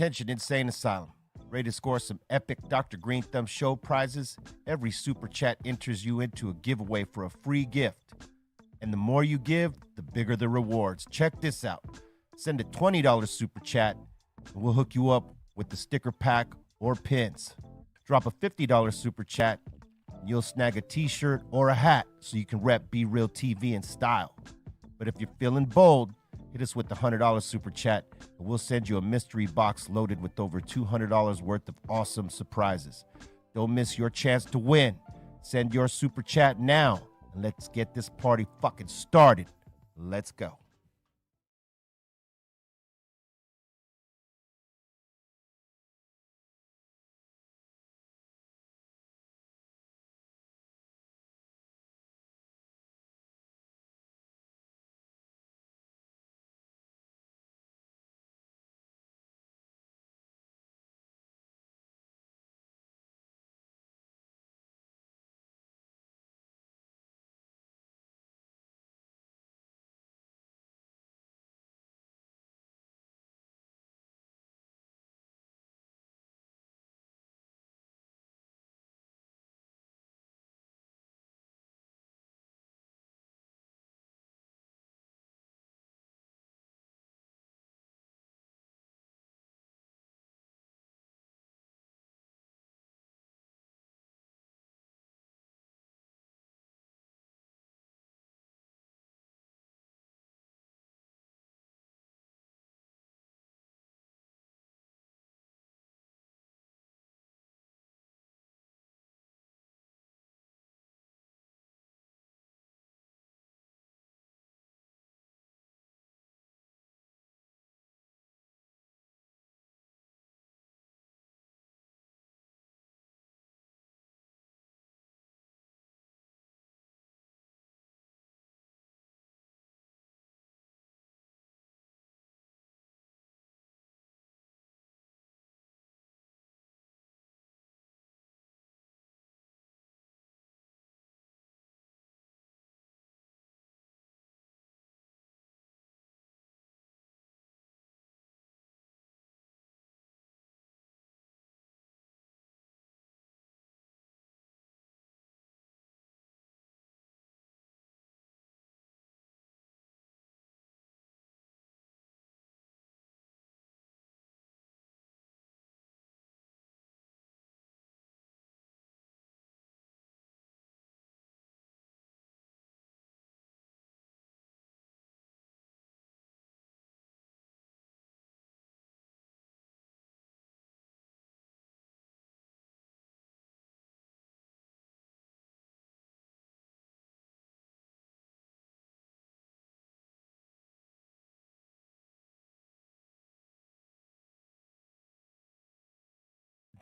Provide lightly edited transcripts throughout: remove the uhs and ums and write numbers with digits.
Attention Insane Asylum. Ready to score some epic Dr. Greenthumb show prizes? Every super chat enters you into a giveaway for a free gift. And the more you give, the bigger the rewards. Check this out. Send a $20 super chat, and we'll hook you up with the sticker pack or pins. Drop a $50 super chat, and you'll snag a t-shirt or a hat so you can rep BREALTV in style. But if you're feeling bold, hit us with the $100 super chat, and we'll send you a mystery box loaded with over $200 worth of awesome surprises. Don't miss your chance to win. Send your super chat now, and let's get this party fucking started. Let's go.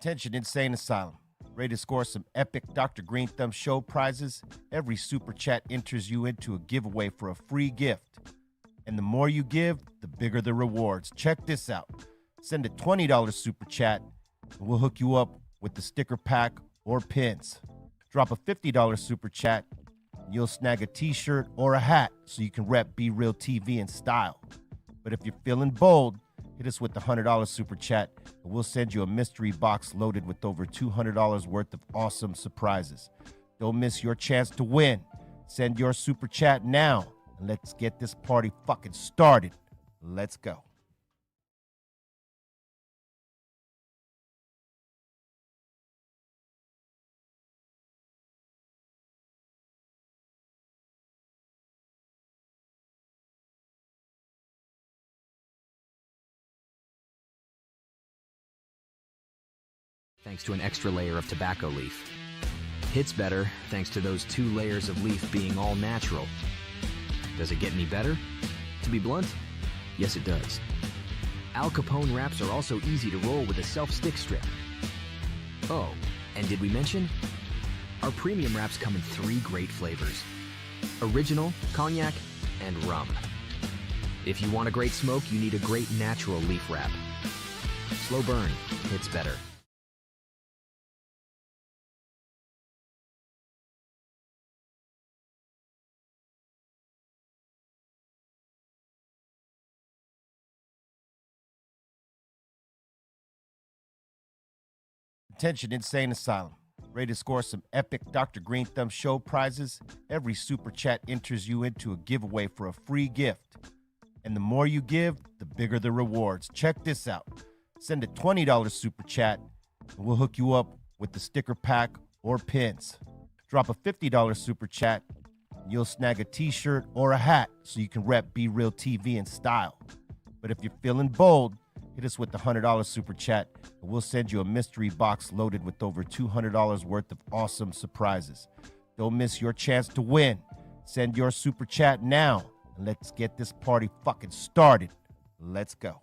Attention Insane Asylum. Ready to score some epic Dr. Greenthumb show prizes? Every super chat enters you into a giveaway for a free gift. And the more you give, the bigger the rewards. Check this out. Send a $20 super chat, and we'll hook you up with the sticker pack or pins. Drop a $50 super chat, and you'll snag a t-shirt or a hat so you can rep BREALTV in style. But if you're feeling bold, hit us with the $100 super chat, and we'll send you a mystery box loaded with over $200 worth of awesome surprises. Don't miss your chance to win. Send your super chat now, and let's get this party fucking started. Let's go. Thanks to an extra layer of tobacco leaf. Hits better thanks to those 2 layers of leaf being all natural. Does it get any better? To be blunt, yes it does. Al Capone wraps are also easy to roll with a self-stick strip. Oh, and did we mention? Our premium wraps come in 3 great flavors: original, cognac, and rum. If you want a great smoke, you need a great natural leaf wrap. Slow burn, hits better. Attention Insane Asylum. Ready to score some epic Dr. Greenthumb show prizes? Every super chat enters you into a giveaway for a free gift. And the more you give, the bigger the rewards. Check this out. Send a $20 super chat, and we'll hook you up with the sticker pack or pins. Drop a $50 super chat, and you'll snag a t-shirt or a hat so you can rep BREALTV in style. But if you're feeling bold, hit us with the $100 super chat, and we'll send you a mystery box loaded with over $200 worth of awesome surprises. Don't miss your chance to win. Send your super chat now, and let's get this party fucking started. Let's go.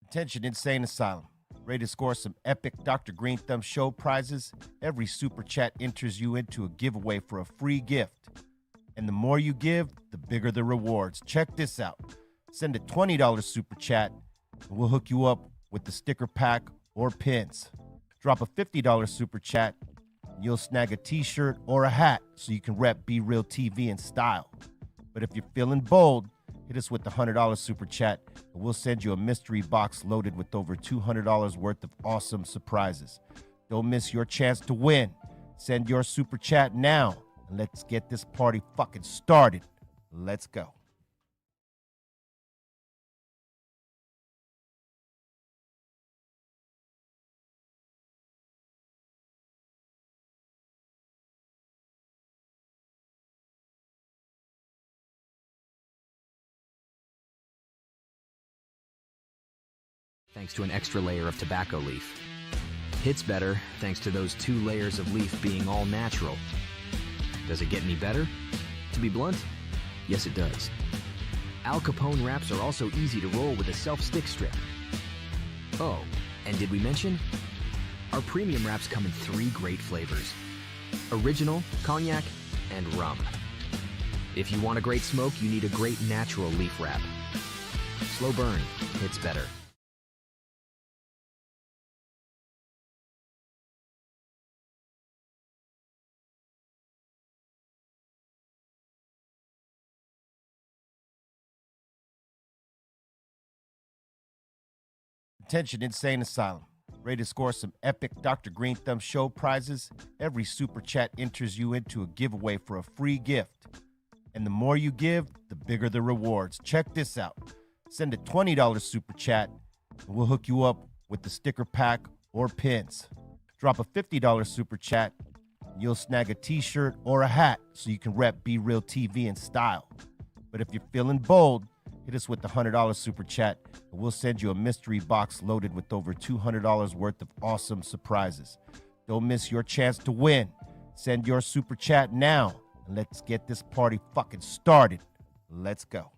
Attention Insane Asylum. Ready to score some epic Dr. Greenthumb show prizes? Every super chat enters you into a giveaway for a free gift. And the more you give, the bigger the rewards. Check this out. Send a $20 super chat, and we'll hook you up with the sticker pack or pins. Drop a $50 super chat, and you'll snag a t-shirt or a hat so you can rep BREALTV in style. But if you're feeling bold, hit us with the $100 super chat, and we'll send you a mystery box loaded with over $200 worth of awesome surprises. Don't miss your chance to win. Send your super chat now, and let's get this party fucking started. Let's go. Thanks to an extra layer of tobacco leaf. Hits better thanks to those 2 layers of leaf being all natural. Does it get any better? To be blunt, yes it does. Al Capone wraps are also easy to roll with a self-stick strip. Oh, and did we mention? Our premium wraps come in 3 great flavors: original, cognac, and rum. If you want a great smoke, you need a great natural leaf wrap. Slow burn, hits better. Attention Insane Asylum. Ready to score some epic Dr. Greenthumb show prizes? Every super chat enters you into a giveaway for a free gift. And the more you give, the bigger the rewards. Check this out. Send a $20 super chat, and we'll hook you up with the sticker pack or pins. Drop a $50 super chat, and you'll snag a t-shirt or a hat so you can rep BREALTV in style. But if you're feeling bold, hit us with the $100 super chat, and we'll send you a mystery box loaded with over $200 worth of awesome surprises. Don't miss your chance to win. Send your super chat now, and let's get this party fucking started. Let's go.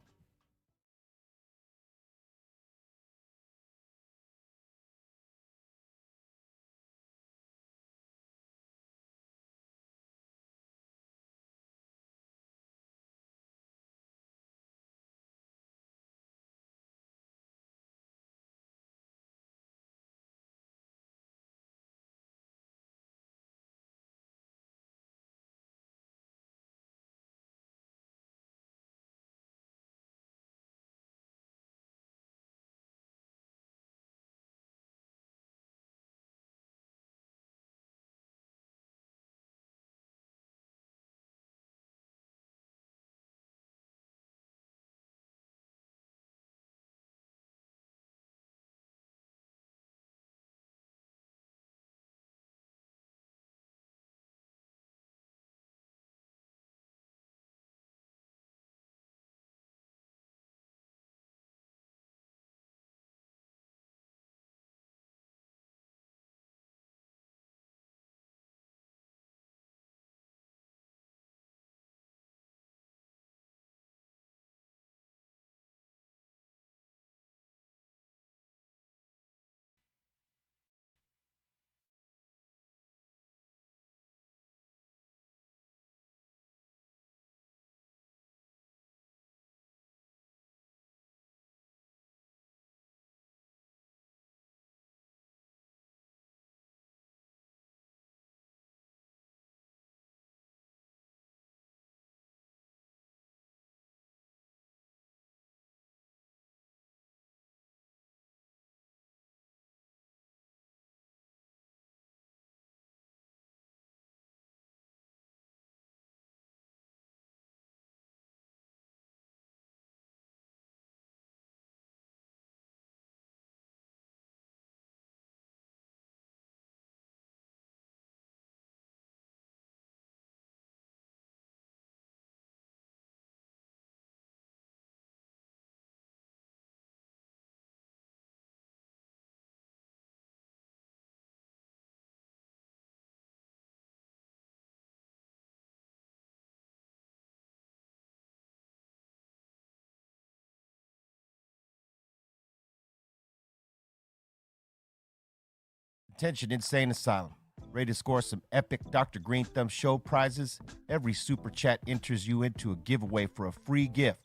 Attention Insane Asylum. Ready to score some epic Dr. Greenthumb show prizes? Every super chat enters you into a giveaway for a free gift.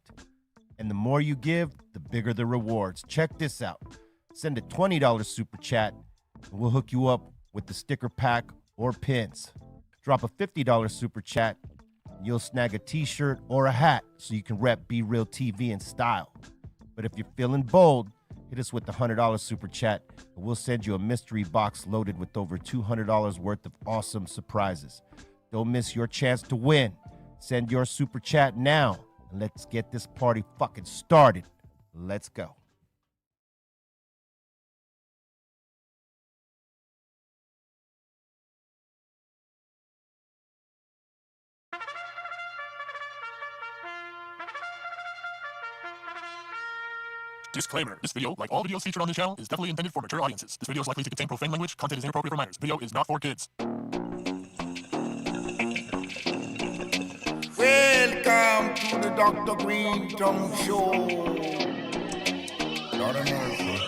And the more you give, the bigger the rewards. Check this out. Send a $20 super chat, and we'll hook you up with the sticker pack or pins. Drop a $50 super chat, and you'll snag a t-shirt or a hat so you can rep BREALTV in style. But if you're feeling bold, hit us with the $100 super chat, and we'll send you a mystery box loaded with over $200 worth of awesome surprises. Don't miss your chance to win. Send your super chat now, and let's get this party fucking started. Let's go. Disclaimer. This video, like all videos featured on this channel, is definitely intended for mature audiences. This video is likely to contain profane language. Content is inappropriate for minors. Video is not for kids. Welcome to the Dr. Greenthumb Show. Lord of mercy.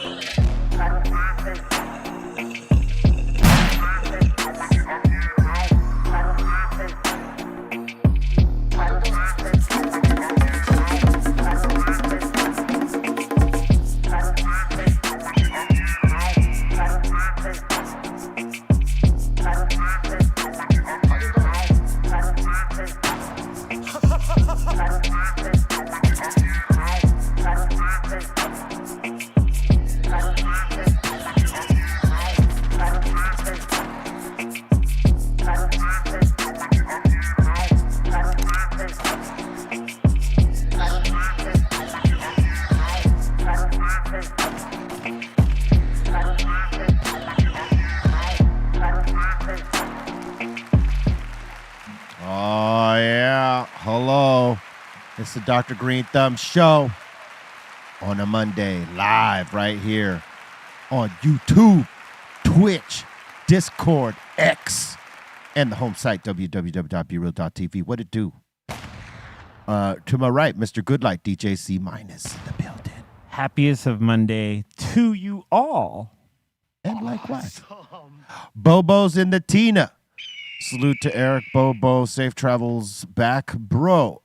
It's the Dr. Greenthumb Show on a Monday, live right here on YouTube, Twitch, Discord, X, and the home site, www.BREALTV. What it do? To my right, Mr. Goodlight, DJ C- in the building. Happiest of Monday to you all. And likewise. Bobo's in the Tina. Salute to Eric Bobo. Safe travels back. Bro,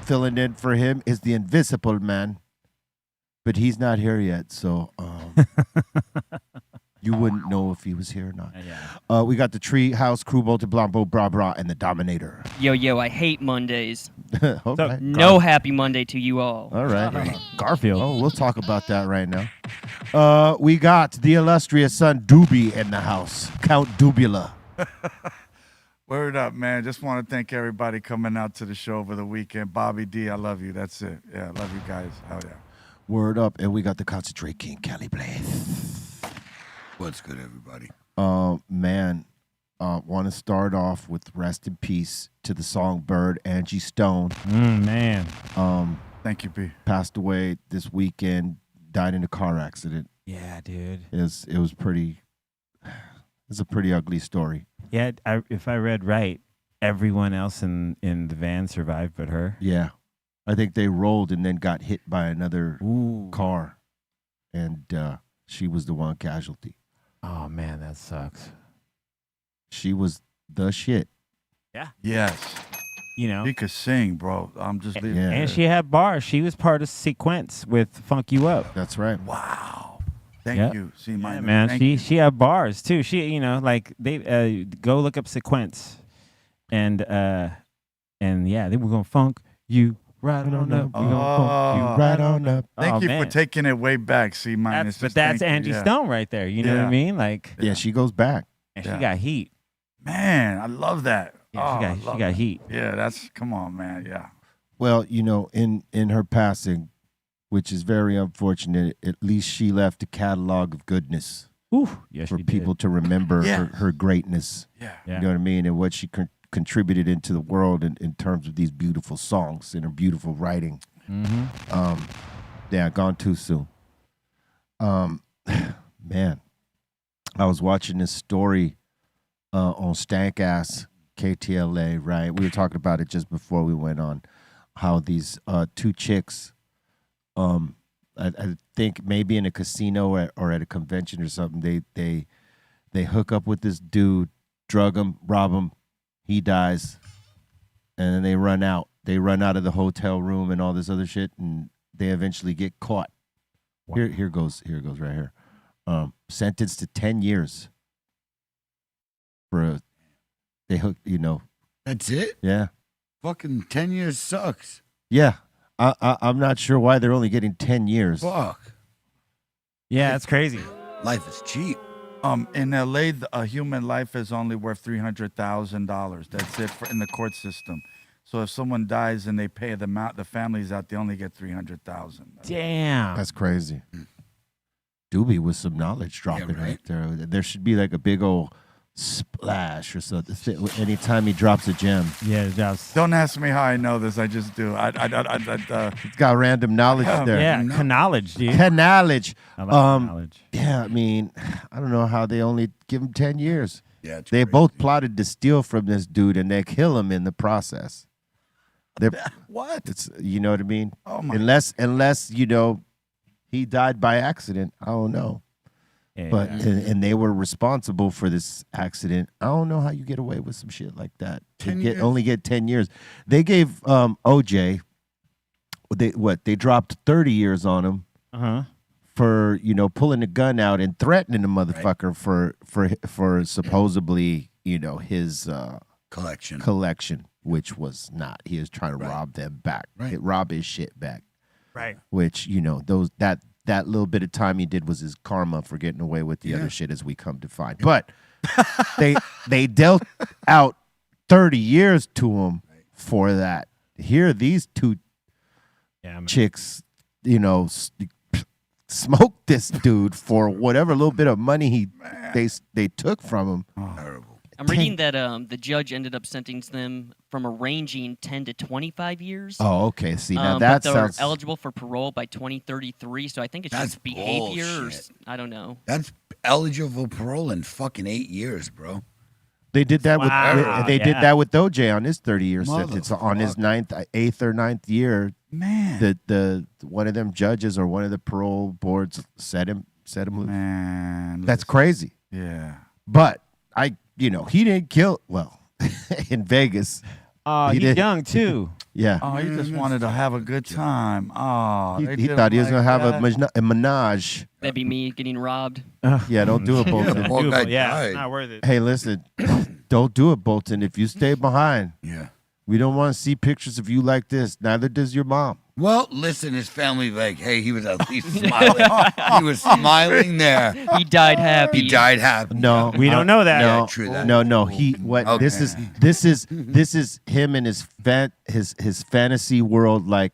filling in for him is the Invisible Man. But he's not here yet, so you wouldn't know if he was here or not. Yeah. We got the Tree House Crew, Bolton Blanco, Bra Bra, and the Dominator. Yo, I hate Mondays. Okay. No happy Monday to you all. All right. Garfield. Oh, we'll talk about that right now. We got the illustrious son Doobie in the house, Count Dubula. Word up, man. Just want to thank everybody coming out to the show over the weekend. Bobby D, I love you. That's it. Yeah, I love you guys. Hell yeah. Word up. And we got the Concentrate King, Kelly Blaze. What's good, everybody? Man, want to start off with rest in peace to the songbird Angie Stone. Man. Thank you, B. Passed away this weekend, died in a car accident. Yeah, dude. It's a pretty ugly story. Yeah, if I read right, everyone else in the van survived but her. Yeah. I think they rolled and then got hit by another Ooh. car. And she was the one casualty. Oh, man, that sucks. She was the shit. Yes. You know? He could sing, bro. I'm just leaving. Yeah. And she had bars. She was part of Sequence with Funk You Up. That's right. Wow. Thank Yep. you. See, my Yeah, man, thank you. she had bars too. She, like they go look up Sequence, and yeah, they were gonna funk you right on up. We gonna funk you right on up. Thank you man. for taking it way back. See, mine. But that's Angie Stone right there. You know what I mean? Like, Yeah, she goes back. and Yeah. she got heat. Man, I love that. Yeah, Oh, she got heat. Yeah, come on, man. Yeah. Well, in her passing, which is very unfortunate, at least she left a catalog of goodness Ooh, yes, for she people did. to remember Yeah. her greatness. Yeah. Yeah. You know what I mean? And what she contributed into the world in terms of these beautiful songs and her beautiful writing. Mm-hmm. Yeah, gone too soon. Man, I was watching this story on Stank Ass KTLA, right? We were talking about it just before we went on, how these two chicks, I think maybe in a casino or at a convention or something, they hook up with this dude, drug him, rob him, he dies, and then they run out. They run out of the hotel room and all this other shit, and they eventually get caught. Wow. Here goes right here. Sentenced to 10 years for they hooked, That's it? yeah. Fucking 10 years sucks. Yeah. I'm not sure why they're only getting 10 years. Fuck. Yeah, that's crazy. Life is cheap. In LA, a human life is only worth $300,000. That's it in the court system. So if someone dies and they pay the families out, they only get $300,000. Damn. That's crazy. Doobie with some knowledge dropping right. right there. There should be like a big old splash or something anytime he drops a gem. Yeah, just Don't ask me how I know this. I just do. It's got random knowledge there. yeah, knowledge, dude. Knowledge. I like knowledge. Yeah, I mean, I don't know how they only give him 10 years. Yeah, it's They crazy. both plotted to steal from this dude and they kill him in the process. What? It's you know what I mean? Oh my. Unless he died by accident. I don't know. Yeah, But yeah. and they were responsible for this accident. I don't know how you get away with some shit like that. 10 years? Only get 10 years. They gave OJ they dropped 30 years on him Uh-huh. for, pulling a gun out and threatening the motherfucker for supposedly, his collection, which was not. He was trying to rob them back. Right. Rob his shit back. Right. Which, that little bit of time he did was his karma for getting away with the other shit, as we come to find. But they dealt out 30 years to him for that. Here, these two chicks, smoked this dude for whatever little bit of money they took from him. Terrible. I'm reading that the judge ended up sentencing them from ranging 10 to 25 years. Oh, okay. See, now but that they're sounds eligible for parole by 2033. So I think it's That's just behavior. Or, bullshit. I don't know. That's eligible for parole in fucking 8 years, bro. They did that Wow, with they did yeah. that with OJ on his 30-year sentence. On his eighth or ninth year, Man. the one of them judges or one of the parole boards set him loose. Man. That's crazy. Yeah. But he didn't kill in Vegas. Oh, He he's did. young too. Yeah. Oh, he just wanted to have a good time. Oh, they He did thought he was him gonna have that. a menage. That'd be me getting robbed. Yeah, don't do it, Bolton. Poor guy Yeah, died. it's not worth it. Hey, listen, don't do it, Bolton. If you stay behind, Yeah. we don't want to see pictures of you like this. Neither does your mom. Well, listen, his family, like, hey, he was at least smiling. He was smiling there. He died happy. He died happy. No, We don't know that. No, Yeah, true that. no. This is him and his fantasy world. Like,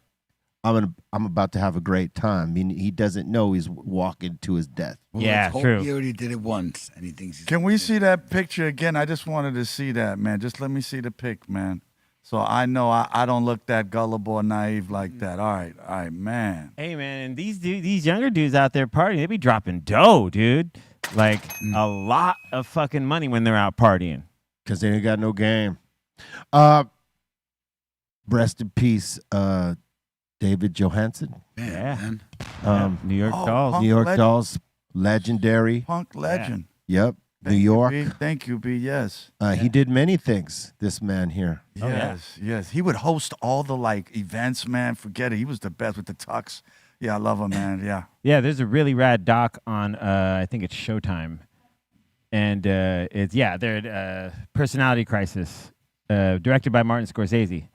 I'm about to have a great time. I mean, he doesn't know he's walking to his death. Well, Yeah, let's hope true. He already did it once, and he thinks he's Can we see that picture again? I just wanted to see that, man. Just let me see the pic, man. So I know I don't look that gullible or naive like that. All right, man. Hey man, and these younger dudes out there partying, they be dropping dough, dude. Like a lot of fucking money when they're out partying. Because they ain't got no game. Rest in peace, David Johansen. Yeah. man. New York Oh, Dolls. Punk New York legend. Dolls, legendary. Punk legend. Yep, New Thank you, York. B. Thank you, B. Yes. He did many things, this man here. Oh, yeah. Yes. He would host all the events, man. Forget it. He was the best with the tux. Yeah, I love him, man. Yeah. Yeah, there's a really rad doc on I think it's Showtime. And it's they're Personality Crisis, directed by Martin Scorsese.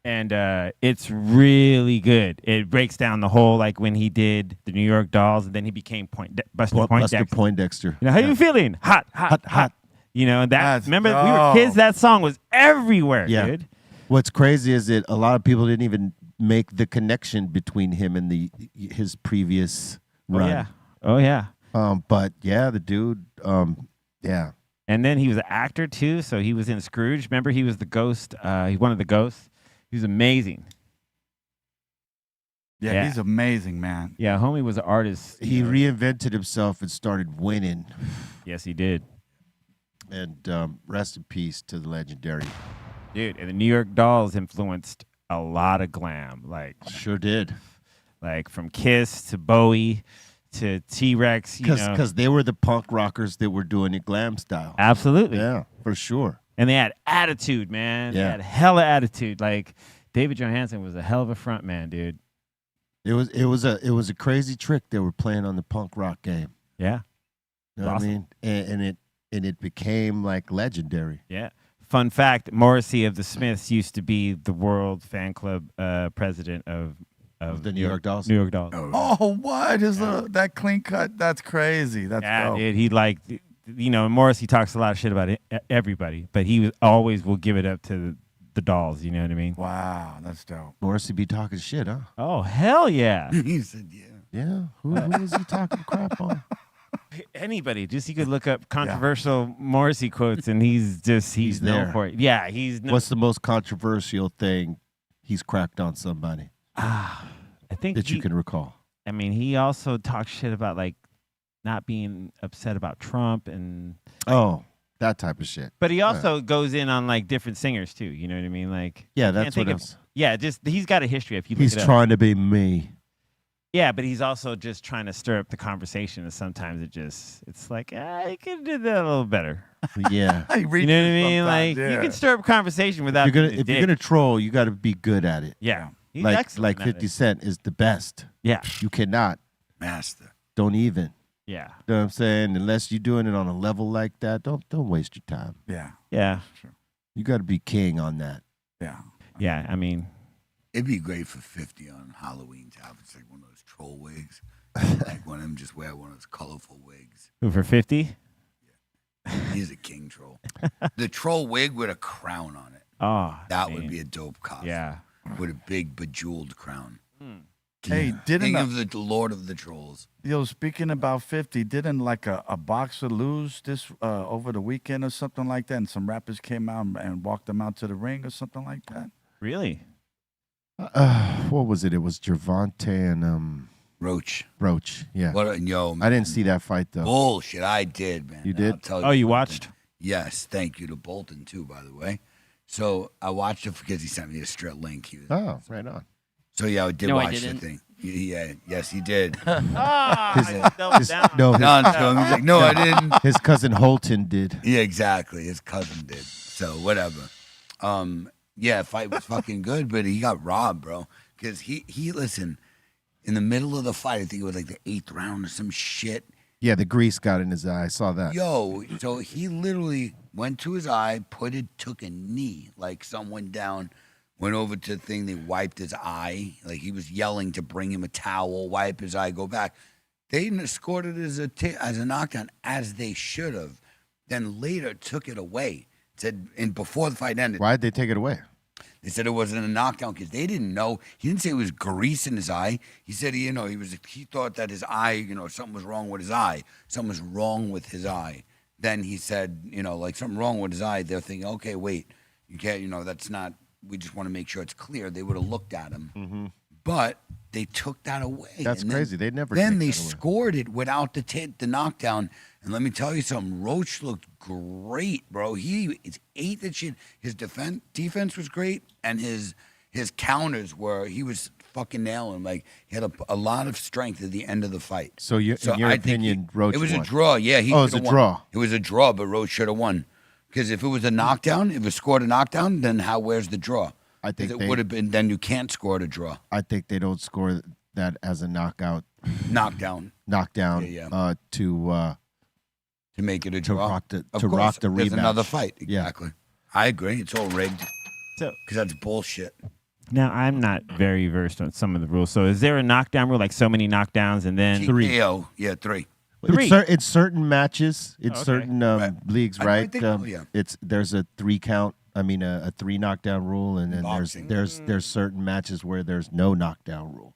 And it's really good. It breaks down the whole, like when he did the New York Dolls, and then he became Buster Poindexter. You know, how you feeling? Hot. You know, That's remember we were kids. That song was everywhere, Yeah. dude. What's crazy is that a lot of people didn't even make the connection between him and his previous run. Oh yeah. But yeah, the dude, yeah. And then he was an actor too, so he was in Scrooge. Remember, he was the ghost. He one of the ghosts. He was amazing. Yeah, he's amazing, man. Yeah, homie was an artist. He reinvented himself and started winning. Yes, he did. And rest in peace to the legendary. Dude, and the New York Dolls influenced a lot of glam. Like, Sure did. like from Kiss to Bowie to T-Rex. Because they were the punk rockers that were doing it glam style. Absolutely. Yeah, for sure. And they had attitude, man. They Yeah. had hella attitude. Like, David Johansen was a hell of a front man, dude. It was a crazy trick they were playing on the punk rock game. Yeah. You know Awesome. what I mean? And it became like legendary. Yeah. Fun fact, Morrissey of the Smiths used to be the World Fan Club president of the New York Dolls. New York Dolls. Oh, what is that clean cut? That's crazy. That's Yeah, dope. dude. He Morrissey talks a lot of shit about everybody, but he always will give it up to the Dolls. You know what I mean? Wow, that's dope. Morrissey be talking shit, huh? Oh, hell yeah. He said, yeah. Yeah. Who was he talking crap on? Anybody, just you could look up controversial Morrissey quotes, and he's known there. for it. Yeah, he's known. What's the most controversial thing he's cracked on somebody I think that you can recall? I mean, he also talks shit about like not being upset about Trump, and Oh, that type of shit. but he also goes in on like different singers too. You know what I mean? Like, Yeah, I that's can't what think of- else. Yeah, just he's got a history. If you look He's it up. trying to be me. Yeah, but he's also just trying to stir up the conversation, and sometimes it's like you could do that a little better. Yeah. He You know what I reaches mean? sometimes, Like yeah. you can stir up conversation without If you're being a gonna dick. troll, you got to be good at it. Yeah, he's Like excellent at 50 it. Cent is the best. Yeah, You cannot. Master. Don't even. yeah, You know what I'm saying? Unless you're doing it on a level like that, don't waste your time. Yeah, yeah, You got to be king on that. yeah. yeah. I mean, It'd be great for 50 on Halloween to have it's like one of those troll wigs. Like one of them just wear one of those colorful wigs. who for 50? He's a king troll. The troll wig with a crown on it. Oh, That man. would be a dope costume. Yeah. With a big bejeweled crown. Hey, didn't King of the Lord of the Trolls. Yo, speaking about 50, didn't like a boxer lose this over the weekend or something like that? And some rappers came out and walked him out to the ring or something like that? Really? What was it? It was Gervonta and Roach. Roach. Yeah. Yo, I didn't see that fight though. Bullshit. I did, man. You did? I'll tell Oh, you something. watched? Yes. Thank you to Bolton, too, by the way. So I watched it because he sent me a straight link. He was, Oh, right on. so, yeah, I did No, I watch the didn't. thing. Yeah. Yes, he did. No, No, he's like, no, I didn't. his cousin Holton did. Yeah, exactly. His cousin did. So, whatever. Yeah, fight was fucking good, but he got robbed, bro. Because he listen, in the middle of the fight, I think it was like the 8th round or some shit. Yeah, the grease got in his eye. I saw that. Yo, so he literally went to his eye, took a knee, like someone down, went over to the thing, they wiped his eye. Like he was yelling to bring him a towel, wipe his eye, go back. They scored it as a knockdown, as they should have. Then later took it away. Said, and before the fight ended, Why'd they take it away? they said it wasn't a knockdown because they didn't know. He didn't say it was grease in his eye. He said, he thought that his eye, something was wrong with his eye. Something was wrong with his eye. Then he said, like something wrong with his eye. They're thinking, okay, wait, you can't, that's not, we just want to make sure it's clear. They would have looked at him. Mm-hmm. But they took that away. That's And crazy. They never. Then take they that away. scored it without the knockdown. And let me tell you something. Roach looked great, bro. He ate that shit. His defense was great, and his counters he was fucking nailing. Like he had a lot of strength at the end of the fight. So, in your I think opinion, Roach it was won. a draw. Yeah, he. Oh, it was should've a won. draw. It was a draw, but Roach should have won. Because if it was a knockdown, if it scored a knockdown, then where's the draw? I think it would have been. Then you can't score a draw. I think they don't score that as a knockdown. Knockdown. Yeah. To make it a draw. rock the Of to course, rock the there's rematch. another fight. Yeah. Exactly. I agree. It's all rigged. So Because that's bullshit. now I'm not very versed on some of the rules. So is there a knockdown rule, like so many knockdowns and then TKO. Yeah, 3. In certain matches, in okay. certain Right. leagues, I right? think- yeah. There's a 3 count. I mean, a 3 knockdown rule, and then Boxing. there's certain matches where there's no knockdown rule.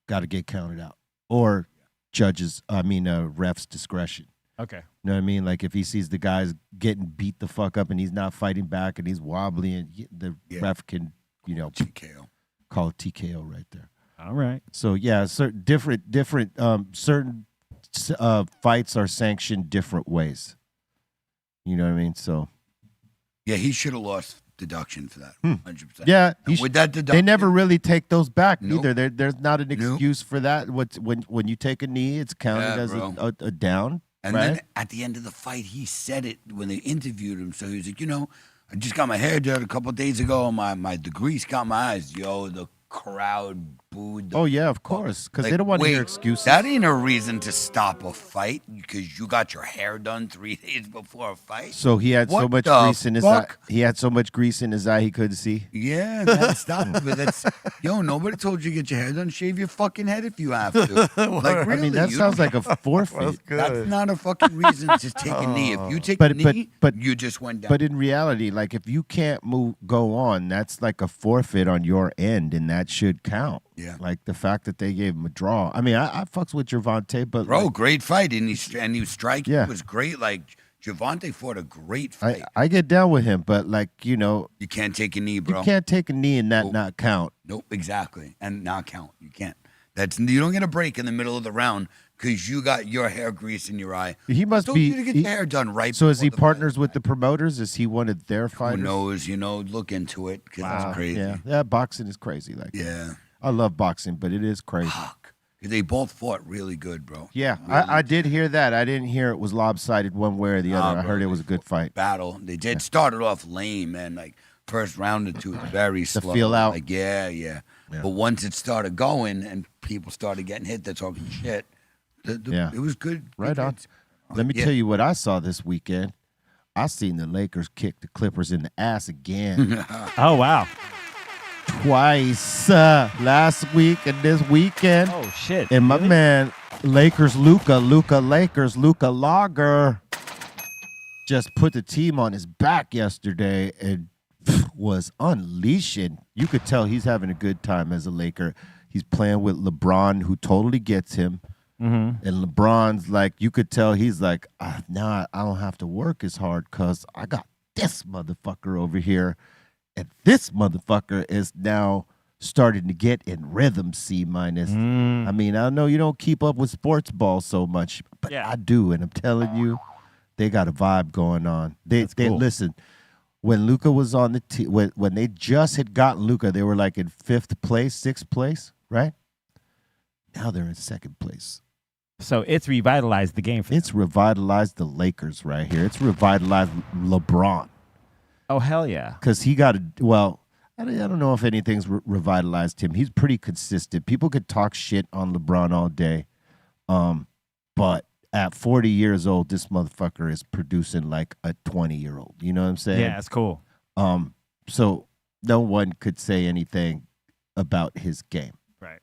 Got to get counted out, or refs' discretion. Okay. You know what I mean? Like if he sees the guy's getting beat the fuck up and he's not fighting back and he's wobbly, and the ref can, TKO. call it TKO right there. All right. So yeah, certain certain fights are sanctioned different ways. You know what I mean? So Yeah, he should have lost deduction for that. 100%. yeah, And with that deduction, they never really take those back Nope. either. There's not an Nope. excuse for that. When you take a knee, it's counted Yeah, as bro. a down. And right? then at the end of the fight, he said it when they interviewed him. So he was like, I just got my hair done a couple of days ago. The grease got my eyes. Yo, the crowd booed. Oh yeah, of course, because they Like, don't want to hear wait, excuses. That ain't a reason to stop a fight because you got your hair done 3 days before a fight. So he had so What much the grease in his eye. fuck? He had so much grease in his eye he couldn't see. Yeah, man, stop it. But nobody told you to get your hair done. Shave your fucking head if you have to. Like, really, I mean, that you sounds don't- like a forfeit. That's not a fucking reason to take a knee. If you take But- a knee, but- you just went down. But in reality, like if you can't go on, that's like a forfeit on your end, and that should count. Yeah. Like the fact that they gave him a draw. I mean, I fucks with Gervonta, but Bro, like, great fight. And he was striking. Yeah. It was great. Like, Gervonta fought a great fight. I get down with him, but like You can't take a knee, bro. you can't take a knee and that not count. Nope, exactly. And not count. You can't. You don't get a break in the middle of the round because you got your hair grease in your eye. He must Told be. you to get your hair done right. So is he before the partners fight. with the promoters? Is he one of their Who fighters? knows? Look into it because it's crazy. Yeah, boxing is crazy. Like, Yeah. I love boxing, but it is crazy. Fuck. 'Cause they both fought really good, bro. Yeah, Really I did hear that. I didn't hear it was lobsided one way or the other. I bro, heard it they was a good fight. battle. They did start it off lame, man. Like first round or two, very slow. feel out. Like yeah. But once it started going and people started getting hit, they're talking shit. Yeah. It was good. Right on. Good. Let me Yeah. tell you what I saw this weekend. I seen the Lakers kick the Clippers in the ass again. Oh wow. Twice last week and this weekend. Oh shit. And my Really? man, Lakers Luka Lager just put the team on his back yesterday and was unleashing. You could tell he's having a good time as a Laker. He's playing with LeBron, who totally gets him. Mm-hmm. And LeBron's like, you could tell he's like, now I don't have to work as hard because I got this motherfucker over here. And this motherfucker is now starting to get in rhythm, C minus. I mean, I know you don't keep up with sports ball so much, but I do. And I'm telling you, they got a vibe going on. They cool. Listen, when Luka was on the team, when they just had gotten Luka, they were like in 5th place, 6th place, right? Now they're in 2nd place. So it's revitalized the game for them. It's revitalized the Lakers right here. It's revitalized LeBron. Oh, hell yeah. Because he got I don't know if anything's revitalized him. He's pretty consistent. People could talk shit on LeBron all day. But at 40 years old, this motherfucker is producing like a 20-year-old. You know what I'm saying? Yeah, it's cool. So no one could say anything about his game. Right.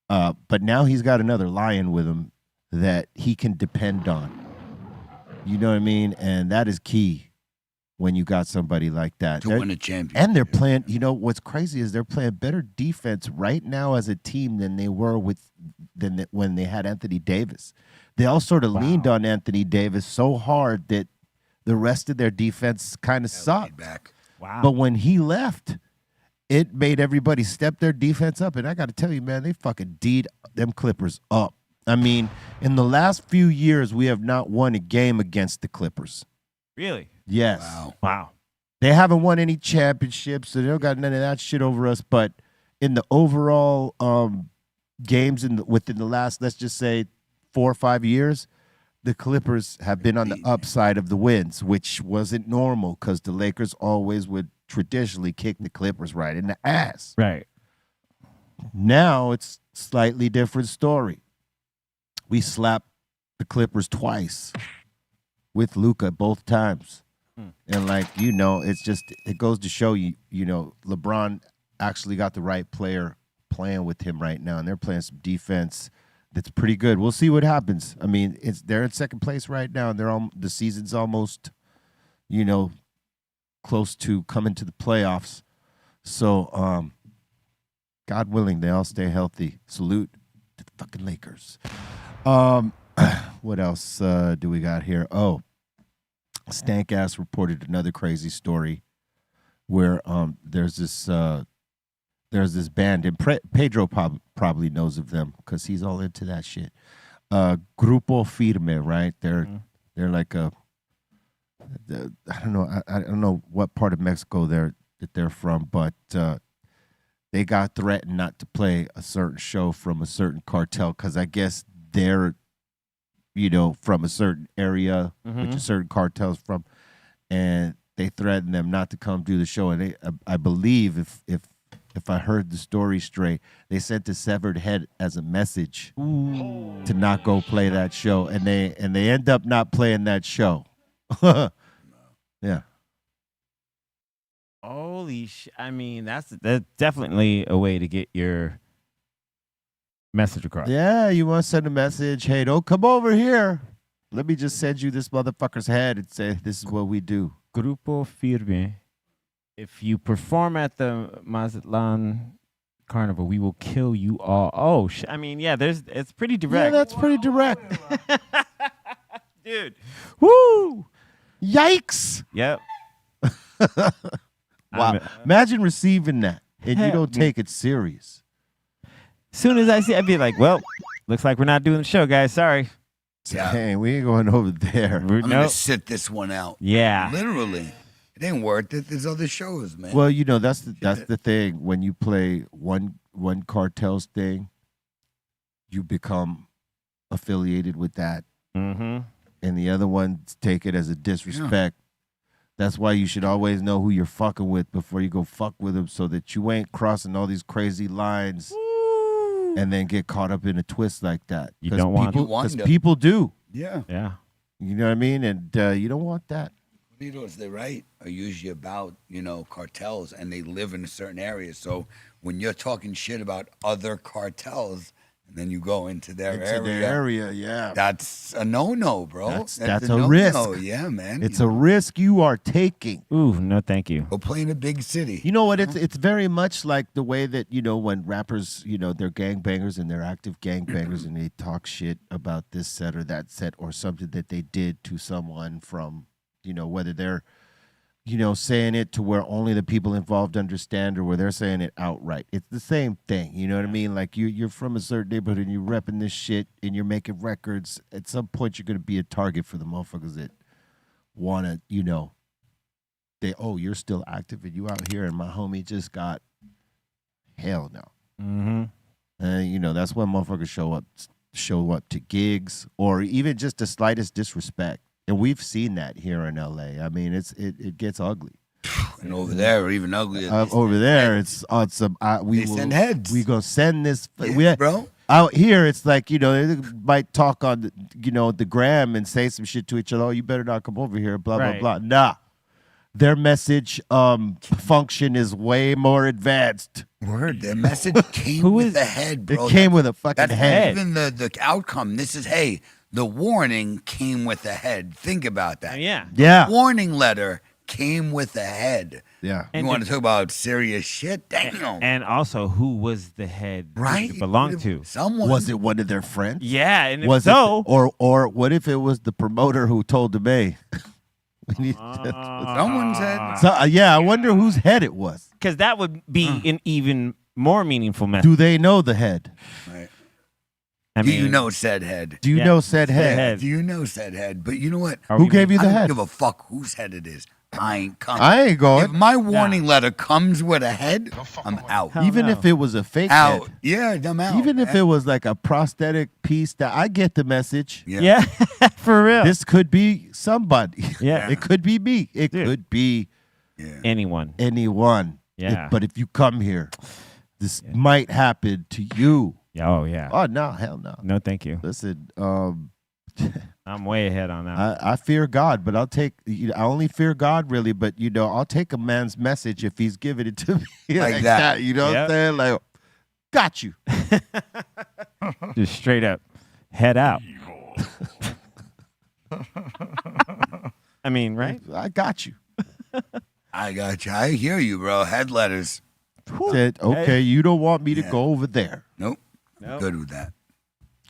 But now he's got another lion with him that he can depend on. You know what I mean? And that is key when you got somebody like that. To win a championship. And they're playing, you know, what's crazy is they're playing better defense right now as a team than they were when they had Anthony Davis. They all sort of leaned on Anthony Davis so hard that the rest of their defense kind of sucked. Wow. But when he left, it made everybody step their defense up. And I got to tell you, man, they fucking D'd them Clippers up. I mean, in the last few years, we have not won a game against the Clippers. Really? Yes. Wow. They haven't won any championships, so they don't got none of that shit over us. But in the overall games within the last, let's just say, 4 or 5 years, the Clippers have been on the upside of the wins, which wasn't normal because the Lakers always would traditionally kick the Clippers right in the ass. Right. Now it's slightly different story. We slapped the Clippers twice with Luka both times. And like, you know, it's just, it goes to show you, you know, LeBron actually got the right player playing with him right now. And they're playing some defense that's pretty good. We'll see what happens. I mean, they're in 2nd place right now. And the season's almost, you know, close to coming to the playoffs. So, God willing, they all stay healthy. Salute to the fucking Lakers. What else do we got here? Oh, Stank-Ass reported another crazy story where there's this band, and Pedro probably knows of them because he's all into that shit. Grupo Firme, right? They're like I don't know what part of Mexico they're from, but they got threatened not to play a certain show from a certain cartel because I guess they're, you know, from a certain area, which a certain cartel's from, and they threatened them not to come do the show. And I believe, if I heard the story straight, they sent a severed head as a message to not go play that show, and they end up not playing that show. Yeah. Holy shit. I mean, that's definitely a way to get your message across. Yeah, you want to send a message, hey, don't come over here. Let me just send you this motherfucker's head and say, this is what we do. Grupo Firme. If you perform at the Mazatlan Carnival, we will kill you all. Oh, I mean, yeah, it's pretty direct. Yeah, that's pretty direct. Dude. Woo! Yikes. Yep. Wow. Imagine receiving that and you Hell, don't take it serious. Soon as I see, I'd be like, well, looks like we're not doing the show, guys. Sorry. Yeah. Hey, we ain't going over there. I'm going to sit this one out. Yeah. Literally. It ain't worth it. There's other shows, man. Well, you know, that's the thing. When you play one cartel's thing, you become affiliated with that. Mm-hmm. And the other ones take it as a disrespect. That's why you should always know who you're fucking with before you go fuck with them, so that you ain't crossing all these crazy lines and then get caught up in a twist like that. You don't want people, because people do. Yeah. Yeah. You know what I mean? And you don't want that. Torpedoes, they write, are usually about, you know, cartels, and they live in a certain area. So when you're talking shit about other cartels, and then you go into their Into area. their area, yeah. That's a no-no, bro. That's a no-no. risk. Yeah, man. It's a risk you are taking. Ooh, no, thank you. Go play in a big city. You know what? It's very much like the way that, when rappers, they're gangbangers and they're active gangbangers and they talk shit about this set or that set or something that they did to someone from, whether they're, saying it to where only the people involved understand or where they're saying it outright. It's the same thing. You know what I mean? Like you're from a certain neighborhood and you're repping this shit and you're making records. At some point, you're going to be a target for the motherfuckers that want to, you're still active and you out here and my homie just got hell no. Mm-hmm. That's when motherfuckers show up to gigs or even just the slightest disrespect. And we've seen that here in LA. I mean, it gets ugly. And over there, even uglier. Over there, it's on some. They send heads. We gonna send this, bro. Out here, it's like they might talk on the gram and say some shit to each other. Oh, you better not come over here. Blah Right. blah blah. Nah, their message function is way more advanced. Word. Their message came with the head, bro. It came with a fucking That's head. even the outcome. This is, hey, the warning came with the head. Think about that. Yeah. Yeah. Warning letter came with the head. Yeah. You want to talk about serious shit? Damn. And also, who was the head Right? it belonged to? Someone. Was it one of their friends? Yeah, and if Was so, it, or what if it was the promoter who told them, hey, we need Someone said. so, I wonder whose head it was. because that would be an even more meaningful message. Do they know the head? Right. I Do you mean, know said head? Do you Yeah. know said head? head. Do you know said head? But you know what? Are Who we- gave you I the don't head? give a fuck whose head it is. I ain't coming. I ain't If going. my warning letter comes with a head, I'm out. Hell Even no. if it was a fake Out. head. Yeah, I'm out. Even if man. it was like a prosthetic piece that I get the message. Yeah, for real. This could be somebody. Yeah. It could be me. It Dude. could be Anyone. anyone. Yeah. But if you come here, this might happen to you. Yeah, oh, yeah. Oh, no, hell no. No, thank you. Listen, I'm way ahead on that. I fear God, but I'll take. I only fear God, really. But I'll take a man's message if he's giving it to me Like that. You know what I'm saying? Like, got you. Just straight up, head out. I mean, right? I got you. I got you. I hear you, bro. Head letters. Said, okay, you don't want me to go over there. Nope. Nope. Good with that.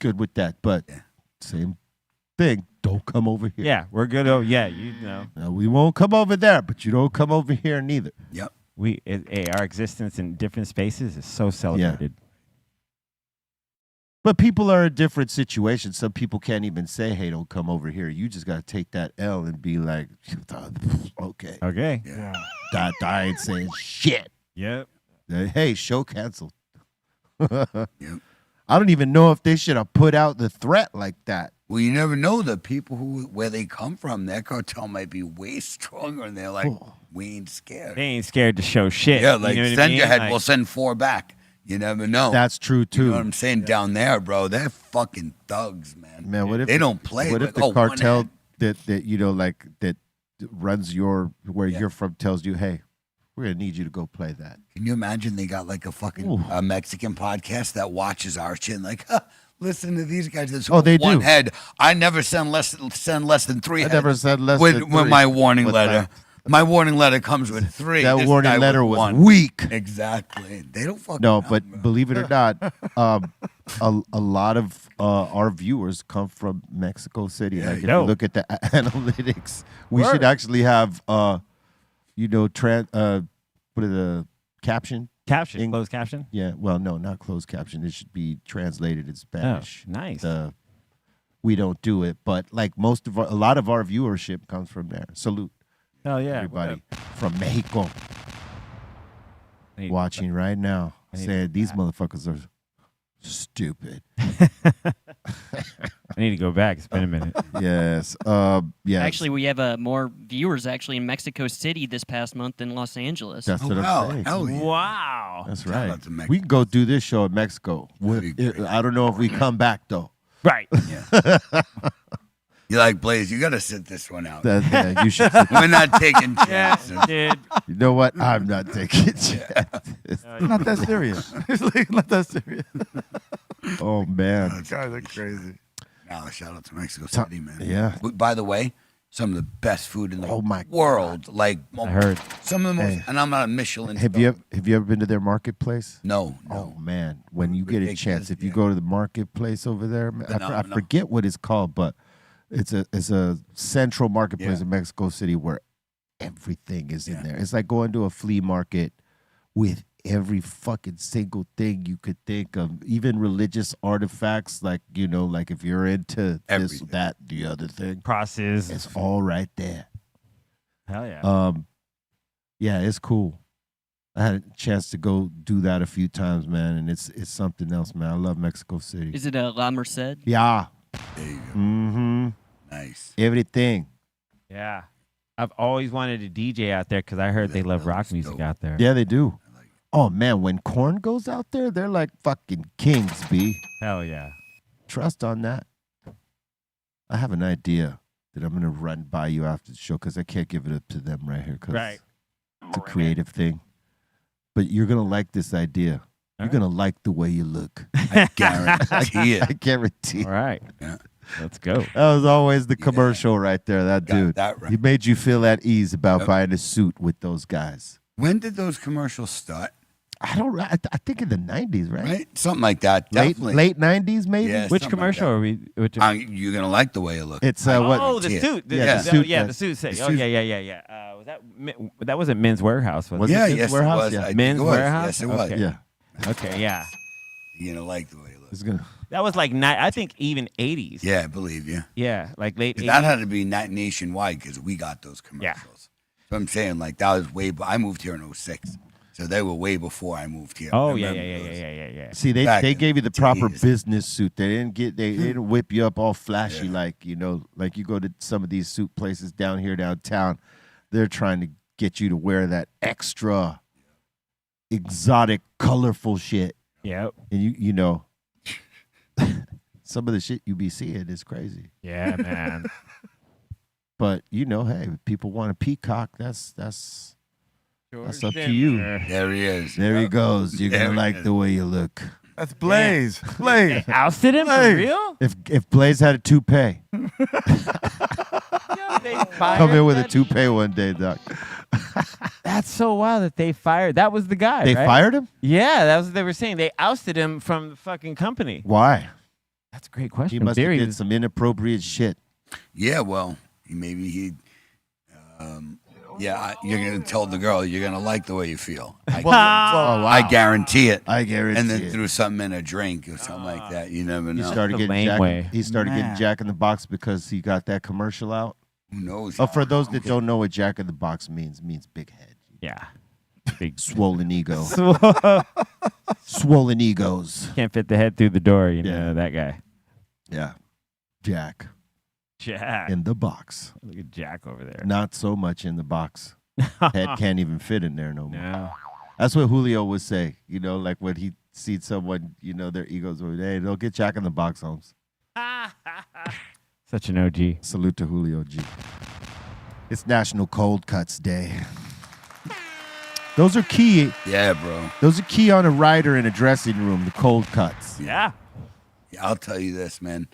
Good with that, but same thing. Don't come over here. Yeah, we're good. Oh, yeah, you know. No, we won't come over there, but you don't come over here neither. Yep. Our existence in different spaces is so celebrated. But people are in different situations. Some people can't even say, hey, don't come over here. You just got to take that L and be like, okay. Okay. Yeah. I ain't saying shit. Yep. Hey, show canceled. Yep. I don't even know if they should have put out the threat like that. Well, you never know. The people where they come from, their cartel might be way stronger, and they're like, we ain't scared. They ain't scared to show shit. Yeah, like, you know what I send mean? your head, Like, we'll send 4 back. You never know. That's true, too. You know what I'm saying? Down there, bro, they're fucking thugs, man. Man, what if they don't play? What like, if the one cartel head. that runs where you're from tells you, hey, we're gonna need you to go play that. Can you imagine they got like a fucking Mexican podcast that watches our shit and like, listen to these guys. There's they one do. head. I never send less than 3 I heads. never said less with, than with 3. my warning With letter. My warning letter comes with 3. That This warning guy letter with was 1. weak. Exactly. They don't fucking No, know, but bro. believe it or not, a lot of our viewers come from Mexico City. Yeah, Like if you dope. look at the analytics, we should Word. actually have what is the caption? Caption, closed caption. Yeah, well, no, not closed caption. It should be translated in Spanish. Oh, nice. We don't do it, but like a lot of our viewership comes from there. Salute Oh yeah, everybody from Mexico I need- watching right now. I need Saying to- these motherfuckers are stupid. I need to go back. It's been a minute. Yes. Yes. Actually, we have more viewers actually in Mexico City this past month than Los Angeles. That's what wow. I'm saying. Hell yeah. Wow. That's Shout right. out to Mexico. We can go do this show in Mexico. That'd be great. I don't know if we come back though. Right. You're like, Blaze, you got to sit this one out. You should. We're not taking Yeah, chances. dude. You know what? I'm not taking it. It's not that serious. It's like not that serious. Oh man. Those guys are crazy. No, shout out to Mexico City, man. Yeah. By the way, some of the best food in the my world. Like I heard. some of the most, and I'm not a Michelin. Have you ever been to their marketplace? No. Oh man, when you get a Ridiculous, chance, if you yeah. go to the marketplace over there, I Phenomenal. forget what it's called, but it's a central marketplace in Mexico City where everything is in there. It's like going to a flea market with every fucking single thing you could think of, even religious artifacts, like like if you're into Everything. this, that, the other thing, Crosses. it's all right there. Hell yeah. Yeah, it's cool. I had a chance to go do that a few times, man, and it's something else, man. I love Mexico City. Is it a La Merced? Yeah. There you go. Mm-hmm. Nice. Everything. Yeah. I've always wanted to DJ out there because I heard they love rock music out there. Yeah, they do. Oh man, when Korn goes out there, they're like fucking kings, B. Hell yeah. Trust on that. I have an idea that I'm gonna run by you after the show because I can't give it up to them right here because Right. it's a creative thing. But you're gonna like this idea. You're gonna like the way you look. I guarantee I it. guarantee. All right. Yeah. Let's go. That was always the commercial right there. That Got dude. that right. He made you feel at ease about Yep. buying a suit with those guys. When did those commercials start? I think in the 90s, right? Right? Something like that. Definitely. Late 90s, maybe. Yeah, Which something commercial like are we? Which, You're going to like the way you look. It's what? oh, the Yeah. suit. Yeah, the suit, Yeah, the suit. The Oh, suit. yeah. Was that wasn't Men's Warehouse? Was Was it? it yeah, Men's yes, Warehouse? it was. Yeah. I think Men's it was. Warehouse? Yes, it was. Okay. Yeah. Okay, yeah. You're going to like the way you look. It's gonna. That was like I think even 80s. Yeah, I believe you. Yeah, like late 80s. That had to be nationwide because we got those commercials. So I'm saying, like, that was I moved here in 06. So they were way before I moved here. Oh I yeah. remember those. See, Back they in gave you the the proper days. business suit. They didn't whip you up all flashy like like you go to some of these suit places down here downtown. They're trying to get you to wear that extra exotic, colorful shit. Yep. And you know some of the shit you be seeing is crazy. Yeah, man. But hey, if people want a peacock, that's up to you. There he is. There he goes. You're There gonna he like is. the way you look. That's Blaze. Blaze. Ousted him for real? If Blaze had a toupee, come in with a toupee one day, Doc. That's so wild that they fired. That was the guy. They right? fired him? Yeah, that was what they were saying. They ousted him from the fucking company. Why? That's a great question. He must have Very- did some inappropriate shit. Yeah, well, maybe he. You're gonna tell the girl you're gonna like the way you feel. I guarantee it. I guarantee And then it. threw something in a drink or something like that. You never He know. started The getting lame way. He started getting Man. Jack in the Box because he got that commercial out. Who knows? Oh, for those that don't know what Jack in the Box means big head, Yeah. Big swollen ego, swollen egos. Can't fit the head through the door, Yeah. that guy. Yeah, Jack Jack. in the box. Look at Jack over there. Not so much in the box. Head can't even fit in there no more. No. That's what Julio would say. Like when he sees someone, their egos would, hey, they'll get Jack in the Box, Holmes. Such an OG. Salute to Julio G. It's National Cold Cuts Day. Those are key. Yeah, bro. Those are key on a rider in a dressing room, the cold cuts. Yeah. Yeah, I'll tell you this, man.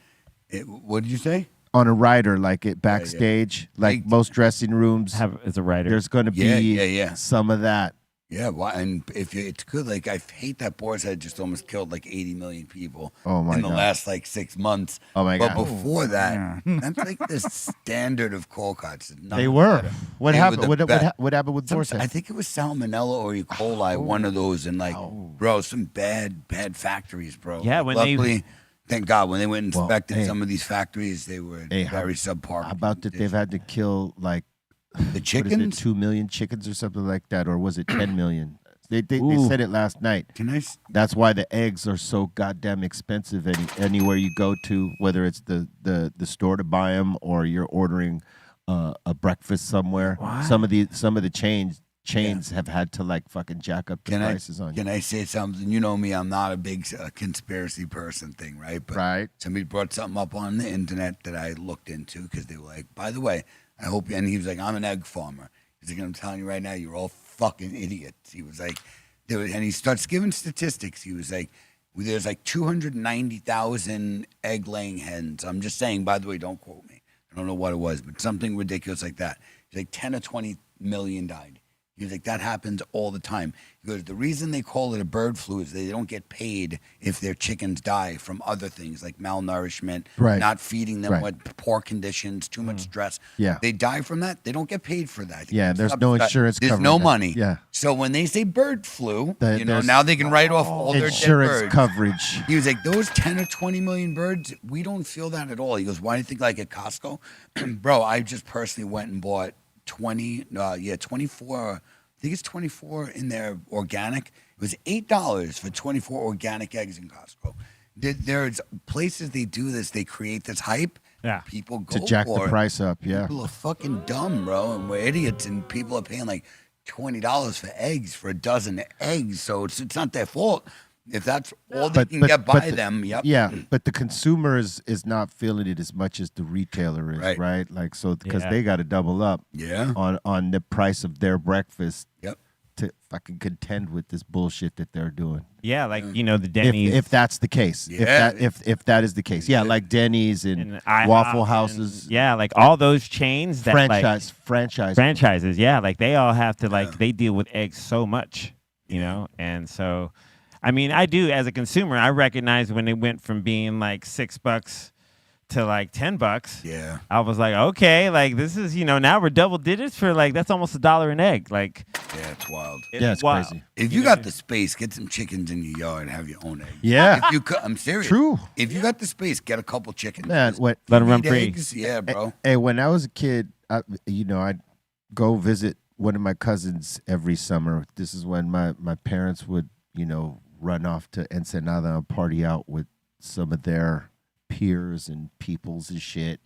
What did you say? On a rider, like it backstage, like most dressing rooms, Have as a writer. there's going to be Yeah. some of that. Yeah, well, and it's good. Like, I hate that Boar's Head just almost killed like 80 million people Oh, my in the God. last like 6 months. Oh, my But God. before that, that's like the standard of cold cuts. They were. What They were happened? the What best. happened with Dorset? I think it was salmonella or E. coli, one of those, and like, bro, some bad factories, bro. Yeah, when they- luckily, thank God, when they went and Well, inspected hey. some of these factories, they were very subpar. How about that they've had to kill like the what is it, chickens? 2 million chickens or something like that, or was it 10 million? They Ooh. said it last night. Can I? That's why the eggs are so goddamn expensive anywhere you go to, whether it's the store to buy them or you're ordering a breakfast somewhere. Some of the chains have had to like fucking jack up the prices on you. Can I say something? You know me, I'm not a big conspiracy person thing, right? But Right. somebody brought something up on the internet that I looked into because they were like, by the way, I hope, and he was like, I'm an egg farmer. He's like, I'm telling you right now, you're all fucking idiots. He was like, and he starts giving statistics. He was like, There's like 290,000 egg-laying hens. I'm just saying, by the way, don't quote me. I don't know what it was, but something ridiculous like that. He's like 10 or 20 million died. He was like, that happens all the time. He goes, the reason they call it a bird flu is they don't get paid if their chickens die from other things like malnourishment, not feeding them with poor conditions, too much stress. Yeah. They die from that. They don't get paid for that. Yeah, there's no insurance There's covering no that. money. Yeah. So when they say bird flu, There's now they can write off all their dead insurance birds. coverage. He was like, those 10 or 20 million birds, we don't feel that at all. He goes, why do you think like at Costco? Bro, I just personally went and bought 24, I think it's 24 in their organic. It was $8 for 24 organic eggs in Costco. There's places they do this. They create this hype. Yeah. People go To jack for the it. price up, yeah. People are fucking dumb, bro, and we're idiots, and people are paying like $20 for eggs for a dozen eggs. So it's not their fault. If that's all they can get by them, Yeah, but the consumer is not feeling it as much as the retailer is, right? Like, so because they got to double up on the price of their breakfast to fucking contend with this bullshit that they're doing. Yeah, like, you know, the Denny's. If that's the case. If that is the case. Yeah, like Denny's and Waffle Houses. Like all those chains that franchises, yeah, like they all have to they deal with eggs so much, you know? And so I mean, I do as a consumer, I recognize when it went from being like $6 to like $10. Yeah. I was like, okay, like this is, you know, now we're double digits for like that's almost $1 an egg. Like, yeah, it's wild. It's wild. crazy. If you got the space, get some chickens in your yard and have your own eggs. Yeah. If you I'm serious. True. If you got the space, get a couple chickens. Man, Just what let them run feed free. eggs. Yeah, bro. Hey, when I was a kid, I'd go visit one of my cousins every summer. This is when my parents would, you know, run off to Ensenada and party out with some of their peers and peoples and shit.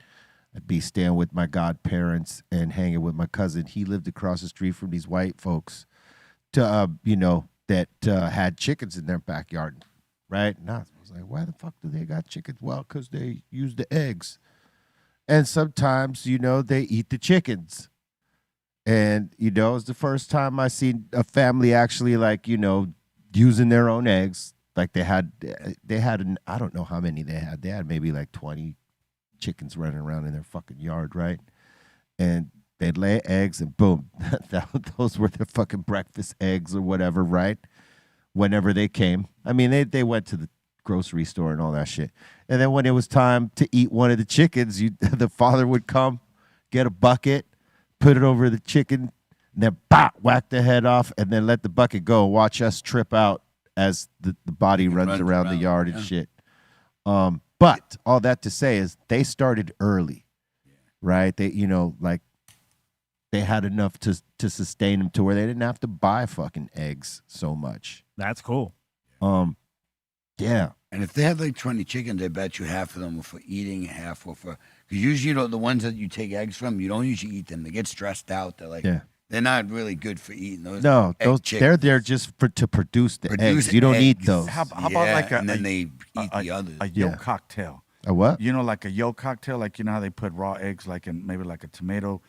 I'd be staying with my godparents and hanging with my cousin. He lived across the street from these white folks, you know, that had chickens in their backyard, right? And I was like, why the fuck do they got chickens? Well, because they use the eggs. And sometimes, you know, they eat the chickens. And, you know, it was the first time I seen a family actually, like, you know, using their own eggs. Like they had I don't know how many they had. They had maybe like 20 chickens running around in their fucking yard, right? And they'd lay eggs and boom, those were their fucking breakfast eggs or whatever, right? Whenever they came. I mean, they went to the grocery store and all that shit. And then when it was time to eat one of the chickens, the father would come, get a bucket, put it over the chicken, and then whack the head off, and then let the bucket go. Watch us trip out as the body runs around the yard and shit. But all that to say is they started early, right? They, you know, like they had enough to sustain them to where they didn't have to buy fucking eggs so much. That's cool. Yeah. And if they had like 20 chickens, I bet you half of them were for eating, half were for. Because usually, you know, the ones that you take eggs from, you don't usually eat them. They get stressed out. They're like, they're not really good for eating those. No, they're there just to produce the eggs. You don't eat those. How about like and then they eat the others. A yolk cocktail. A what? You know, like a yolk cocktail, like you know how they put raw eggs, like in maybe like a tomato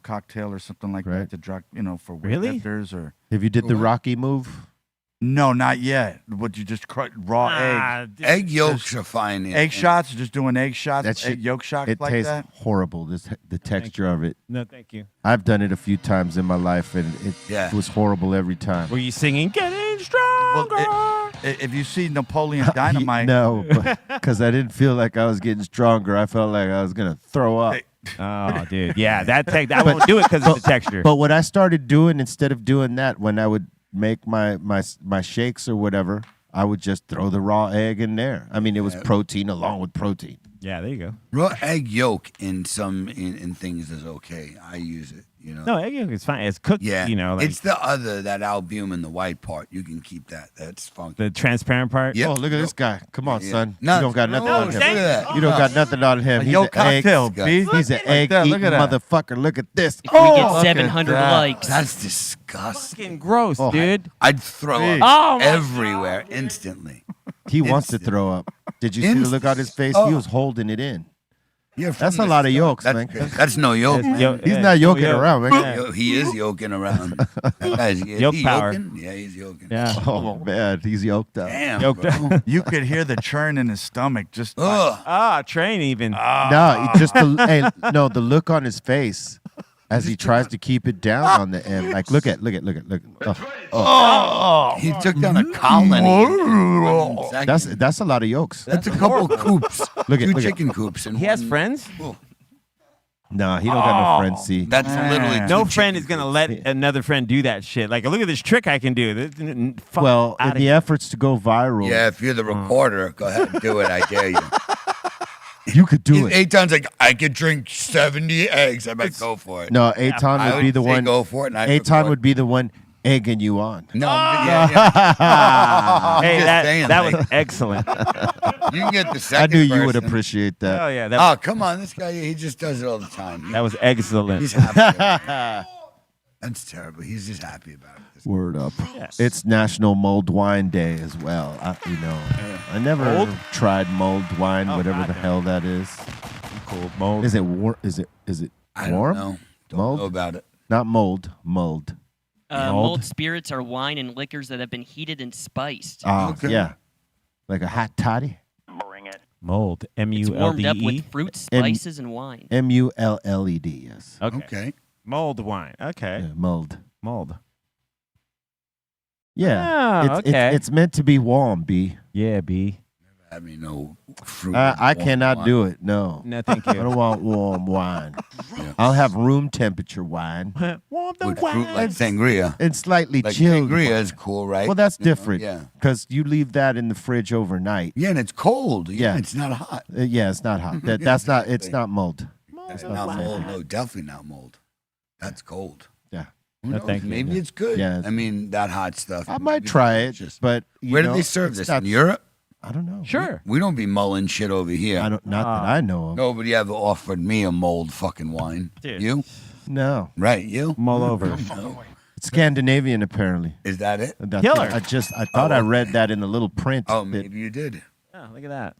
cocktail or something like that to drink, you know, for weightlifters or. Have you did the Rocky move? No, not yet. Would you just raw eggs? Egg yolks are fine. Egg shots, just doing egg shots, That shit, yolk shots it like tastes that? horrible. The texture of it. No, thank you. I've done it a few times in my life, and it was horrible every time. Were you singing "Getting Stronger"? Well, if you see Napoleon Dynamite, no, because I didn't feel like I was getting stronger. I felt like I was gonna throw up. Oh, dude, yeah, I won't do it because of the texture. But what I started doing instead of doing that, when I would make my shakes or whatever, I would just throw the raw egg in there. I mean, it was protein along with protein. Yeah, there you go. Raw egg yolk in things is okay. I use it, you know. No, egg yolk is fine. It's cooked, Yeah, you know. Like it's that albumin, the white part. You can keep that. That's funky. the transparent part. Yep. Oh, look at this guy. Come on, son. No, you don't got nothing on him. look at that. You don't got nothing on him. a He's yolk an egg. cocktail, B. He's an egg eating Look at that. motherfucker. Look at this. If we look get at 700 that. likes, That's disgusting. Fucking gross, Oh, dude. I'd throw Big. up everywhere instantly. He wants to throw up. Did you see the look on his face? He was holding it in. You're from That's a the lot of South. yolks, That's, man. That's no yoke, man. He's not yoking around, man. Yeah, he is yoking around. That guy's Yoke he power. yoking? Yeah, he's yoking. Yeah. Oh man, he's yoked up. Damn, Yoked bro. You could hear the churn in his stomach. Just Ugh. Ah, train even. No, just the look on his face as he tries to keep it down on the end. Like, look. Oh. He took down a colony. That's a lot of yolks. That's a couple coops. Look at- Two look at- chicken coops. And He has one- friends? No, he don't got no friends. See, That's literally No two friend chicken is going to coops. let another friend do that shit. Like, look at this trick I can do. well, in the efforts to go viral, Yeah, if you're the recorder, go ahead and do it. I dare you. you could do it. Eitan's like, I could drink 70 eggs. I might go for it. No, Eitan I would be the say one. go for it. And I'd Eitan record. would be the one egging you on. No, yeah. Hey, just that, saying, that like- was excellent. You can get the I second knew you would person. appreciate that. Oh, yeah. Oh, come on. This guy, he just does it all the time. That was excellent. He's happy about it. That's terrible. He's just happy about it. Word up. It's National Mulled Wine Day as well. I never Mulled? tried mulled wine, whatever the goddamn. hell that is. Cool. Mold. Is it warm? Is it I warm? don't know. Don't Mulled? know about it. Not mold, mulled. Mulled spirits are wine and liquors that have been heated and spiced. Okay. Yeah. Like a hot toddy. Mold. It's warmed up MULDE. with fruit, spices, and wine. Mulled, yes. Okay. Mold wine. Okay. Yeah, mulled. Mold. Yeah. Oh, okay. It's meant to be warm, B. Yeah, B. I mean, no fruit. I cannot do it. No. No, thank I you. don't want warm wine. Yeah. I'll have room temperature wine Warm the With wine. fruit like sangria. and slightly Like chilled. sangria is cool, right? Well, that's You know, different. Yeah. Because you leave that in the fridge overnight. Yeah, and it's cold. Yeah, Yeah. it's not hot. Yeah, it's not hot. That's not. It's not mulled. It's not not fancy. mold. No, definitely not mold. That's cold. Yeah. Who No, knows? thank you. Maybe it's good. Yeah. I mean, that hot stuff. I maybe might it's try it, delicious. but Where do they serve it's this? not- In Europe? I don't know. Sure. We don't be mulling shit over here. I don't. Not that I know of. Nobody ever offered me a mold fucking wine. Dude. You? No. Right, you? Mull over. No. It's Scandinavian apparently. Is that it? Killer. I thought I read that in the little print. Oh, that, maybe you did. Oh, look at that.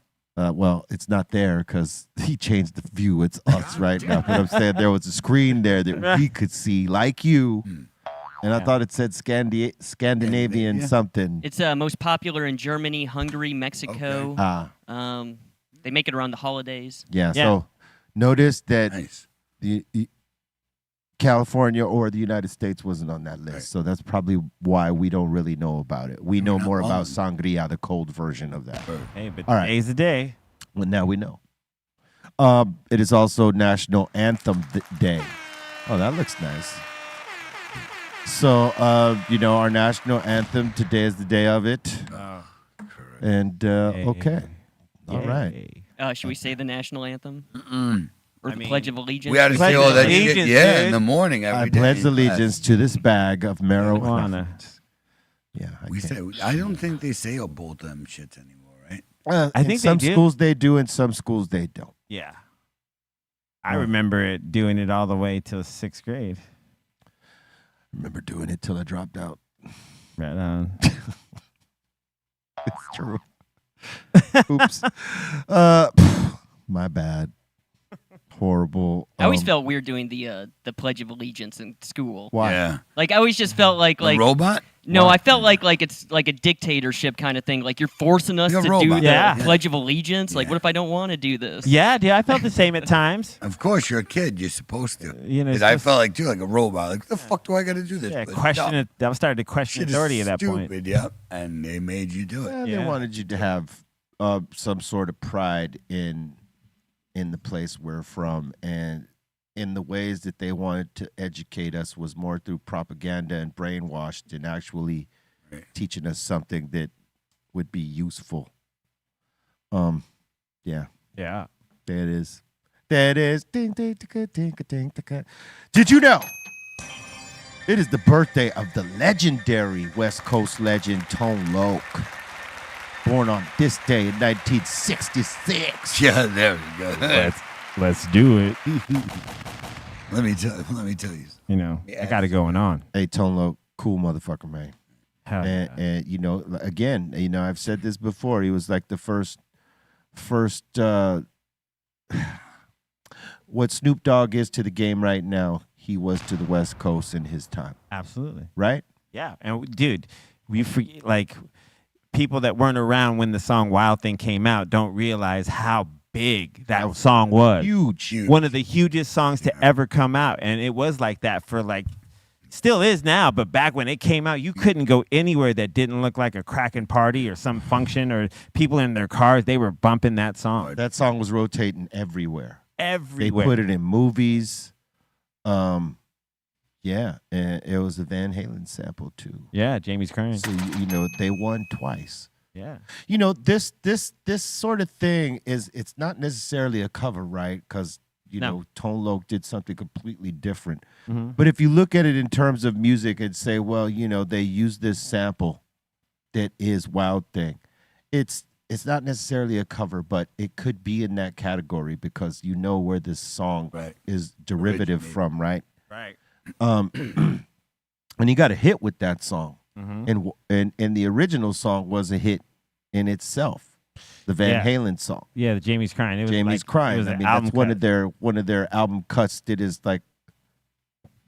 well, it's not there because he changed the view. It's us right now. But I'm saying there was a screen there that we could see, like you. And I thought it said Scandinavian Scandinavia. something. It's most popular in Germany, Hungary, Mexico. They make it around the holidays. Yeah. Yeah. So notice that Nice. the California or the United States wasn't on that list. Right. So that's probably why we don't really know about it. We know not more about on. sangria, the cold version of that. Hey, but All right. today's the day. Well, now we know. It is also National Anthem Day. Oh, that looks nice. So, our national anthem, today is the day of it. And, okay. All right. Yay. Should we say the national anthem? Or the mean, Pledge of Allegiance? We had to Pledge say all that allegiance, shit. Yeah, dude. in the morning every I day. pledge allegiance to this bag of marijuana. Marijuana. Yeah, I We can't. say, I don't think they say both them shits anymore, right? I in think they some do. schools they do, in some schools they don't. Yeah. I remember it doing it all the way till 6th grade. I remember doing it till I dropped out. Right on. It's true. Oops. My bad. Horrible. I always felt weird doing the Pledge of Allegiance in school. Why? Yeah. Like I always just felt like The robot? no, I felt like it's like a dictatorship kind of thing. Like you're forcing us You're a to do robot. the Yeah. Pledge of Allegiance. Like Yeah. what if I don't want to do this? Yeah, dude, I felt the same at times. Of course, you're a kid. You're supposed to. You know, it's 'Cause I just- felt like, too, like a robot. Like, what the fuck do I got to do this? Yeah, But question no, it. I started to question shit is authority at that point. stupid, yep. And they made you do it. Well, Yeah. They wanted you to have some sort of pride in the place we're from, and in the ways that they wanted to educate us was more through propaganda and brainwash than actually Right. teaching us something that would be useful. Yeah, Yeah. there it is. There it is. Ding, ding, ding, ding, ding, ding. Did you know? It is the birthday of the legendary West Coast legend Tone Loc. Born on this day in 1966. Yeah, there we go. Let's do it. Let me tell you. You know, Yeah. I got it going on. Hey, Tone Loc, cool motherfucker, man. Hell yeah. And again, I've said this before. He was like the first what Snoop Dogg is to the game right now, he was to the West Coast in his time. Absolutely. Right? Yeah. And dude, like people that weren't around when the song Wild Thing came out don't realize how big that song was. Huge. One of the hugest songs to ever come out. And it was like that for like, still is now, but back when it came out, you couldn't go anywhere that didn't look like a cracking party or some function or people in their cars. They were bumping that song. That song was rotating everywhere. Everywhere. They put it in movies. Yeah, and it was a Van Halen sample too. Yeah, Jamie's crying. So you know they won twice. Yeah. You know this sort of thing it's not necessarily a cover, right? Because you know Tone Loc did something completely different. Mm-hmm. But if you look at it in terms of music and say, well, you know, they use this sample that is Wild Thing. It's not necessarily a cover, but it could be in that category because you know where this song is derivative from, right? Right. And he got a hit with that song, Mm-hmm. and the original song was a hit in itself, the Van Halen song. Yeah, the Jamie's crying. It was Jamie's like, crying. It was I an mean, album that's one cut. of their album cuts that is like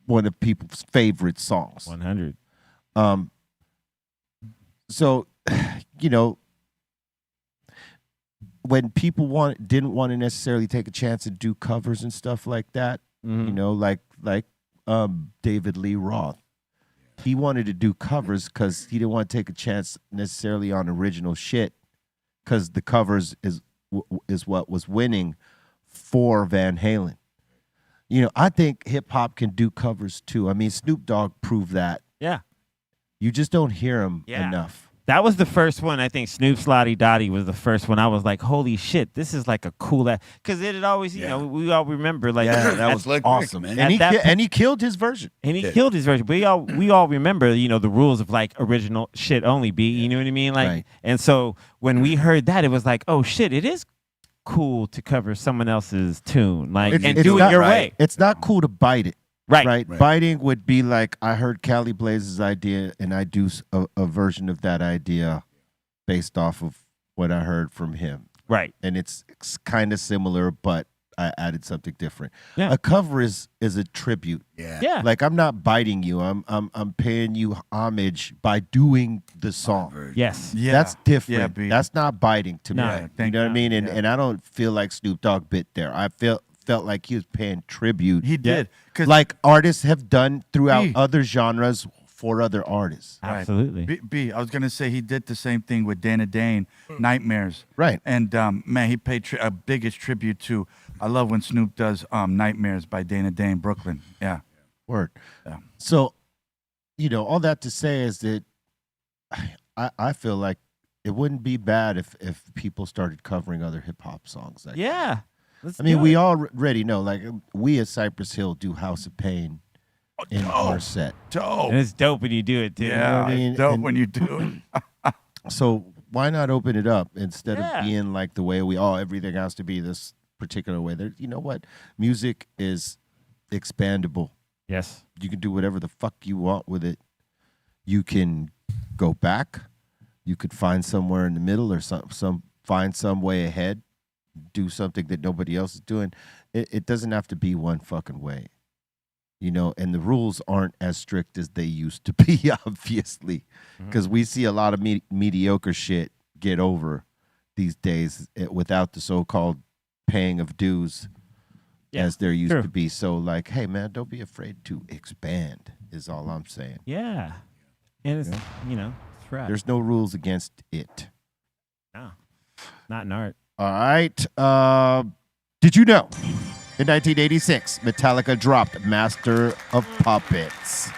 one of people's favorite songs. 100. So, you know, when people didn't want to necessarily take a chance and do covers and stuff like that, Mm-hmm. you know, like David Lee Roth. He wanted to do covers because he didn't want to take a chance necessarily on original shit because the covers is what was winning for Van Halen. You know, I think hip hop can do covers too. I mean, Snoop Dogg proved that. Yeah. You just don't hear him enough. That was the first one. I think Snoop's Lottie Dottie was the first one. I was like, holy shit, this is like a cool because it had always, you know, we all remember like that was like awesome, Rick, man. man. And he killed his version. And he killed his version. We all remember, you know, the rules of like original shit only be, you know what I mean? Like, Right. And so when we heard that, it was like, oh shit, it is cool to cover someone else's tune, like, and do it your way. It's not cool to bite it. Right. Biting would be like, I heard Cali Blaze's idea and I do a version of that idea based off of what I heard from him. Right. And it's kind of similar, but I added something different. Yeah. A cover is a tribute. Yeah. Like I'm not biting you. I'm paying you homage by doing the song. Yes. Yeah. That's different. Yeah, B. That's not biting to me. No. You Thank know what I you. mean? And Yeah. and I don't feel like Snoop Dogg bit there. I felt like he was paying tribute. He did. 'Cause Like artists have done throughout B. other genres for other artists. Absolutely. B, I was gonna say he did the same thing with Dana Dane, Nightmares. Right. And man, he paid a biggest tribute to. I love when Snoop does Nightmares by Dana Dane, Brooklyn. Yeah. Word. Yeah. So, you know, all that to say is that I feel like it wouldn't be bad if people started covering other hip hop songs. Like Yeah. Let's I mean, do we it. already know, like we at Cypress Hill do House of Pain in our set. Dope. And it's dope when you do it, too. Yeah. I mean? It's dope And- when you do it. So why not open it up instead Yeah. of being like the way everything has to be this particular way? There, you know what? Music is expandable. Yes. You can do whatever the fuck you want with it. You can go back. You could find somewhere in the middle or find some way ahead. Do something that nobody else is doing. It doesn't have to be one fucking way. You know, and the rules aren't as strict as they used to be, obviously, because we see a lot of mediocre shit get over these days without the so-called paying of dues as there used to be. So, like, hey, man, don't be afraid to expand is all I'm saying. Yeah. And it's, you know, it's right. There's no rules against it. No. Not in art. All right. Did you know? In 1986, Metallica dropped Master of Puppets.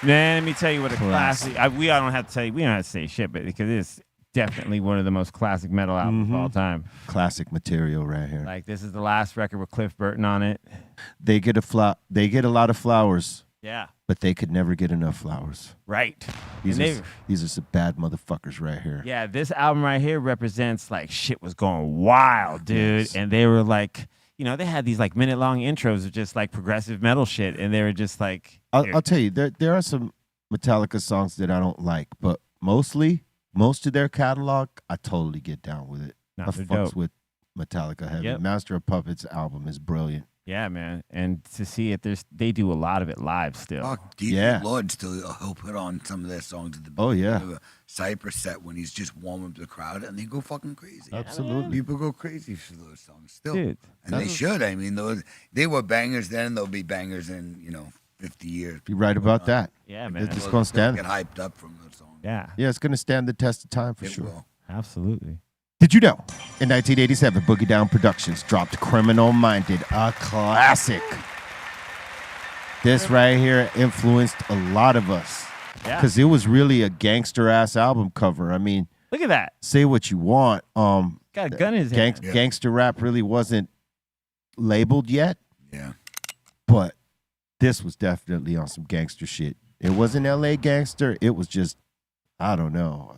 Man, let me tell you what a classic. We don't have to tell you. We don't have to say shit, but because it's definitely one of the most classic metal albums of all time. Classic material right here. Like this is the last record with Cliff Burton on it. They get a lot of flowers, Yeah. but they could never get enough flowers. Right. These And are some bad motherfuckers right here. yeah, this album right here represents like shit was going wild, dude. Yes. And they were like, you know, they had these like minute-long intros of just like progressive metal shit, and they were just like, I'll tell you, there are some Metallica songs that I don't like, but most of their catalog, I totally get down with it. No, I they're fucks dope. with Metallica heavy. Yep. Master of Puppets album is brilliant. Yeah, man. And to see it, they do a lot of it live still. Fuck, DJ Yeah. Lord still he'll put on some of their songs at the Oh, beginning yeah. of a Cypress set when he's just warming up the crowd, and they go fucking crazy. Absolutely. People go crazy for those songs still, Dude, and they should. I mean, they were bangers then, and they'll be bangers in 50 years. You're right about that. Yeah, man. It's just They'll going to stand. Get hyped up from those songs. Yeah, Yeah, it's going to stand the test of time for It sure. will. absolutely. Did you know? In 1987, Boogie Down Productions dropped Criminal Minded, a classic. This right here influenced a lot of us. Yeah. Because it was really a gangster-ass album cover. I mean, Look at that. say what you want. Got a gun in his hand. Yeah. Gangster rap really wasn't labeled yet, Yeah. but this was definitely on some gangster shit. It wasn't L.A. gangster. It was just, I don't know,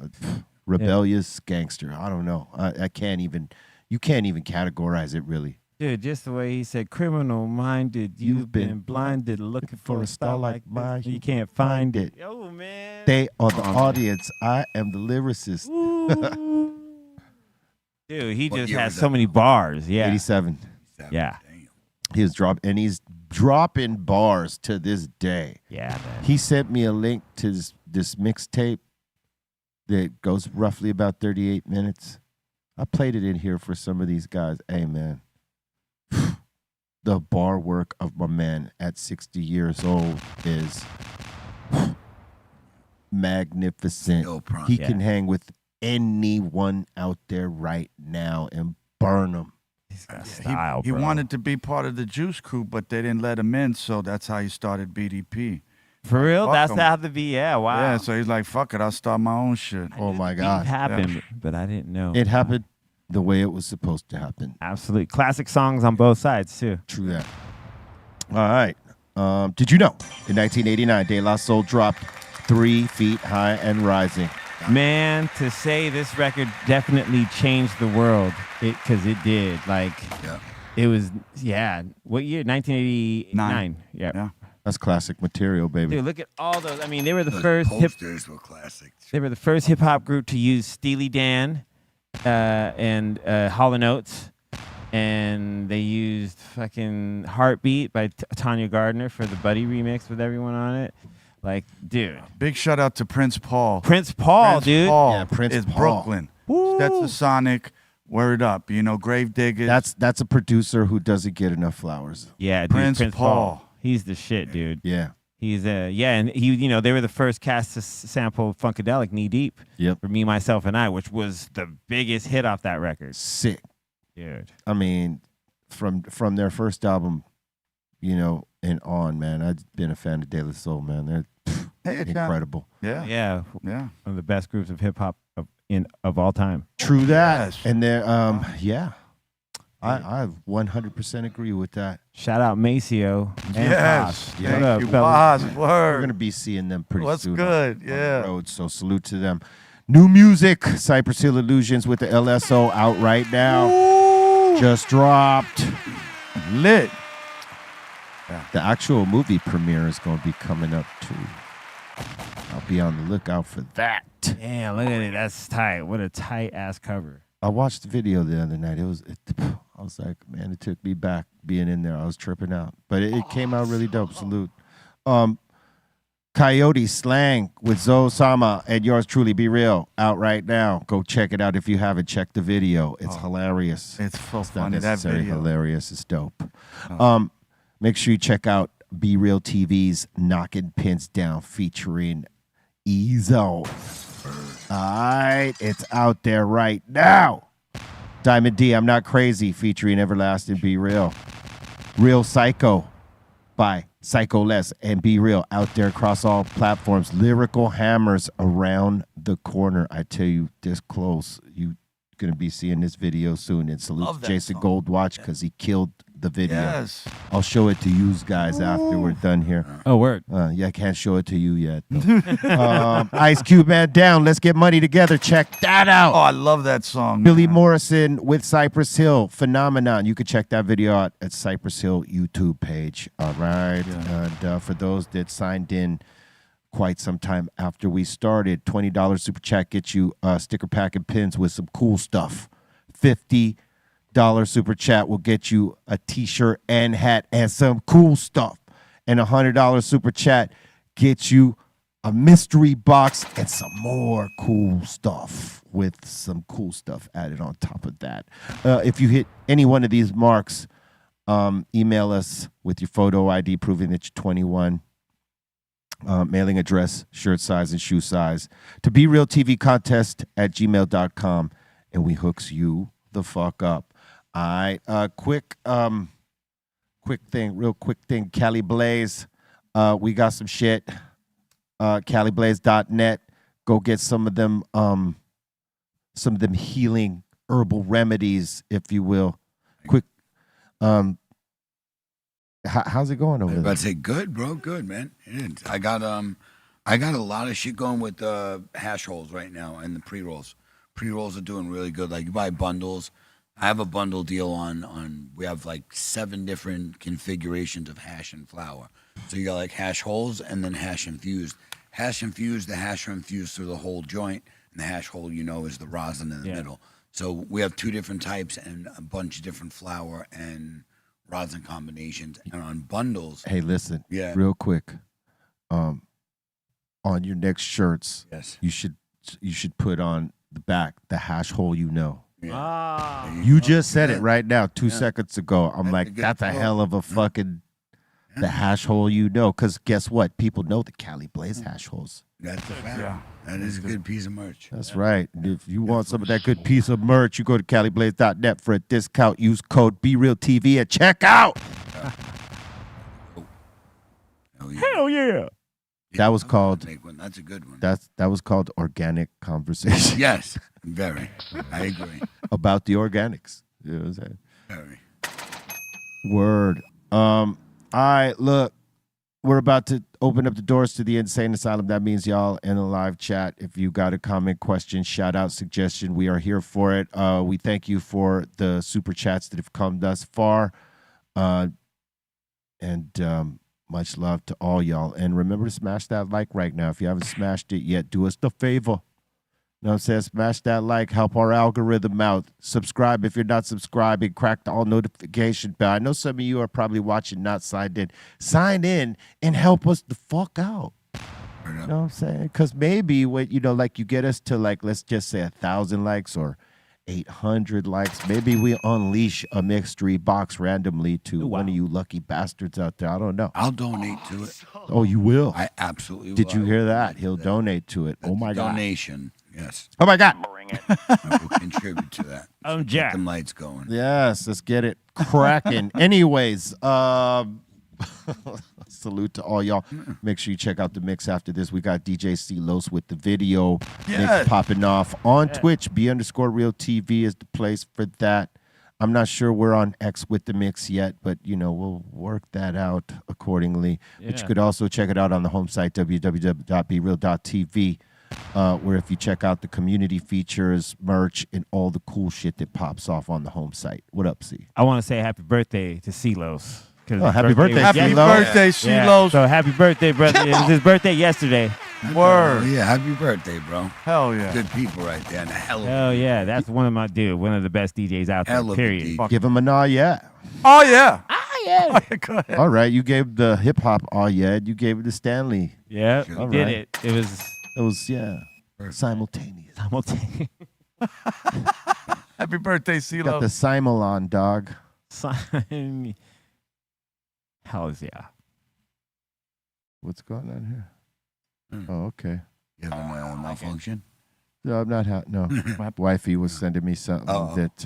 rebellious gangster. I don't know. I can't even, you can't even categorize it really. Dude, just the way he said, criminal minded, you've been blinded, looking for a style like mine. You can't find it. Oh, man. They are the audience. I am the lyricist. Dude, he What just year has was so that? many bars. Yeah. 87. Yeah. Damn. He was he's dropping bars to this day. Yeah, man. He sent me a link to this mixtape that goes roughly about 38 minutes. I played it in here for some of these guys. Hey, man. The bar work of my man at 60 years old is magnificent. Still prime. He Yeah. can hang with anyone out there right now and burn them. He's got style, He bro. wanted to be part of the Juice Crew, but they didn't let him in, so that's how he started BDP. For real? Fuck That's 'em. how the be. Yeah, wow. Yeah, so he's like, fuck it, I'll start my own shit. Oh, my It God. happened, but I didn't know. It happened the way it was supposed to happen. Absolutely. Classic songs on both sides, too. True that. All right. Did you know in 1989, De La Soul dropped 3 Feet High and Rising? Man, to say this record definitely changed the world, because it did. Like, Yeah. it was, yeah. What year? 1989. Yeah. Yeah. That's classic material, baby. Dude, look at all those. I mean, they were the Those first posters were classic. They were the first hip hop group to use Steely Dan and Hall & Oates, and they used fucking "Heartbeat" by Tanya Gardner for the Buddy remix with everyone on it. Like, dude, Big shout out to Prince Paul. Prince Paul, Prince dude. Paul Yeah, Prince is Paul. Brooklyn. Woo. That's the Sonic. Word up. Grave Diggers. That's a producer who doesn't get enough flowers. Yeah, dude, Prince Prince Paul. Paul. He's the shit, dude. Yeah. He's and he, they were the first cast to sample Funkadelic "Knee Deep" Yep. for Me, Myself, and I, which was the biggest hit off that record, Sick. dude. I mean, from their first album, and on, man. I've been a fan of De La Soul, man. They're Hey, incredible. Yeah. Yeah, Yeah. one of the best groups of hip hop of all time. True that. Yes. And they're yeah. I 100% agree with that. Shout out Maceo and Yes. Pops. Yeah. What Thank up, you, fellas? Boz. We're Word. gonna be seeing them pretty What's soon. good? On Yeah. the road, so salute to them. New music, Cypress Hill Illusions with the LSO out right now. Just dropped. Lit. The actual movie premiere is going to be coming up too. I'll be on the lookout for that. Damn, look at it. That's tight. What a tight ass cover. I watched the video the other night. I was like, man, it took me back being in there. I was tripping out, but it came out really dope. Salute. Coyote Slang with Zoe Sama and yours truly, Be Real, out right now. Go check it out if you haven't checked the video. It's hilarious. It's so It's not funny. That necessarily video. hilarious. It's dope. Make sure you check out Be Real TV's Knocking Pins Down featuring Ezo. All right, it's out there right now. Diamond D, I'm Not Crazy featuring Everlasting Be Real. Real Psycho by Psycho Less and Be Real out there across all platforms. Lyrical Hammers around the corner. I tell you, this close, you going to be seeing this video soon. And salute Love to that Jason song. Goldwatch because he killed the video. Yes. I'll show it to you guys after we're done here. Oh, word. Yeah, I can't show it to you yet. Ice Cube Man Down. Let's get money together. Check that out. Oh, I love that song. Billy man. Morrison with Cypress Hill. Phenomenon. You can check that video out at Cypress Hill YouTube page. All right. And for those that signed in quite some time after we started, $20 super chat gets you a sticker pack and pins with some cool stuff. $50 super chat will get you a t-shirt and hat and some cool stuff. And a $100 super chat gets you a mystery box and some more cool stuff with some cool stuff added on top of that. If you hit any one of these marks, email us with your photo ID proving that you're 21, mailing address, shirt size, and shoe size to BREALTVcontest@gmail.com, and we hooks you the fuck up. All right, quick thing, Cali Blaze. We got some shit. CaliBlaze.net. Go get some of them healing herbal remedies, if you will. Quick, how's it going over I was there? about to say, good, bro, good, man. It is. I got a lot of shit going with hash holes right now and the pre-rolls. Pre-rolls are doing really good. Like, you buy bundles. I have a bundle deal on we have like 7 different configurations of hash and flour. So you got like hash holes and then hash infused. Hash infused, the hash are infused through the whole joint, and the hash hole, is the rosin in the middle. So we have 2 different types and a bunch of different flour and rosin combinations. And on bundles. Hey, listen, Yeah. real quick. On your next shirts, Yes. you should put on the back the hash hole. Yeah. You just said it right now, 2 seconds ago. I'm That's like, a good that's a quote. hell of a fucking the hash hole, because guess what? People know the Cali Blaze hash holes. That's a fact. Yeah. That is a good piece of merch. That's right. If you want some of that good piece of merch, you go to CaliBlaze.net for a discount. Use code BRealTV at checkout. Hell yeah. That was called. Make one. That's a good one. That was called organic conversation. Yes, very. I agree. About the organics. You know what I'm saying? Very. Word. All right, look. We're about to open up the doors to the Insane Asylum. That means y'all in the live chat. If you got a comment, question, shout out, suggestion, we are here for it. We thank you for the super chats that have come thus far. And much love to all y'all. And remember to smash that like right now. If you haven't smashed it yet, do us the favor. You know what I'm saying? Smash that like, help our algorithm out. Subscribe if you're not subscribing. Crack the all notification bell. I know some of you are probably watching not signed in. Sign in and help us the fuck out. You know what I'm saying? Because maybe when, like you get us to like, let's just say 1,000 likes or 800 likes. Maybe we unleash a mystery box randomly to one of you lucky bastards out there. I don't know. I'll donate to it. Oh, you will? I absolutely will. Did you hear that? He'll donate to it. Oh, my God. Donation. Yes. Oh, my God. I will contribute to that. I'm Get Jack. them lights going. Yes, let's get it cracking. Anyways, salute to all y'all. Make sure you check out the mix after this. We got DJ C-Los with the video mix popping off on Twitch. B_RealTV is the place for that. I'm not sure we're on X with the mix yet, but we'll work that out accordingly. But you could also check it out on the home site www.bereal.tv. Where if you check out the community features, merch, and all the cool shit that pops off on the home site. What up, C? I want to say happy birthday to Silos. Oh, happy birthday, was Happy yesterday. birthday, Yeah. Shiloh. So happy birthday, brother. It was his birthday yesterday. Oh, Word. yeah. Happy birthday, bro. Hell yeah. Good people right there. And a hell of Hell yeah. That's one of the best DJs out there, Hell of a period. DJ. Give him a nah, yeah. Oh, yeah. Yeah. All right, you gave the hip hop oh yeah. You gave it to Stanley. Yeah, All did right. it. It was It was simultaneous. simultaneous. Happy birthday, Got CeeLo. the simulon, dog. Hell yeah. What's going on here? Oh, okay. You having my own malfunction? No, I'm not. No, wifey was sending me something that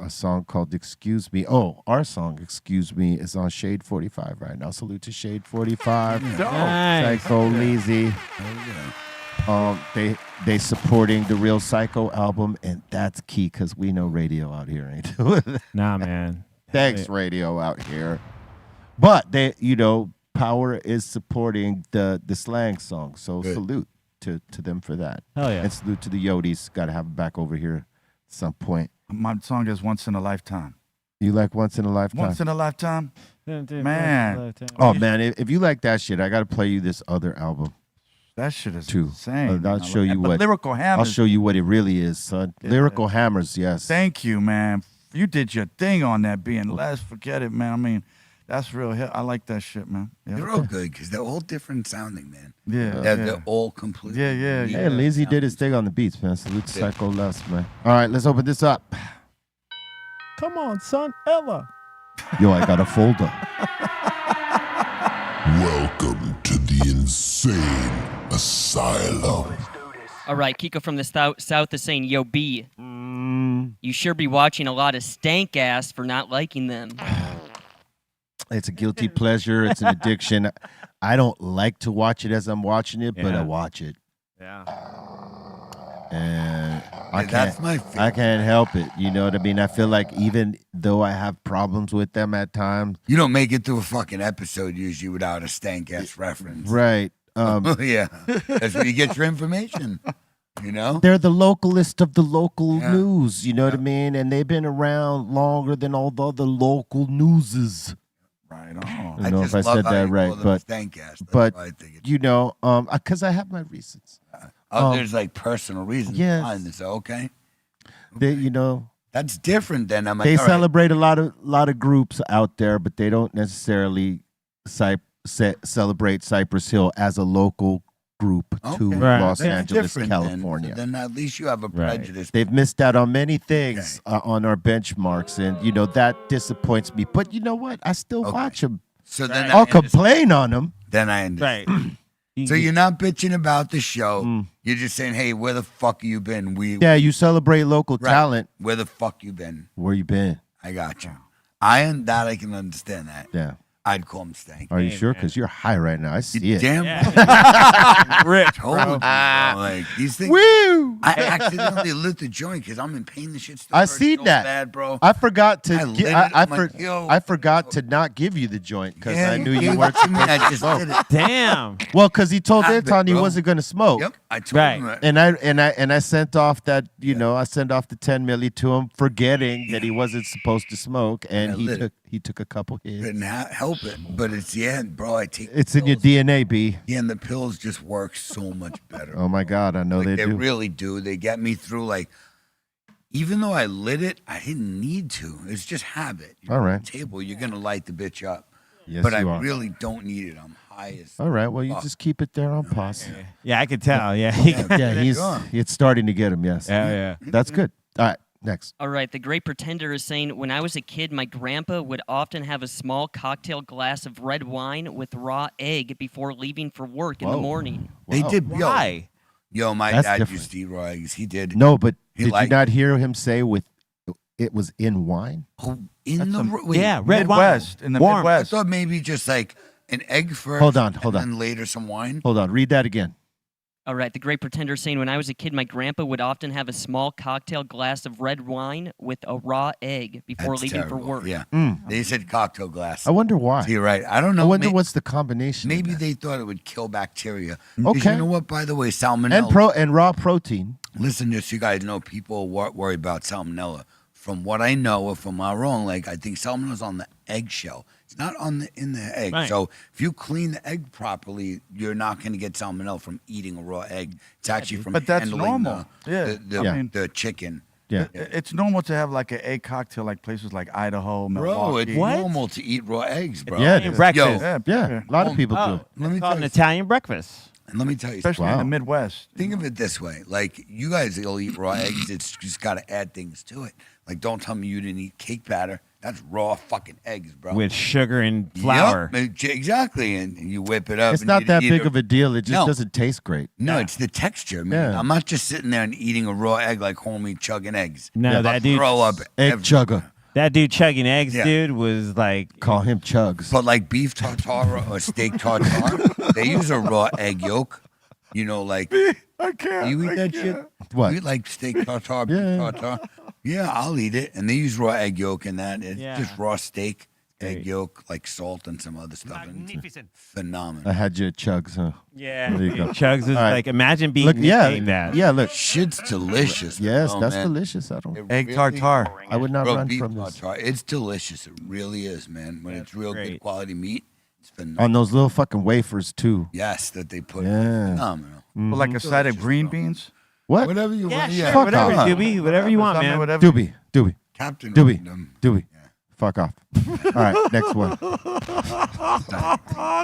a song called "Excuse Me." Oh, our song "Excuse Me" is on Shade 45 right now. Salute to Shade 45. Nice. Psycho Leezy. They supporting the Real Psycho album, and that's key because we know radio out here ain't doing that. Nah, man. Thanks, radio out here. But they, Power is supporting the slang song, so salute to them for that. Hell yeah. And salute to the Yodis. Got to have them back over here at some point. My song is Once in a Lifetime. You like Once in a Lifetime? Once in a Lifetime? Man. Oh, man, if you like that shit, I got to play you this other album. That shit is too. insane. I'll show you But what Lyrical Hammers. I'll show you what it really is, son. Lyrical Hammers, yes. Thank you, man. you did your thing on that being Les. Forget it, man. I mean, that's real hit. I like that shit, man. Yeah. They're all good because they're all different sounding, man. Yeah, They're all completely. Yeah. Hey, Lizzie did his thing on the beats, man. Salute to Psycho Les, man. All right, let's open this up. Come on, son, Ella. Yo, I got a folder. Welcome to the insane asylum. All right, Kiko from the south is saying, yo, B, you sure be watching a lot of stank ass for not liking them. It's a guilty pleasure. It's an addiction. I don't like to watch it as I'm watching it, but I watch it. Yeah. And That's my favorite. I can't help it. You know what I mean? I feel like even though I have problems with them at times. You don't make it through a fucking episode usually without a stank ass reference. Right. Yeah. That's where you get your information. You know? They're the localist of the local news. You know what I mean? And they've been around longer than all the other local newses. Right on. I don't know if I said that right, but you know, because I have my reasons. There's like personal reasons behind this. Okay. They, you know, that's different than I'm like, they all celebrate a lot of groups out there, but they don't necessarily celebrate Cypress Hill as a local group to Los Angeles, California. Then at least you have a prejudice. They've missed out on many things on our benchmarks, and you know that disappoints me. But you know what? I still watch them. So then I'll complain on them. Then I understand. Right. So you're not bitching about the show. You're just saying, "Hey, where the fuck you been?" You celebrate local talent. Where the fuck you been? Where you been? I got you. I can understand that. Yeah. I'd call him stank. Are you sure? Because you're high right now. I see it. Damn rich, bro. Like these things. Woo! I accidentally lit the joint because I'm in pain. The shit still I hurts seen so that. bad, bro. I forgot to. I I forgot to not give you the joint because I knew you gave weren't it to me. supposed I to just smoke. did it. Damn. Well, because he told Habit, Anton he bro. wasn't going to smoke. Yep, I told him that. And I sent off that I sent off the 10 milli to him, forgetting that he wasn't supposed to smoke, and he took a couple hits. Couldn't help it, but it's bro. I take. It's in your DNA, B. Yeah, and the pills just work so much better. Oh my God, I know Like, they they do. really do. They get me through. Like, even though I lit it, I didn't need to. It's just habit. You're All on right. the table, you're gonna light the bitch up. Yes, but I you are. really don't need it. I'm high as. All right, well, you fuck. just keep it there on pause. Yeah, I could tell. Yeah. It's starting to get him. Yes. Yeah. That's good. All right, next. All right, the Great Pretender is saying, when I was a kid, my grandpa would often have a small cocktail glass of red wine with raw egg before leaving for work in the morning. They did. Why? Yo, my That's dad different. used to eat raw eggs. He did. No, but He did you liked- not hear him say it was in wine? Oh, wait, red Midwest, wine. in the Warm. I Midwest. thought maybe just like an egg first. Hold on. And then later some wine. Hold on, read that again. All right, the Great Pretender is saying, when I was a kid, my grandpa would often have a small cocktail glass of red wine with a raw egg before That's leaving terrible. for work. Yeah. Mm. They said cocktail glass. I wonder why. So you're right. I don't know. I wonder May- what's the combination. of Maybe that. they thought it would kill bacteria. 'Cause Okay. You know what? By the way, salmonella. and raw protein. Listen, just so you guys know, people worry about salmonella. From what I know, if I'm not wrong, like I think salmonella's on the eggshell. It's not in the egg. Right. So if you clean the egg properly, you're not going to get salmonella from eating a raw egg. It's actually from But that's handling normal. the chicken. Yeah. It's normal to have like an egg cocktail, like places like Idaho, Bro, Milwaukee. it's normal to eat raw eggs, bro. Yeah, it Italian is. breakfast. Yo, Yeah, a lot of people do. let me Called tell an you, Italian breakfast. and let me tell you, Especially in Wow. the Midwest. think of it this way: like you guys will eat raw eggs. It's just got to add things to it. Like, don't tell me you didn't eat cake batter. That's raw fucking eggs, bro. With sugar and flour. Yup, exactly, and you whip it up. It's and not you that eat big of a deal. It just No. doesn't taste great. No, it's the texture, man. Yeah. I'm not just sitting there and eating a raw egg like homie chugging eggs. No, I'll that dude. throw up. Egg every- chugger. That dude chugging eggs, Yeah. dude, was like. Call him Chugs. But like beef tartare or steak tartare, they use a raw egg yolk. You know, like I can't. you eat that shit. What? You eat like steak tartare, beef Yeah. tartare. Yeah, I'll eat it. And they use raw egg yolk in that. It's Yeah. just raw steak, egg Great. yolk, like salt and some other stuff. And it's phenomenal. I had you at Chugs, huh? Yeah. There you go. Chugs was All right. like, imagine being Look, yeah, that. yeah. Look, Shit's delicious. yes, bro, that's man. delicious. I don't. It Egg really- tartare. I would not Bro, run beef from this. tartare. It's delicious. It really is, man. When it's real good great. quality meat, it's phenomenal. On those little fucking wafers too. Yes, that they put. Yeah. Phenomenal. Well, like a side of green beans. What? Whatever you want. Yeah, Yeah, sure. Fuck Whatever, off. Doobie. Whatever you want, Something, man. whatever. Doobie. Captain Dewey. Wyndham. Dewey. Fuck off. All right, next one.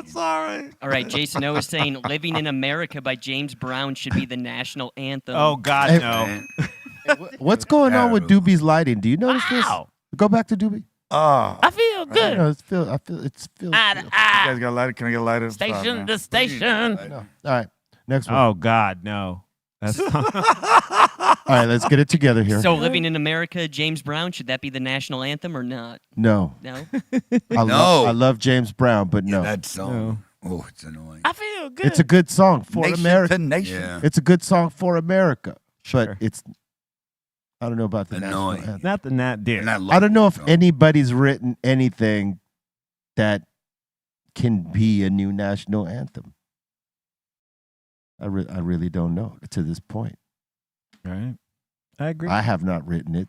Sorry. All right, Jason O is saying "Living in America" by James Brown should be the national anthem. Oh God, Hey, no. What's going on with Doobie's lighting? Do you notice this? Go back to Doobie. Oh, I feel good. No, it's feel. I feel it's feel. you guys got a lighter? Can I get a lighter? Station to station. No. All right, next one. Oh God, no. That's All right, let's get it together here. So, "Living in America," James Brown, should that be the national anthem or not? No, No. I love James Brown, but no, That song. Oh, it's annoying. I feel good. it's a good song for Nation America. to nation. Yeah. It's a good song for America, Sure. but it's. I don't know about the national Annoying. anthem. Not the nat deer. And I don't know if song. anybody's written anything that can be a new national anthem. I really don't know to this point. All right. I agree. I have not written it,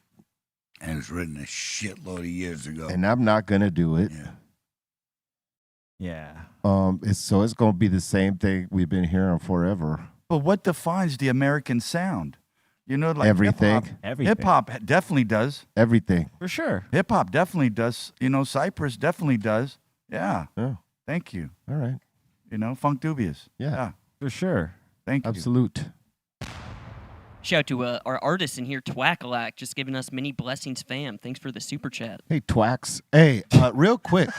And it was written a shitload of years ago. and I'm not gonna do it. Yeah. yeah. It's gonna be the same thing we've been hearing forever. But what defines the American sound? You know, like Everything. Everything. Hip hop definitely does. Everything. For sure. Hip hop definitely does. You know, Cypress definitely does. Yeah. Oh, Thank you. all right. You know, Funk Dubious. Yeah. For sure. Thank you. Absolute. Shout out to our artist in here, Twackalack, just giving us many blessings, fam. Thanks for the super chat. Hey, Twax. Hey, real quick.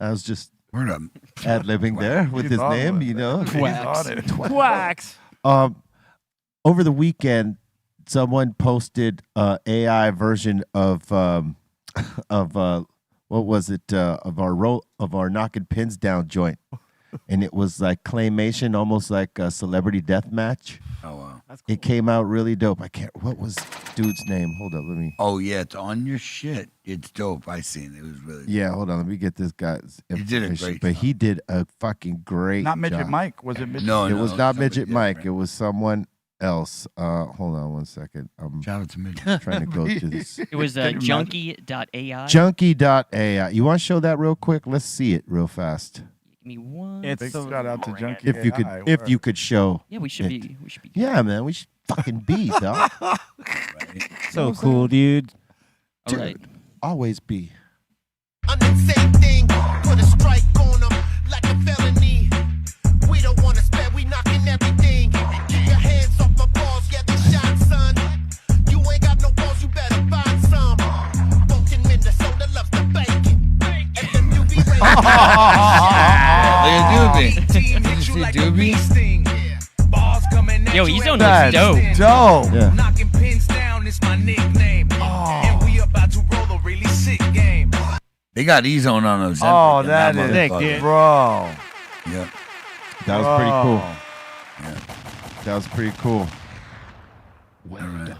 I was just Word up. ad-libbing there with He's his on name, it. you know. He's on it. Wax. Over the weekend, someone posted AI version of what was it of our knocking pins down joint, and it was like claymation, almost like a celebrity death match. Oh, wow. It came out really dope. I can't. What was dude's name? Hold up, let me. Oh, yeah. It's on your shit. It's dope. I seen it. It was really Yeah, hold on. Let me get this guy's He did a information. great But job. he did a fucking great. Not Midget job. Mike. Was it Midget? No, It was not somebody Midget Mike. It different. was someone else. Hold on one second. I'm Shout out to Midget. trying to go to this. It was junkie.ai. Junkie.ai. You want to show that real quick? Let's see it real fast. Give me one. It's Big so shout out to moment. Junkie. If you could, AI. if Word. you could show. Yeah, we should it. be. We should be. Yeah, man, we should fucking be, dog. so cool, dude. All right. Always be. On the same thing, put a strike on them like a felony. We don't want to spare, we knocking everything. Keep your hands off my balls, yeah, they shot, son. You ain't got no balls, you better find some. Both in Minnesota loves the bacon. FMUB Look at Doobie. Did you see Doobie? Yo, he's on That's dope. dope. Yeah. Knocking pins down is my nickname. And we about to roll a really sick game. They got E-Zone on those. Oh, that is Sick, motherfucker. dude. Bro. Yeah. That was pretty cool. Bro. That was pretty cool. All right.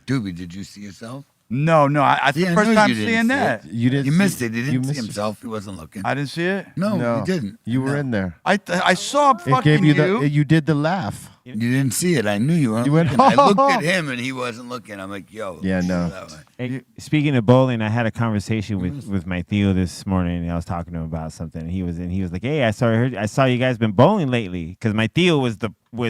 Doobie, did you see yourself? No, I Yeah, I first knew time you didn't seeing see that. You didn't. You see- missed it. He you didn't see missed it. himself. He wasn't looking. I didn't see it. No, he didn't. You were No. in there. I saw It fucking gave you the. You did the laugh. You didn't see it. I knew you weren't You went, looking. I looked at him and he wasn't looking. I'm like, yo. Yeah, no. that way. Hey, speaking of bowling, I had a conversation with my Theo this morning, and I was talking to him about something. And he was like, "Hey, I saw you guys been bowling lately," because my Theo was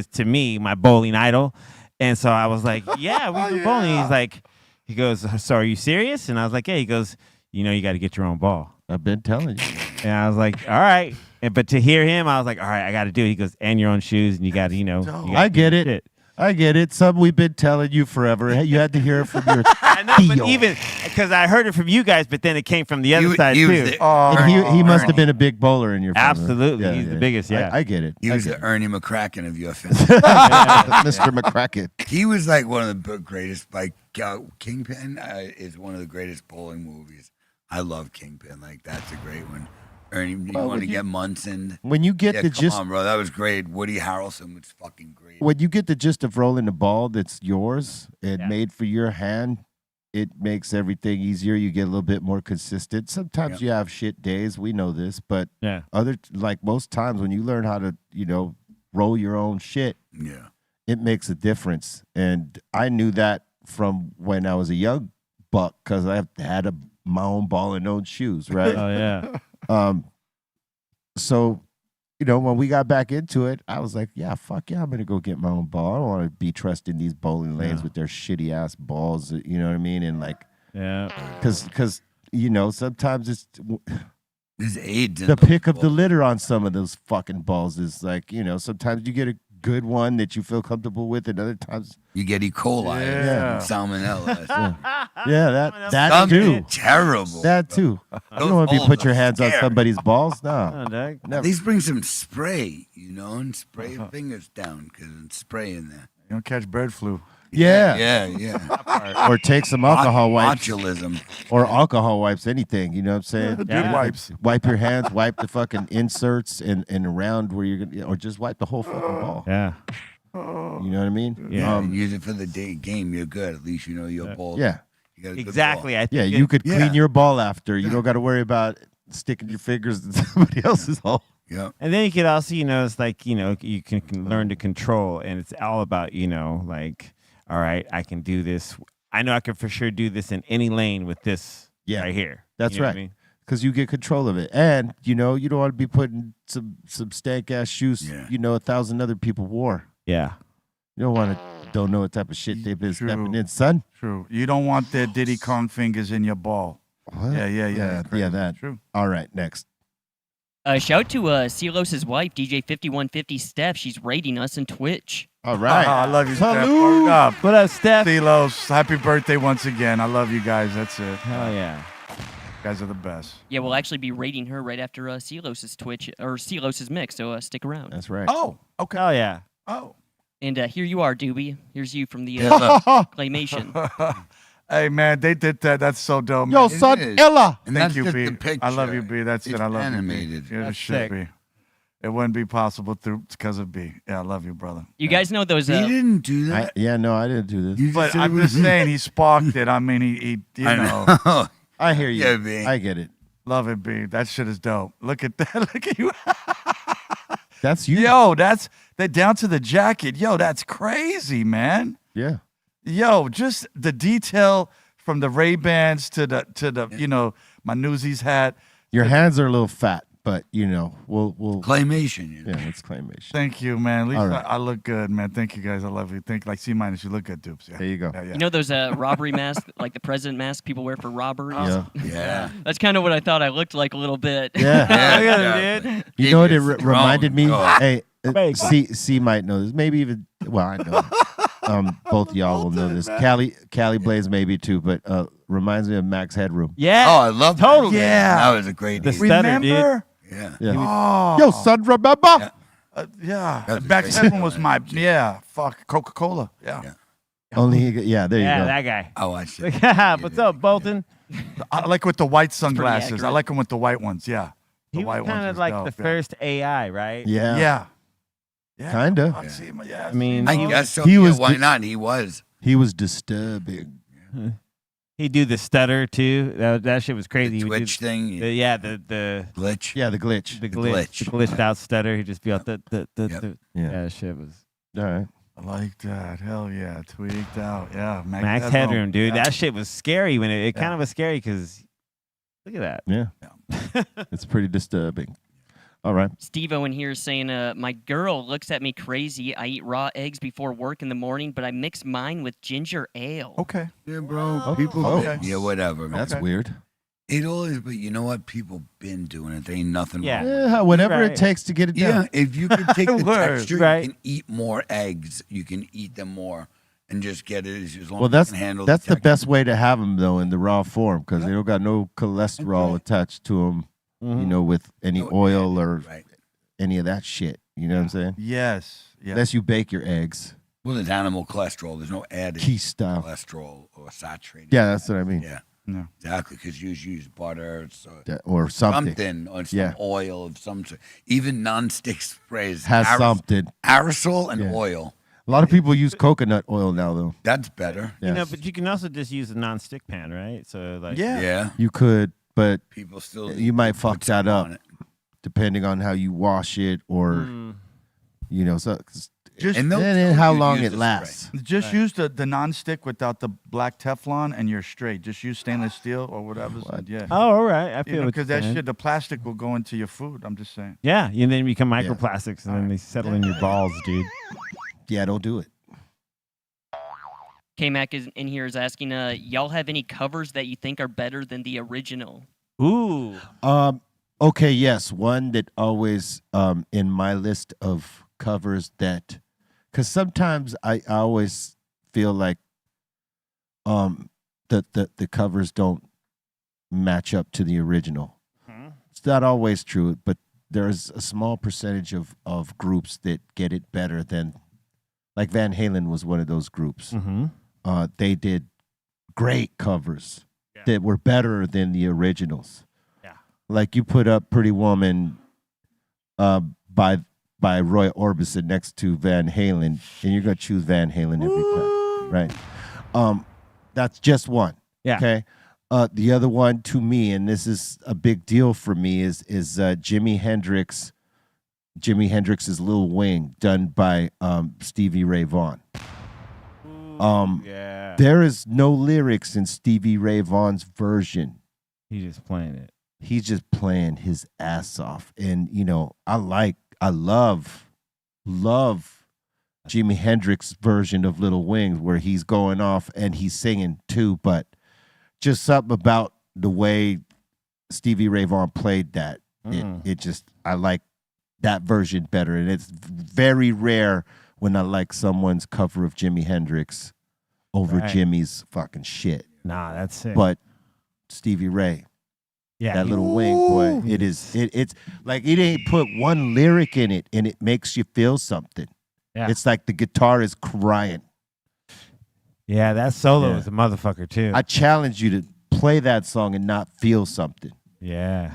to me my bowling idol, and so I was like, "Yeah, we've been bowling." He's like, he goes, "So are you serious?" And I was like, "Yeah." He goes, "You know, you got to get your own ball." I've been telling you. And I was like, "All right," but to hear him, I was like, "All right, I got to do it." He goes, "And your own shoes, and you got to, you know." you I gotta get do it. shit." I get it. Something we've been telling you forever. Hey, you had to hear it from your I know, but Theo. even because I heard it from you guys, but then it came from the other side he was too. the, And he must have Ernie. been a big bowler in your family. Absolutely. He's the biggest, yeah. I get it. He I was get the Ernie McCracken of your family. it. Mr. McCracken. He was like one of the greatest. Like Kingpin is one of the greatest bowling movies. I love Kingpin. Like that's a great one. Ernie, you Well, want when to you- get Munson? When you get Yeah, the come gist, on, bro. That was great. Woody Harrelson was fucking great. when you get the gist of rolling the ball that's yours and Yeah. made for your hand, it makes everything easier. You get a little bit more consistent. Sometimes you have shit days. We know this, but Yeah. like most times when you learn how to, roll your own shit, Yeah. it makes a difference. And I knew that from when I was a young buck because I had my own ball and own shoes, right? Oh yeah. So when we got back into it, I was like, yeah, fuck yeah, I'm going to go get my own ball. I don't want to be trusting these bowling lanes with their shitty ass balls, you know what I mean? And like, because sometimes it's There's AIDS in the those pick of the balls. litter on some of those fucking balls is like, sometimes you get a good one that you feel comfortable with, and other times You get E. coli and salmonella. that too. Terrible. That too. You don't want to be put your hands on somebody's balls. No. At Never. least bring some spray, and spray your fingers down because it's spray in there. You don't catch bird flu. Yeah. Or take some alcohol wipes. Botulism. Or alcohol wipes, anything. You know what I'm saying? Good wipes. Wipe your hands, wipe the fucking inserts and around where you're going to, or just wipe the whole fucking ball. Yeah. You know what I mean? Yeah. Use it for the game. You're good. At least you know your ball. Yeah. You got a good Exactly. ball. I think Yeah, you could clean your ball after. You don't got to worry about sticking your fingers in somebody else's hole. Yeah. And then you could also, it's like, you can learn to control, and it's all about, like, all right, I can do this. I know I can for sure do this in any lane with this right here. That's You know what right. I mean? Because you get control of it. And, you don't want to be putting some stank-ass shoes, 1,000 other people wore. Yeah. You don't know what type of shit they've been stepping in, son. True. You don't want their Diddy Kong fingers in your ball. What? Yeah. Yeah, that. True. All right, next. Shout to Silos' wife, DJ 5150 Steph. She's rating us in Twitch. All right. I love you, Steph. Salute. Word up. What up, Steph? Silos, happy birthday once again. I love you guys. That's it. Hell yeah. You guys are the best. Yeah, we'll actually be rating her right after Silos' Twitch or Silos' mix, so stick around. That's right. Oh, okay. Hell yeah. Oh. And here you are, Doobie. Here's you from the claymation. Hey, man, they did that. That's so dope. Yo, man. son, is. Ella. And Thank that's you, just B. the picture. I love you, B. That's It's it. I love animated. you, B. It That's should sick. be. It wouldn't be possible because of B. Yeah, I love you, brother. You guys know those. He didn't do that. No, I didn't do this. You But said it I'm was just saying, he sparked it. I mean, he you I know. know. I hear you. Yeah, B. I get it. Love it, B. That shit is dope. Look at that. Look at you. That's you. Yo, that's down to the jacket. Yo, that's crazy, man. Yeah. Yo, just the detail from the Ray-Bans to the my Newsies hat. Your hands are a little fat, but we'll Claymation. yeah, it's claymation. Thank you, man. At least All right. I look good, man. Thank you, guys. I love you. Think like C-, you look good, dupes. Yeah. There you go. Yeah. You know those robbery masks, like the president mask people wear for robberies? Yeah. Yeah. That's kind of what I thought I looked like a little bit. Yeah. Yeah, dude. You know what it Gave you a reminded me? throne. Hey, Fake. C might know this. Maybe even I know. Both of y'all will know this. Cali Blaze maybe too, but reminds me of Max Headroom. Yeah. Oh, I love Totally. That. Yeah. That was a great The movie. stutter, dude. Remember? Yeah. Yeah. Oh. Yo, son, remember? Yeah. That was a Back great then movie. was fuck Coca-Cola. Yeah. Yeah. Only there you Yeah, go. that guy. I watched it. What's up, Bolton? I like with the white pretty sunglasses. I accurate. like them with the white ones. Yeah. The He white was kind ones of was like dope, the yeah. first AI, right? Yeah. Yeah. Kinda. I see him, yeah. I mean, I guess so. He Yeah, was why the- not? He was. He was disturbing. he'd do the stutter too. That shit was crazy. The He would do Twitch thing. the Glitch. Yeah, the glitch. the glitch, the glitched out stutter. He'd just be out Yep. Yeah. yeah, that shit was All right. I like that. Hell yeah. Tweaked out. Yeah. Max Headroom, dude. Yeah. That shit was scary when it Yeah. kind of was scary because look at that. Yeah. It's pretty disturbing. All right. Steve Owen here is saying, my girl looks at me crazy. I eat raw eggs before work in the morning, but I mix mine with ginger ale. Okay. Yeah, bro. Oh, People. okay. Yeah, whatever. Man. That's Okay. weird. It always, but you know what? People been doing it. There ain't nothing Yeah. wrong with it. Yeah, whatever Right. it takes to get it Yeah, done. if you can take the Word. texture, Right. you can eat more eggs. You can eat them more and just get it as long Well, as that's you can handle the texture. best way to have them though in the raw form because they don't got no cholesterol attached to them. Mhm. With any No oil added, or right. any of that shit. You know what I'm saying? Yes. Yeah. Unless you bake your eggs, Well, there's animal cholesterol. There's no added key style. cholesterol or saturated. Yeah, that's what I mean. Yeah. No. Exactly, because you use butter Or something. or some Yeah. oil of some sort. Even non-stick sprays Has something. Aerosol and Yeah. oil. A lot of people use coconut oil now, though. That's better. You know, Yes. but you can also just use a non-stick pan, right? So like, Yeah. Yeah. You could, but People still. you might fuck put that something up on it. depending on how you wash it, or Mm. so 'cause Just And they'll And then tell how you to long use it the lasts. spray. Just use the non-stick without the black Teflon, and you're straight. Just use stainless steel or whatever. Yeah. Oh, all right. I You feel know, what because you're that saying. shit, the plastic will go into your food. I'm just saying. Yeah, and then become microplastics, and then they settle in your balls, dude. Yeah, don't do it. K-Mac is in here is asking, y'all have any covers that you think are better than the original? Ooh. Okay, yes. One that always in my list of covers that, because sometimes I always feel like the covers don't match up to the original. It's not always true, but there's a small percentage of groups that get it better than, like Van Halen was one of those groups. They did great covers that were better than the originals. Like you put up Pretty Woman by Roy Orbison next to Van Halen, and you're going to choose Van Halen every time, right? That's just one. Yeah. Okay. The other one to me, and this is a big deal for me, is Jimi Hendrix's Little Wing, done by Stevie Ray Vaughan. There is no lyrics in Stevie Ray Vaughan's version. He's just playing it. He's just playing his ass off. And, you know, I love Jimi Hendrix's version of Little Wings where he's going off and he's singing too, but just something about the way Stevie Ray Vaughan played that. It just, I like that version better. And it's very rare when I like someone's cover of Jimi Hendrix over Jimmy's fucking shit. Nah, that's it. But Stevie Ray, that Little Wing, boy, it's like he didn't put one lyric in it and it makes you feel something. Yeah. It's like the guitar is crying. Yeah, that solo is a motherfucker too. I challenge you to play that song and not feel something. Yeah.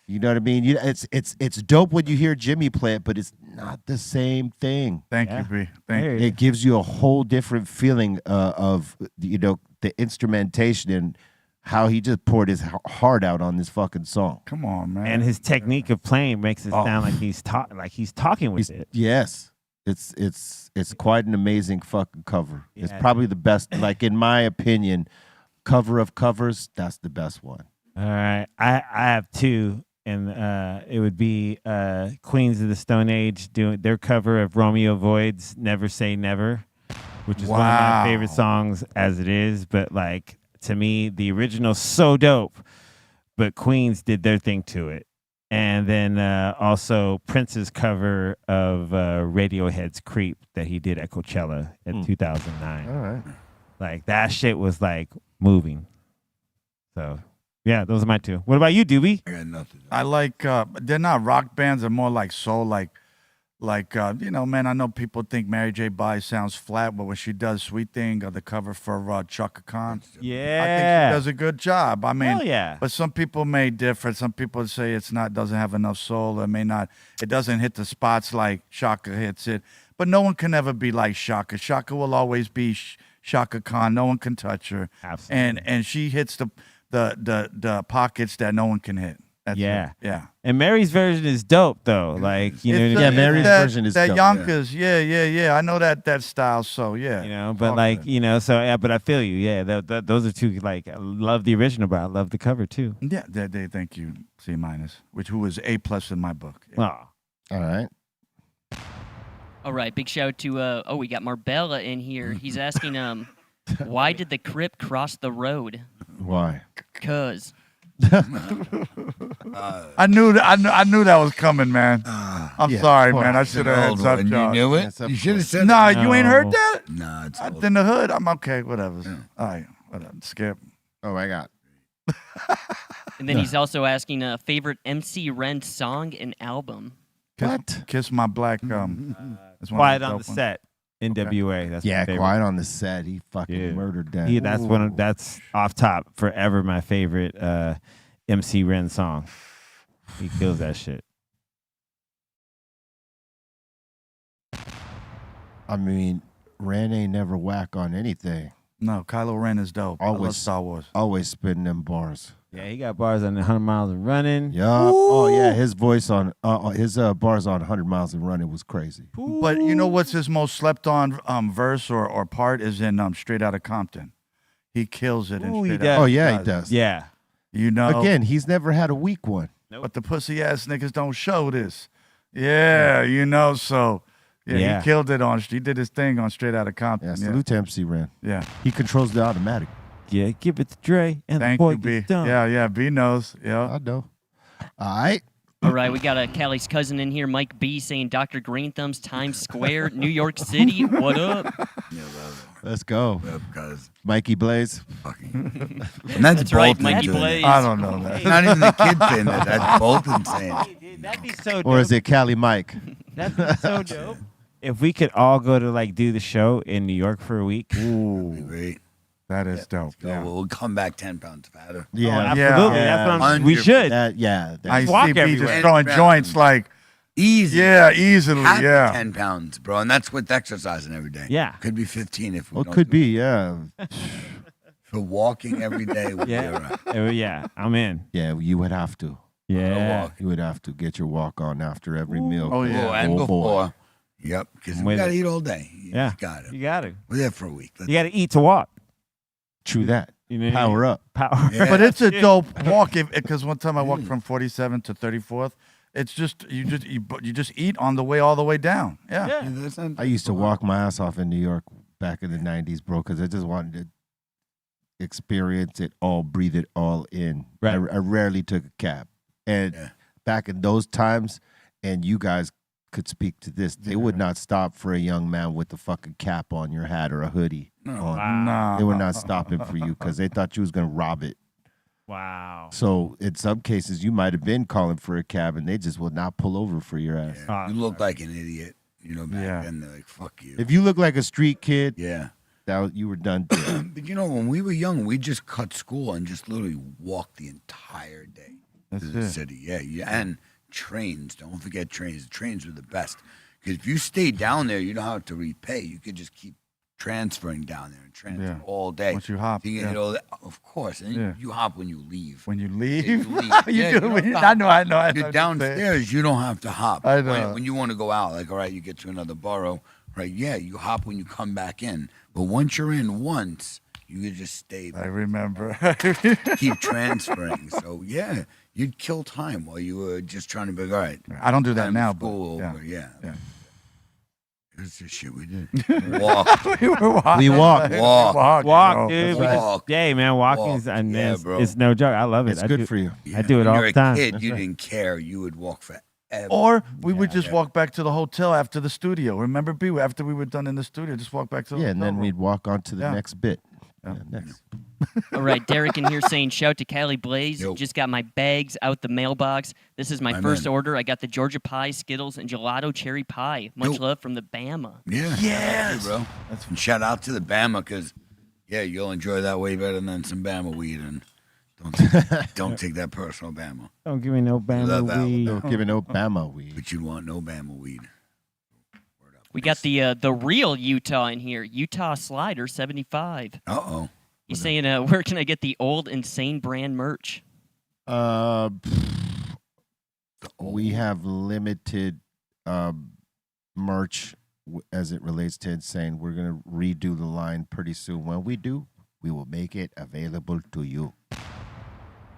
You know what I mean? It's dope when you hear Jimmy play it, but it's not the same thing. Thank you, Bree. Thank you. It gives you a whole different feeling of, you know, the instrumentation and how he just poured his heart out on this fucking song. Come on, man. And his technique of playing makes it sound like he's talking with it. Yes. It's quite an amazing fucking cover. Yeah. It's probably the best, like in my opinion, cover of covers, that's the best one. All right. I have two, and it would be Queens of the Stone Age doing their cover of Romeo Void's Never Say Never, which is one of my favorite songs as it is. But like, to me, the original's so dope, but Queens did their thing to it. And then also Prince's cover of Radiohead's Creep that he did at Coachella in 2009. All right. Like, that shit was like moving. So, yeah, those are my two. What about you, Doobie? I got nothing. I like, they're not rock bands, they're more like soul, like, you know, man, I know people think Mary J. Blige sounds flat, but when she does Sweet Thing, the cover for Chaka Khan, Yeah. I think she does a good job. I mean, Hell yeah. but some people may differ. Some people say doesn't have enough soul. It doesn't hit the spots like Shaka hits it. But no one can ever be like Shaka. Shaka will always be Shaka Khan. No one can touch her. Absolutely. And she hits the pockets that no one can hit. That's Yeah. it. Yeah. And Mary's version is dope, though. Like, you know what I mean? Mary's version is that dope. Yonkers. Yeah. I know that style. So yeah. You know, but Fuck like, that. you know, so yeah, but I feel you. Yeah, those are two. Like, I love the original, but I love the cover too. Yeah, they thank you, C-, who was A+ in my book. Yeah. Oh, All right. All right, big shout out to we got Marbella in here. He's asking why did the Crip cross the road? Why? 'Cause I knew that was coming, man. I'm yeah, sorry, of course. man. I should have heads up, And you y'all. knew it? Yes, of You should have course. said Nah, it. you ain't heard that? Nah, it's old. In the hood, I'm okay. Whatever. All right, whatever. Skip. Oh, I got. and then he's also asking favorite MC Ren song and album. Kiss My Black. That's one of Quiet the on dope the ones. Set. NWA. That's Yeah, my favorite. Quiet on the Set. He fucking Yeah. murdered that. Yeah, that's off top forever my favorite MC Ren song. He kills that shit. I mean, Ren ain't never whack on anything. No, Kylo Ren is dope. I love Always Star Wars. Always spitting them bars. Yeah, he got bars on 100 miles and running. Yeah. Oh yeah, his voice on his bars on 100 miles and running was crazy. But you know what's his most slept on verse or part is in Straight Outta Compton. He kills it in Ooh, he Straight does. Outta. Oh yeah, he does. Yeah. You know. Again, he's never had a weak one. But the pussy ass niggas don't show this. Yeah, you know, so Yeah. he killed it he did his thing on Straight Outta Compton. Yeah, salute to MC Ren. Yeah. He controls the automatic. Yeah, give it to Dre and Thank the boy you, B. gets done. Yeah, B knows. Yeah. I know. All right. All right, we got a Callie's cousin in here, Mike B, saying Dr. Greenthumb's Times Square, New York City. What up? Let's go. Because Mikey Blaze. fucking. And that's right, Bolton Mikey doing it. Blaze. I don't know that. It's not even the kid saying that. That's Bolton saying it. That'd be so dope. Or is it Cali Mike? That'd be so dope. If we could all go to like do the show in New York for a week. Ooh, Great. that is dope. So Yeah. we'll come back 10 pounds fatter. Oh, Yeah. absolutely. Yeah. That's what we should. That I walk see B everywhere. just throwing joints like, Easy. yeah, easily, Happy yeah. 10 pounds, bro. And that's with exercising every day. Yeah. Could be 15 if we Well, don't could do be, yeah. it. For walking every day, we'll be all Yeah. right. Yeah, I'm in. Yeah, you would have to. Yeah. walk. You would have to get your walk on after every meal. Oh, yeah. Oh, and Oh, boy. before. Yep. Because we With got to it. eat all day. You Yeah. just got to. You got to. We're there for a week. You got to eat to walk. True that. You know, Power up. Power. Yeah. But it's a dope walk because one time I walked from 47th to 34th. It's just you just eat on the way all the way down. Yeah. Yeah, that's not- I used to walk my ass off in New York back in the 90s, bro, because I just wanted to experience it all, breathe it all in. Right. I rarely took a cab. And Yeah. back in those times, and you guys could speak to this, they would not stop for a young man with a fucking cap on your hat or a hoodie. on. Nah. They were not stopping for you because they thought you was going to rob it. Wow. So in some cases, you might have been calling for a cab, and they just would not pull over for your ass. Yeah. You look like an idiot. You know, back Yeah. then they're like, fuck you. If you look like a street kid, Yeah. you were done. dead. But you know, when we were young, we just cut school and just literally walked the entire day That's to the it. city. Yeah. And trains. Don't forget trains. The trains were the best. Because if you stayed down there, you don't have to repay. You could just keep transferring down there and transfer Yeah. all day. Once you hop, So you yeah. hit all that. Of course. And Yeah. you hop when you leave. When you leave, Yeah, you leave. you Yeah, do. you don't when you- hop. I know. I know You're what downstairs, you don't have to hop. I know. When you want to go out, like, all right, you get to another borough, right? Yeah, you hop when you come back in. But once you're in once, you could just stay I there, remember. keep transferring. So, yeah, you'd kill time while you were just trying to be, all right, I don't do that time now, school but over. Yeah. yeah. It's the shit we did. Walk. we were walking. We walk. Walk. Walk, bro. dude. That's right. Walk. Yeah, man. Walking Walk. is and Yeah, it's, bro. it's no joke. I love it. It's I good do, for you. I do it when all you're the time. a kid, That's you right. didn't care. You would walk forever. Or we would just Yeah. walk back to the hotel after the studio. Remember, B? After we were done in the studio, just walk back to the Yeah, and hotel then room. we'd walk on to the Yeah. next bit. Yeah. Yeah, next. All right, Derek in here saying, shout to Cali Blaze. Yo. Just got my bags out the mailbox. This is my My first man. order. I got the Georgia pie, Skittles, and gelato cherry pie. Much Yo. love from the Bama. Yeah. Yes. Bro. And shout out to the Bama because, yeah, you'll enjoy that way better than some Bama weed. And don't take that personal, Bama. Don't give me no Love Bama that. weed. Don't give it no Bama weed. But you'd want no Bama weed. Word up. We got the real Utah in here. Utah Slider 75. Uh-oh. He's saying, where can I get the old insane brand merch? We have limited merch as it relates to Insane. We're going to redo the line pretty soon. When we do, we will make it available to you.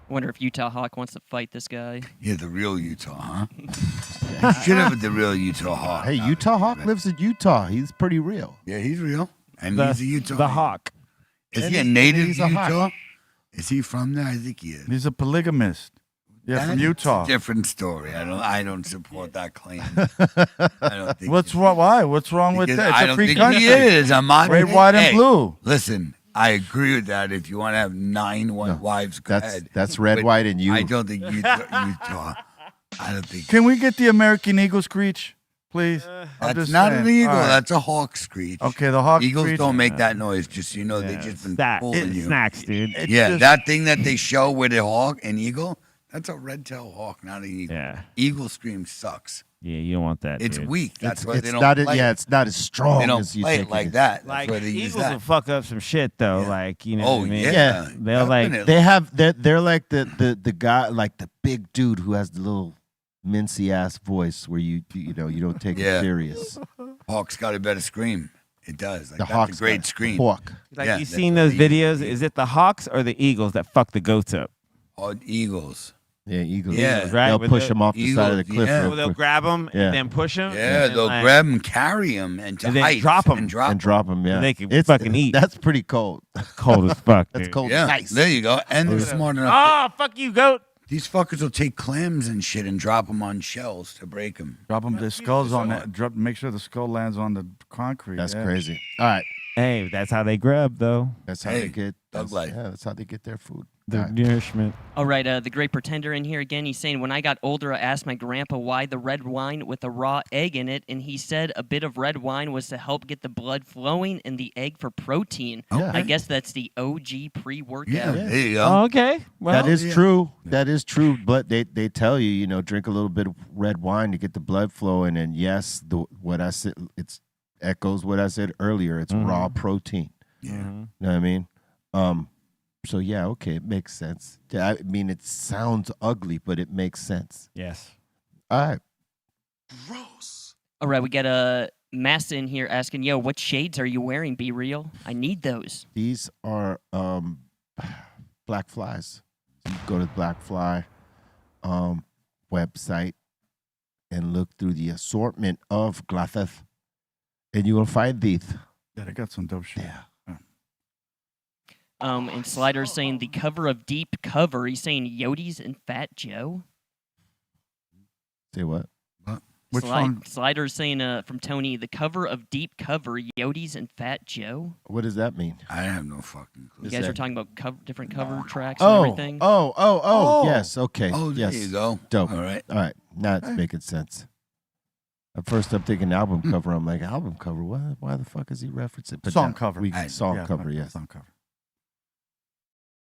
Wonder if Utah Hawk wants to fight this guy. Yeah, the real Utah, huh? You should have the real Utah Hawk. Hey, Utah Hawk lives in Utah. He's pretty real. Yeah, he's real. And The, he's a Utah. the Hawk. Is he a native he's a Hawk. Utah? Is he from there? I think he is. He's a polygamist. Yeah, from That's Utah. a different story. I don't support that claim. I don't think What's wrong? Why? What's wrong with because that? It's I a don't free think country. he is. I'm not. Red, white, and Hey, blue. Listen, I agree with that. If you want to have 9 wives, go That's ahead. that's red, But white, and you. I don't think Utah. I don't think. Can we get the American Eagle screech, please? I'm That's just not saying. an eagle. All right. That's a hawk screech. Okay, the hawk Eagles screech. don't make that noise. Just so you know, they just been Snack. fooling you. Snacks, dude. It's Yeah, just- that thing that they show with a hawk and eagle, that's a red-tailed hawk, not an eagle. Yeah. Eagle scream sucks. Yeah, you don't want that. It's dude. weak. That's why It's they don't not. play it. It's not as strong They don't as you play think it like is. that. Like That's why they use Eagles will that. fuck up some shit though. Yeah. Like you know. Oh what I mean? yeah. They'll like Definitely. They're like the guy, like the big dude who has the little mincy ass voice where you don't take Yeah. it serious. Hawk's got a better scream. It does. Like, The that's Hawks a great got scream. Hawk. Like Yeah, you that's seen what those they videos? use. Is it the Hawks or the Eagles that fuck the goats up? Oh, Eagles. Yeah, Eagles. Yeah. Right, They'll with push the them off the side of the Eagles, cliff. yeah. real Well, they'll quick grab them Yeah. and then push them. Yeah, they'll grab them, carry them, and to And then heights drop 'em. and drop and drop them. Yeah, They can fucking eat. That's pretty cold. Cold as fuck. That's dude. cold. Yeah, Nice. there you go. And they're smart enough. Oh, fuck you, goat. These fuckers will take clams and shit and drop them on shells to break them. Drop them. The skulls on that. Drop. Make sure the skull lands on the concrete. That's yeah. crazy. All right, Hey, that's how they grub though. that's how Hey, they get. thug life. Yeah, that's how they get their food. The All right. nourishment. All right, the great pretender in here again. He's saying, when I got older, I asked my grandpa why the red wine with a raw egg in it, and he said a bit of red wine was to help get the blood flowing and the egg for protein. Yeah. I guess that's the OG pre-workout. Yeah, there you go. Oh, okay. Well, That is yeah. true. That is true. But they tell you, drink a little bit of red wine to get the blood flowing. And yes, what I said, it's echoes what I said earlier. It's raw protein. Yeah. You know what I mean? So yeah, okay, it makes sense. I mean, it sounds ugly, but it makes sense. yes. All right. All right, we got a Massa in here asking, yo, what shades are you wearing, Be Real? I need those. These are black flies. So you go to the Black Fly website and look through the assortment of glasses, and you will find these. Yeah, they got some dope shit. Yeah. And Slider's saying the cover of Deep Cover. He's saying Yodes and Fat Joe. Say what? Which song? Slider's saying from Tony, the cover of Deep Cover, Yodes and Fat Joe. What does that mean? I have no fucking clue. You Is guys that- are talking about different cover tracks and Oh, everything. oh, yes. Okay. Oh, there yes. you go. Dope. All right. All right. Now it's making sense. At first, I'm thinking album cover. I'm like, album cover? What? Why the fuck is he referencing? But Song now cover. Song Yeah, cover, yes. Song cover.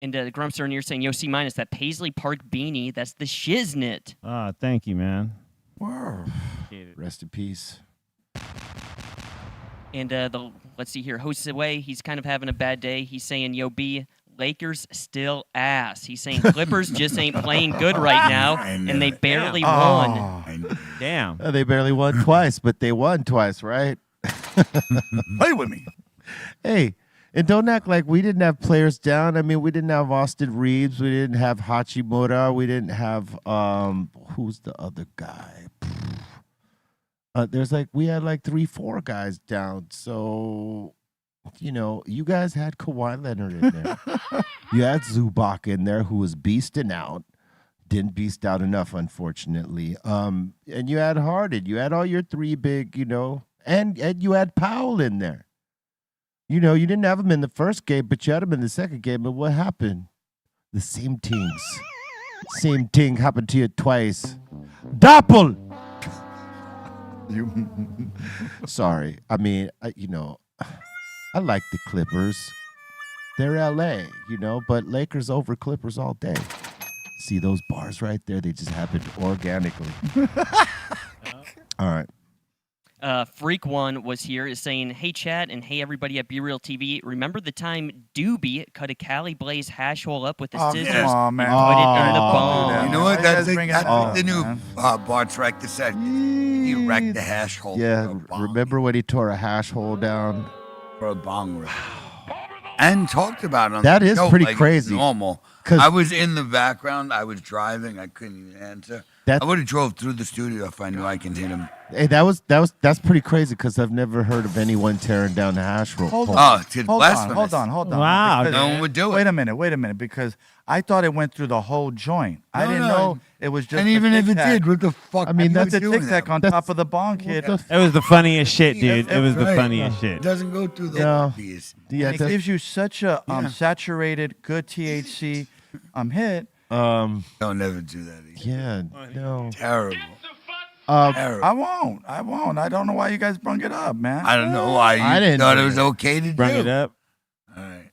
And Grumster in here saying, yo, C minus, that Paisley Park beanie, that's the shiznit. Ah, thank you, man. Whoa. Rest in peace. And let's see here, Josue, he's kind of having a bad day. He's saying, yo, B, Lakers still ass. He's saying Clippers just ain't playing good right now, and they barely won. Damn. They barely won twice, but they won twice, right? Play with me. Hey, and don't act like we didn't have players down. I mean, we didn't have Austin Reeves. We didn't have Hachimura. We didn't have, who's the other guy? We had like 3-4 guys down. So, you guys had Kawhi Leonard in there. You had Zubac in there who was beasting out. Didn't beast out enough, unfortunately. And you had Harden. You had all your three big, and you had Powell in there. You didn't have him in the first game, but you had him in the second game. And what happened? The same thing happened to you twice. Doppel! Sorry. I mean, I like the Clippers. They're LA, but Lakers over Clippers all day. See those bars right there? They just happened organically. All right. Freak One was here is saying, hey, chat, and hey, everybody at BREALTV. Remember the time Doobie cut a Cali Blaze hash hole up with the scissors Come on, man. and put it in the Oh, bone? You know what? Why you That's, guys bringing that that's up, the new man? Bart Rector said. He wrecked the hash hole Yeah, for a bong. remember when he tore a hash hole down? For a bong rip. And talked about it on That the is show pretty like it's crazy. normal. 'Cause- I was in the background. I was driving. I couldn't even answer. That- I would have drove through the studio if I knew I can hit him. Hey, that's pretty crazy because I've never heard of anyone tearing down the hash roll. Hold on. Oh, it's Hold blasphemous. on. Wow. Because- No one would do it. Wait a minute, because I thought it went through the whole joint. I didn't know it was just. And a even if it Tic Tac. did, what the fuck? I mean, are you that's a doing Tic Tac that? on top of the bong, kid. It was the funniest shit, dude. It was the Right. funniest It shit. doesn't go through the No. piece. Yeah, And it gives you such a Yeah. saturated, good THC hit. um, Don't never do that again. yeah, no. Terrible. Terrible. I won't. I don't know why you guys brung it up, man. I don't know why you I didn't thought do it was okay to Bring do. it up. All right.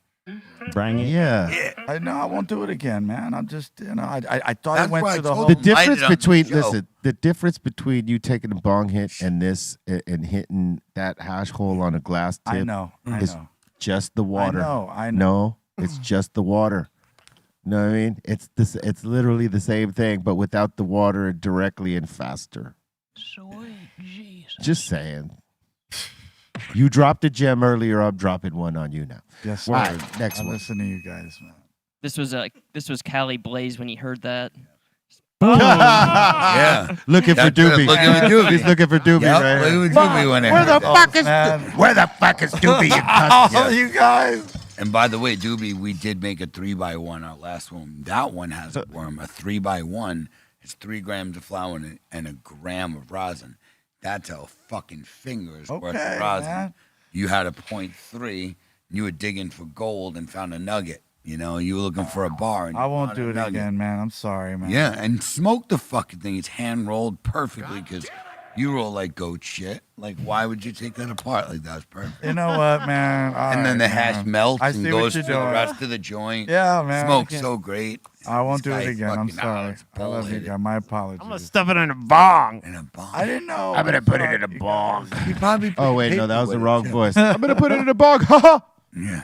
Bring it. Yeah. I know I won't do it again, man. I'm just, I thought That's I went why I through the told whole. The Light it difference on the between show. the difference between you taking a bong hit and this and hitting that hash hole on a glass tip I know. is just the water. I know. No, it's just the water. You know what I mean? It's this. It's literally the same thing, but without the water directly and faster. Sweet Jesus. Just saying. You dropped a gem earlier. I'm dropping one on you now. Yes, All sir. right, next I one. listen to you guys, man. This was Cali Blaze when he heard that. Yeah. Looking for That's good. Doobie. Looking for Doobie. He's looking for Doobie, Yep, right? look at Doobie when it Where the hurt. fuck is man. Where the fuck is Doobie? You cunt? Oh, you guys. And by the way, Doobie, we did make a 3x1. Our last one, that one has a worm. A 3x1 is 3 grams of flour and a gram of rosin. That's a fucking finger's worth Okay, of rosin. man. You had a 0.3. You were digging for gold and found a nugget. You know, you were looking for a bar. And I you won't found do a it nugget. again, man. I'm sorry, man. Yeah, and smoke the fucking thing. It's hand rolled perfectly because you roll like goat shit. Like, why would you take that apart? Like, that's perfect. You know what, man? All And then right, the hash man. melts I and see goes what to you're the doing. rest of the joint. Yeah, man. Smoke's I so great. I won't do This it guy again. I'm fucking sorry. it's I love you bullheaded. guys. My apologies. I'm gonna stuff it in a bong. In a bomb. I didn't know. I'm gonna put it in a You bong. He probably Oh put wait, no, paper that was the with it, wrong too. voice. I'm gonna put it in a bong. Ha Yeah.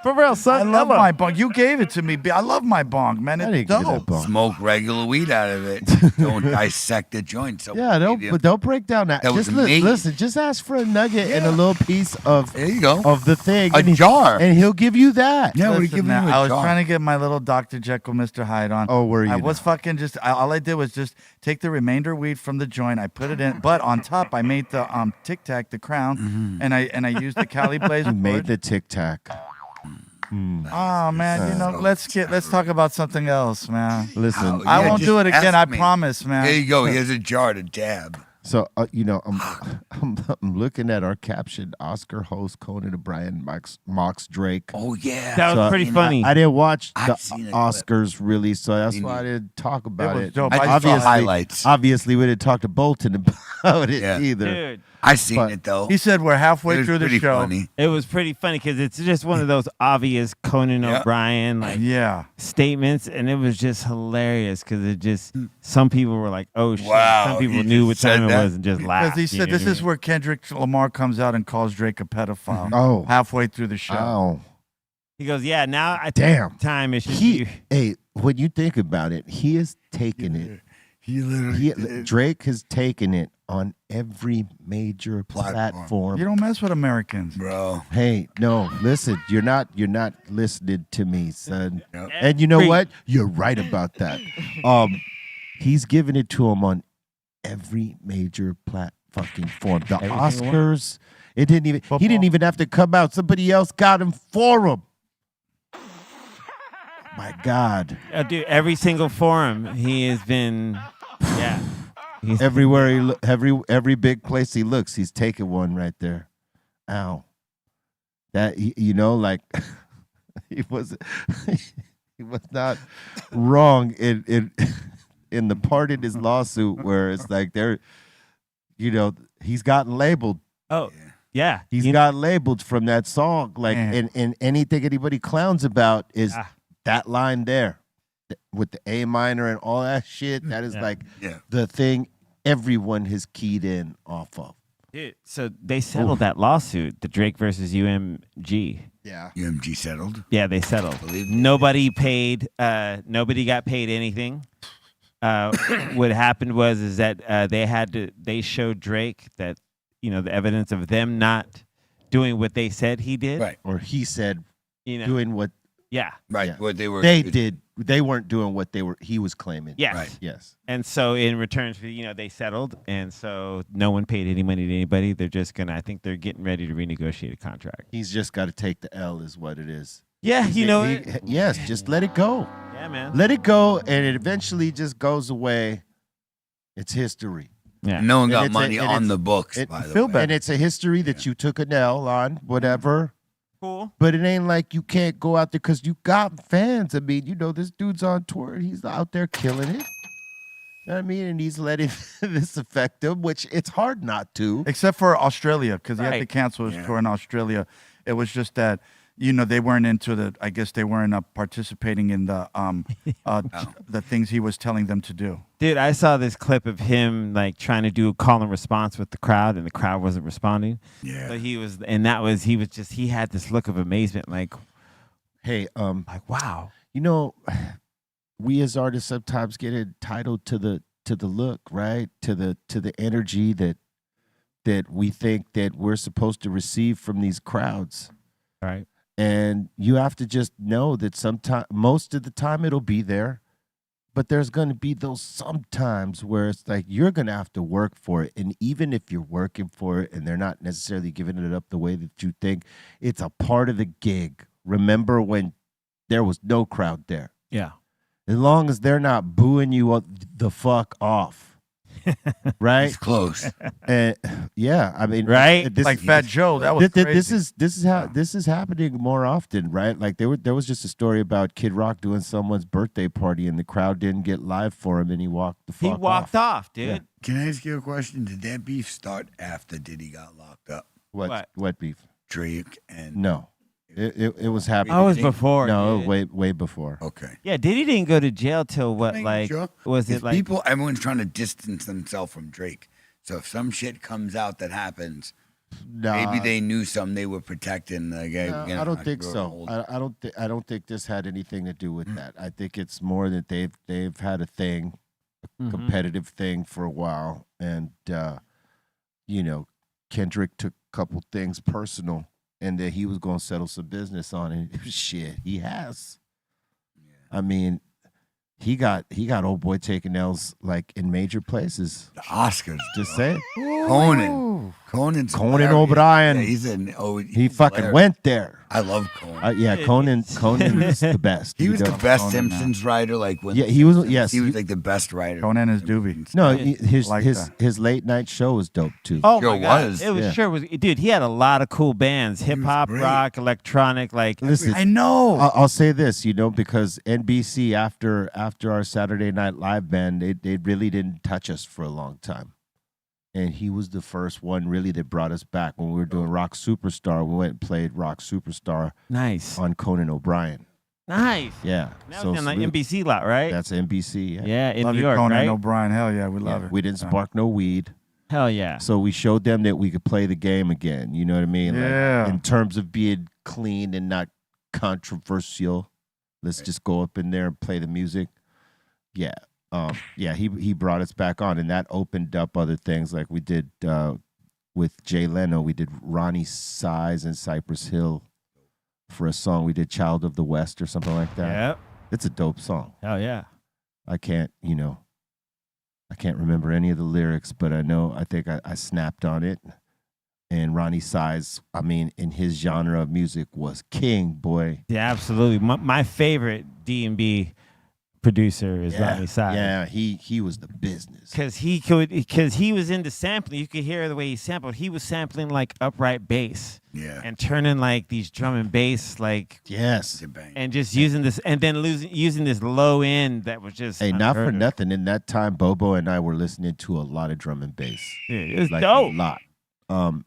For real, I son. love my bong. You gave it to me. I love my bong, man. I It's didn't give that dope. bong. Smoke regular weed out of it. Don't dissect the joint. So Yeah, don't break down that. That was Just amazing. listen. Just ask for a nugget and a little piece of There you go. of the thing. A and he- jar. and he'll give you that. Yeah, we're Listen, giving man, you a I was jar. trying to get my little Dr. Jekyll, Mr. Hyde on. Oh, were you I was now? fucking just. All I did was just take the remainder weed from the joint. I put it in, but on top I made the Tic Tac, the crown, and I used the Cali Blaze. You made board. the Tic Tac. Oh man, you know, let's talk about something else, man. Listen, How- I Yeah, won't just do it again. I ask me. promise, man. There you go. Here's a jar to dab. so I'm looking at our caption. Oscar host Conan O'Brien mocks Drake. Oh yeah. That was So, pretty funny. I didn't watch the I've seen a clip. Oscars really, so that's Me why I neither. didn't talk about was it. dope. I just saw highlights. Obviously, we didn't talk to Bolton about it Yeah. either. Dude, I seen But it though. He said we're It halfway was through the pretty show. funny. it was pretty funny because it's just one of those obvious Conan Yeah. O'Brien like Yeah. statements, and it was just hilarious because it just some people were like, "Oh shit!" Wow, Some people he knew what just said time it that? was and just laughed. Because he said you know this what I is mean? where Kendrick Lamar comes out and calls Drake a pedophile. Oh. Halfway through the show. Oh, He goes, "Yeah, now I think damn. time it should He, be." hey, when you think about it, he has taken it. He literally Drake has taken it on every major platform. You don't mess with Americans. bro. Hey, no, listen, you're not listening to me, son. Yep. And you know Preach. what? You're right about that. He's giving it to him on every major fucking form. The Every single one? Oscars. It didn't even. Football. He didn't even have to come out. Somebody else got him for him. My God. Dude, every single forum he has been, yeah. He's Everywhere he every big place he looks, he's taking one right there. Ow. That you know, like he was not wrong in the part in his lawsuit where it's like he's gotten labeled. Oh, yeah. He's You- got labeled from that song. Like Man. and anything anybody clowns about is Ah. that line there. With the A minor and all that shit. That is Yeah. like Yeah. the thing everyone has keyed in off of. Dude, so they settled that lawsuit, the Drake versus UMG. Yeah. UMG settled. Yeah, they settled. Believe me. Nobody paid. Nobody got paid anything. What happened was that they showed Drake that the evidence of them not doing what they said he did. Right. Or he said You know. doing what Yeah. Right. Yeah. What they were. they did. They weren't doing what he was claiming. Yes. Right. Yes. And so in return for they settled, and so no one paid any money to anybody. They're just gonna. I think they're getting ready to renegotiate a contract. He's just got to take the L is what it is. Yeah, Yes, just let it go. Yeah, man. Let it go and it eventually just goes away. It's history. Yeah. No one And got it's a- money and on it's- the books. It, By the way. and it's a history that you took an L on, whatever. Cool. But it ain't like you can't go out there because you got fans. I mean, this dude's on tour. He's out there killing it. You know what I mean? And he's letting this affect him, which it's hard not to. Except for Australia, because he had to Right. cancel his tour in Australia. It was just that, they weren't into the. I guess they weren't participating in the the things he was telling them to do. Dude, I saw this clip of him like trying to do a call and response with the crowd, and the crowd wasn't responding. Yeah. But he had this look of amazement, like, Hey, like wow. We as artists sometimes get entitled to the look, right? To the energy that we think that we're supposed to receive from these crowds. Right. And you have to just know that most of the time it'll be there, but there's going to be those sometimes where it's like you're going to have to work for it. And even if you're working for it and they're not necessarily giving it up the way that you think, it's a part of the gig. Remember when there was no crowd there? Yeah. As long as they're not booing you the fuck off. Right? It's close. Yeah, I mean, right? Like Fat Joe, that was crazy. This is happening more often, right? Like there was just a story about Kid Rock doing someone's birthday party and the crowd didn't get live for him and he walked the fuck off. He walked off, dude. Yeah. Can I ask you a question? Did that beef start after Diddy got locked up? What beef? Drake and No. It was happening. Oh, it was before. No, dude. way before. Okay. Yeah, Diddy didn't go to jail till what? Like, Sure. was it It's like? everyone's trying to distance themselves from Drake. So if some shit comes out that happens, maybe they knew something they were protecting. Like, I don't think so. I don't think this had anything to do with that. I think it's more that they've had a thing, a competitive thing for a while, and Kendrick took a couple things personal. And that he was going to settle some business on it. Shit, he has. Yeah. I mean, he got old boy taking L's like in major places. The Oscars. Just say Conan's Conan O'Brien. Yeah, he fucking hilarious. went there. I love Conan. Yeah, Conan's the best. He was the best Conan Simpsons writer. Like when he was. Yes, he was like the best writer. Conan is doobie. No, Like his late night show was dope too. Oh Sure my God. was. It was Yeah. sure was. Dude, he had a lot of cool bands: hip hop, great. rock, electronic. Like, Listen, I know. I'll say this, because NBC after our Saturday Night Live band, they really didn't touch us for a long time. And he was the first one really that brought us back. When we were doing Rock Superstar, we went and played Rock Superstar nice, on Conan O'Brien. nice. Yeah. That was in like NBC lot, right? That's NBC. Yeah. Yeah, in Love New you, York, Conan right? O'Brien. Hell yeah, we love it. We didn't spark no weed. Hell yeah. So we showed them that we could play the game again. You know what I mean? Yeah. Like, in terms of being clean and not controversial. Let's just go up in there and play the music. Yeah. He brought us back on, and that opened up other things. Like we did with Jay Leno, we did Ronnie Size and Cypress Hill for a song. We did Child of the West or something like that. Yep. It's a dope song. Hell yeah. I can't remember any of the lyrics, but I think I snapped on it. And Ronnie Size, I mean, in his genre of music was king, boy. Yeah, absolutely. My favorite D&B producer is Ronnie Size. Yeah, he was the business. Because he was into sampling. You could hear the way he sampled. He was sampling like upright bass. Yeah. And turning like these drum and bass like Yes. and just using this and then using this low end that was just Hey, not for unheard of. nothing. In that time, Bobo and I were listening to a lot of drum and bass. Dude, it was Like dope. a lot.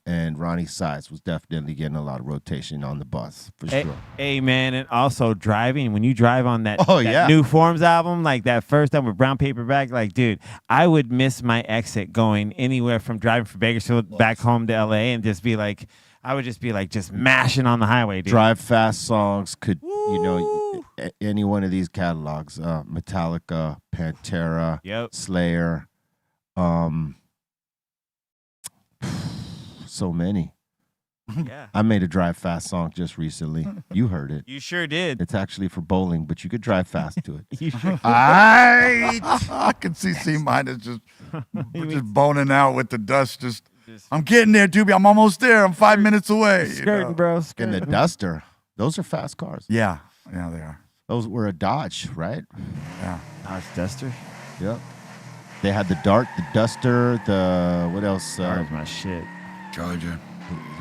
And Ronnie Size was definitely getting a lot of rotation on the bus for sure. Hey man, and also driving. When you drive on that, Oh, that yeah. New Forms album, like that first album with Brown Paper Bag, like dude, I would miss my exit going anywhere from driving from Bakersfield back home to LA and just be like, I would just be like just mashing on the highway, dude. Drive fast songs could, any one of these catalogs, Metallica, Pantera, Yep. Slayer, so many. Yeah. I made a drive fast song just recently. You heard it. You sure did. It's actually for bowling, but you could drive fast to it. You sure I can see C minus just boning out with the dust. I'm getting there, Doobie. I'm almost there. I'm 5 minutes away. skirting, bro. And Skirting. the Duster, those are fast cars. Yeah, they are. Those were a Dodge, right? Yeah. Dodge Duster. Yep. They had the Dart, the Duster, the what else? That was my shit. Charger.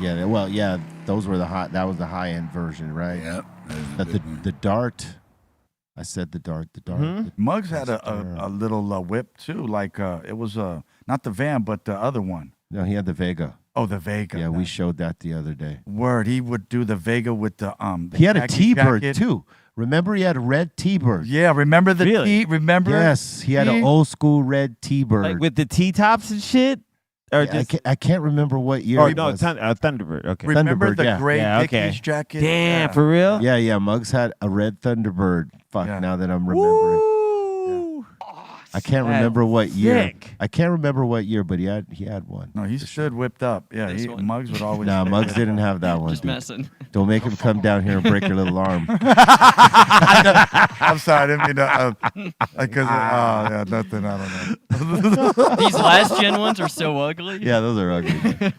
Yeah. Those were that was the high end version, right? Yep. The Dart. I said the Dart. The Dart. Mm-hmm. Muggs had a little whip too. Like it was not the van, but the other one. No, he had the Vega. Oh, the Vega. Yeah, we showed that the other day. Word, he would do the Vega with the He had a khaki T-Bird jacket. too. Remember, he had a red T-Bird. Yeah, remember the Really? T? Remember? Yes, he had an old school red T-Bird. Like with the T-tops and shit? Or Yeah, just... I can't remember what year. Oh, it no, was. Thunderbird. Okay. Remember Thunderbird, the yeah. gray Yeah, Dickies okay. jacket? Damn, Yeah. for real? Yeah. Muggs had a red Thunderbird. Fuck, Yeah. now that I'm remembering. Woo! I can't remember what year. Sick. I can't remember what year, but he had one. No, he stood whipped up. Yeah, This one. Muggs would always. Nah, Muggs didn't have that one. Just dude. messing. Don't make him come down here and break your little arm. I'm sorry, I didn't mean to. Because yeah, nothing. I don't know. These last gen ones are so ugly. Yeah, those are ugly.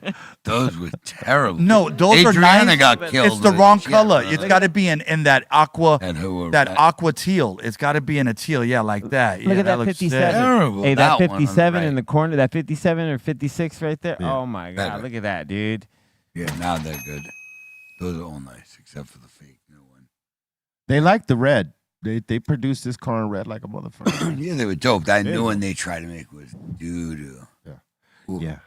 Those were terrible. No, those are Adriana nice. got killed. It's the with wrong shit, color. bro. It's got to be in that aqua. And who were That aqua teal. It's got to be in a teal. Yeah, like that. Look Yeah, at that looks 57. terrible. Hey, that That one on the 57 in right. the corner, that 57 or 56 right there. Yeah. Oh, my God. Better. Look at that, dude. Yeah, now they're good. Those are all nice, except for the fake new one. They like the red. They produced this car in red like a motherfucker. Yeah, they were dope. That new one they tried to make was doo doo. Yeah. Yeah.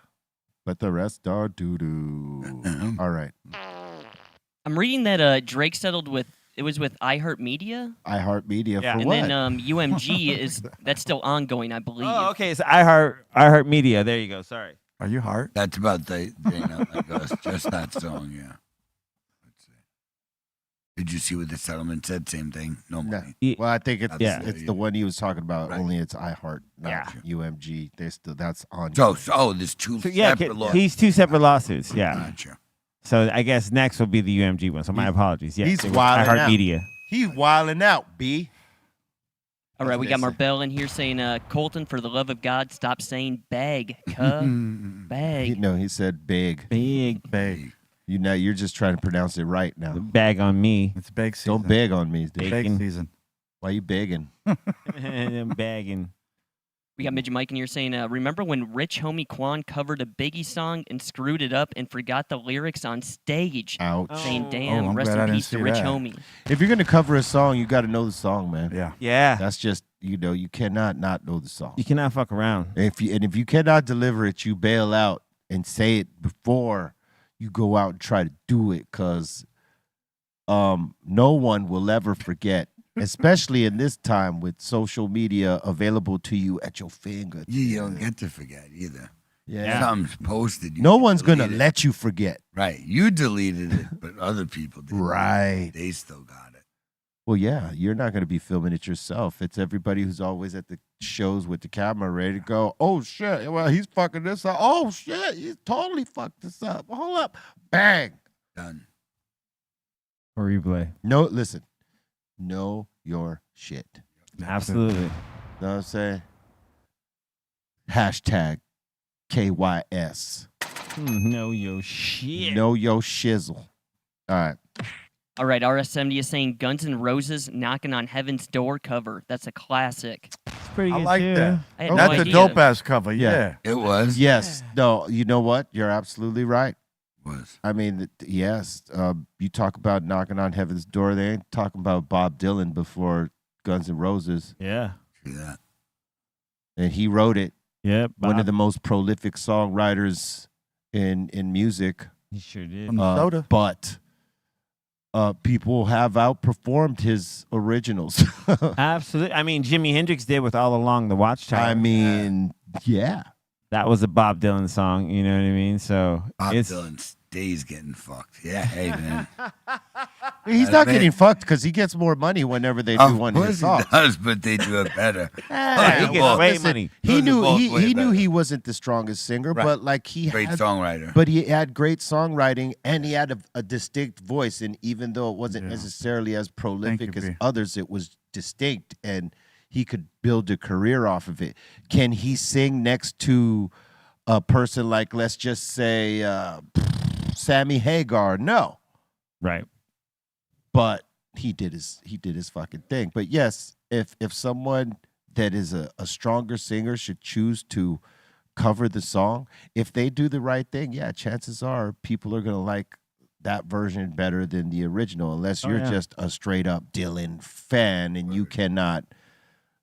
But the rest are doo-doo. All right. I'm reading that Drake settled with iHeartMedia. iHeartMedia Yeah. for And what? then UMG is that's still ongoing, I believe. Oh, okay. So iHeart Media. There you go. Sorry. Are you hard? That's about the like us, just that song, yeah. Let's see. Did you see what the settlement said? Same thing. No No. money. Well, I think it's Yeah. it's the one he was talking about. Right. Only it's iHeart, not Yeah. UMG. That's on. So there's two So, yeah, separate laws. he's two separate lawsuits. Yeah. Gotcha. So I guess next will be the UMG one. So my apologies. Yeah. he's it was wilding iHeart out. Media. He's wilding out, B. All right, we got Listen. Marbell in here saying, Colton, for the love of God, stop saying bag, cuh. Bag. He said big. Big Bag. You're just trying to pronounce it right now. bag on me. It's big season. Don't beg on me. Big Bacon. season. Why you begging? I'm bagging. We got Midget Mike in here saying, remember when Rich Homie Quan covered a Biggie song and screwed it up and forgot the lyrics on stage? Ouch. Saying, damn, I'm rest glad I in didn't peace to see Rich that. Homie. If you're gonna cover a song, you got to know the song, man. Yeah. Yeah. That's just you cannot not know the song. You cannot fuck around. If you cannot deliver it, you bail out and say it before you go out and try to do it, because no one will ever forget, especially in this time with social media available to you at your fingertips. You don't get to forget either. Yeah. Something's posted. You No can one's gonna delete it. let you forget. Right. You deleted it, but other people did. Right. They still got it. Well, yeah, you're not going to be filming it yourself. It's everybody who's always at the shows with the camera ready to go. Oh, shit. Well, he's fucking this up. Oh, shit. He's totally fucked this up. Hold up. Bang. Done. For replay. No, listen. Know your shit. Absolutely. Know what I'm saying? Hashtag KYS. Know your shit. Know your shizzle. All right. All right, RS70 is saying Guns N' Roses Knocking on Heaven's Door cover. That's a classic. It's pretty I good like too. that. I had no That's a idea. dope ass cover. Yeah. It was. Yes. No, you know what? You're absolutely right. Was. I mean, yes. You talk about knocking on heaven's door. They ain't talking about Bob Dylan before Guns N' Roses, Yeah. See that? and he wrote it. Yep. One of the most prolific songwriters in music. He sure did. Soda. But people have outperformed his originals. Absolutely. I mean, Jimi Hendrix did with All Along the Watchtower. I mean, yeah. That was a Bob Dylan song. You know what I mean? So Bob it's Dylan stays getting fucked. Yeah, hey man. He's not getting fucked because he gets more money whenever they do Of one of his course he songs. does, but they do it better. Yeah, he gets well, way listen, money. He Those are knew both he way knew better. he wasn't the strongest singer, Right. but like he Great had, songwriter. but he had great songwriting and he had a distinct voice. And even though it wasn't necessarily as prolific you, as B. others, it was distinct, and he could build a career off of it. Can he sing next to a person like, let's just say, Sammy Hagar? No, right. but he did his fucking thing. But yes, if someone that is a stronger singer should choose to cover the song, if they do the right thing, yeah, chances are people are gonna like that version better than the original, unless you're just a straight up Dylan fan and you cannot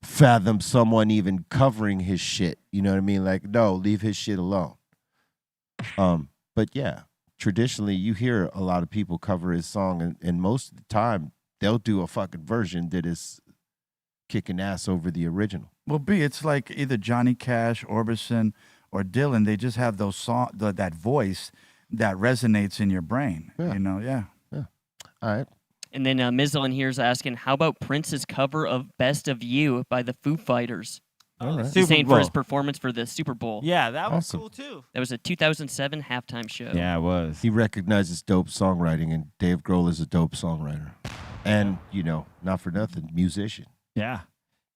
fathom someone even covering his shit. You know what I mean? Like, no, leave his shit alone. But yeah, traditionally you hear a lot of people cover his song, and most of the time they'll do a fucking version that is kicking ass over the original. Well, it's like either Johnny Cash, Orbison, or Dylan. They just have those that voice that resonates in your brain. Yeah. You know, yeah. All right. And then Mizzlin here is asking, how about Prince's cover of "Best of You" by the Foo Fighters? All right. He's saying for his performance for the Super Bowl. Yeah, that was Awesome. cool too. That was a 2007 halftime show. Yeah, it was. He recognizes dope songwriting, and Dave Grohl is a dope songwriter. And, not for nothing, musician. Yeah.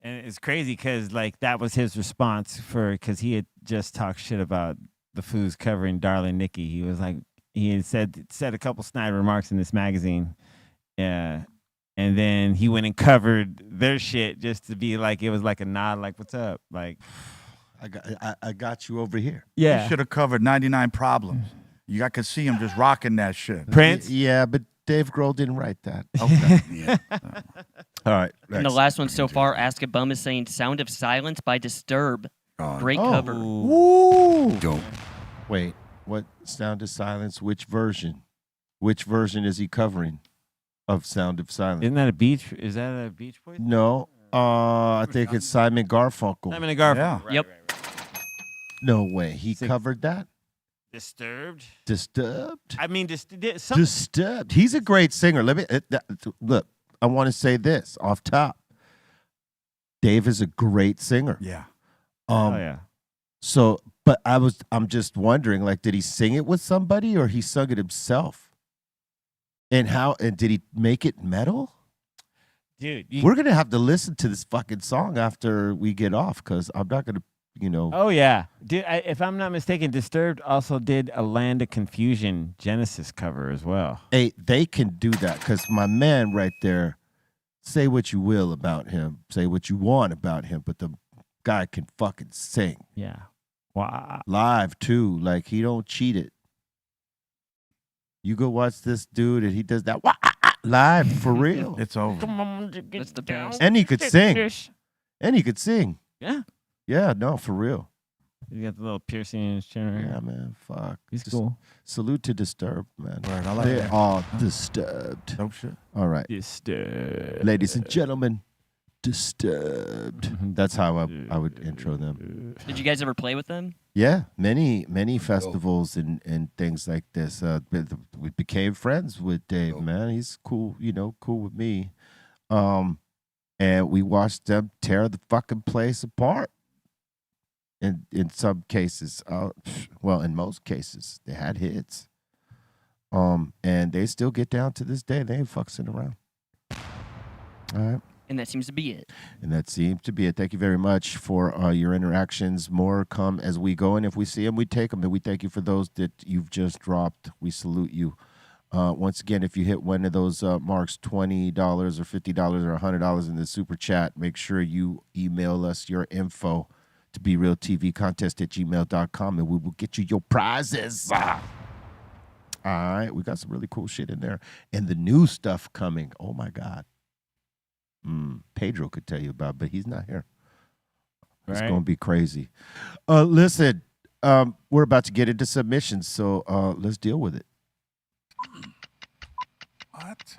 And it's crazy because, like, that was his response because he had just talked shit about the Foos covering Darling Nikki. He was like, he had said a couple snide remarks in this magazine. Yeah. And then he went and covered their shit just to be like, it was like a nod, like, what's up? Like, I got you over here. yeah. You should have covered 99 Problems. I could see him just rocking that shit. Prince? Yeah, but Dave Grohl didn't write that. Okay. Yeah. All right. And the next. last one so far, Ask a Bum is saying "Sound of Silence" by Disturbed. Great cover. Woo! Dope. Wait, what? Sound of Silence? Which version? Which version is he covering of Sound of Silence? Isn't that a Beach? Is that a Beach Boys? No, I think it's Simon Garfunkel. Simon and Garfunkel. Yeah. Right, Yep. right. No way, he covered that. Disturbed. Disturbed. I mean, Disturbed. He's a great singer. Let me look. I want to say this off top. Dave is a great singer. Yeah. oh yeah. So, but I'm just wondering, like, did he sing it with somebody or he sung it himself? And did he make it metal? Dude, We're gonna have to listen to this fucking song after we get off, because I'm not gonna, Oh yeah, dude. If I'm not mistaken, Disturbed also did a Land of Confusion Genesis cover as well. Hey, they can do that, because my man right there, say what you will about him, say what you want about him, but the guy can fucking sing. Yeah. Wow. Live too, like he don't cheat it. You go watch this dude and he does that live for real. It's over. Come on, That's the best. And he could sing. And he could sing. Yeah. Yeah, no, for real. He got the little piercing in his chin. Right? Yeah, man, fuck. He's Just cool. Salute to Disturbed, man. Word, I like They that. are disturbed. Dope shit. All right. Disturbed. Ladies and gentlemen, Disturbed. That's how I would intro them. Did you guys ever play with them? Yeah, many festivals and things like this. We became friends with Dave, man. He's cool, cool with me. And we watched them tear the fucking place apart. In some cases, in most cases, they had hits. And they still get down to this day. They ain't fucking around. All right. And that seems to be it. And that seems to be it. Thank you very much for your interactions. More come as we go. And if we see them, we take them. And we thank you for those that you've just dropped. We salute you. Once again, if you hit one of those marks, $20 or $50 or $100 in the super chat, make sure you email us your info to BRealTVcontest@gmail.com, and we will get you your prizes. All right. We got some really cool shit in there. And the new stuff coming. Oh, my God. Pedro could tell you about, but he's not here. It's Right. going to be crazy. Listen, we're about to get into submissions, so let's deal with it. What?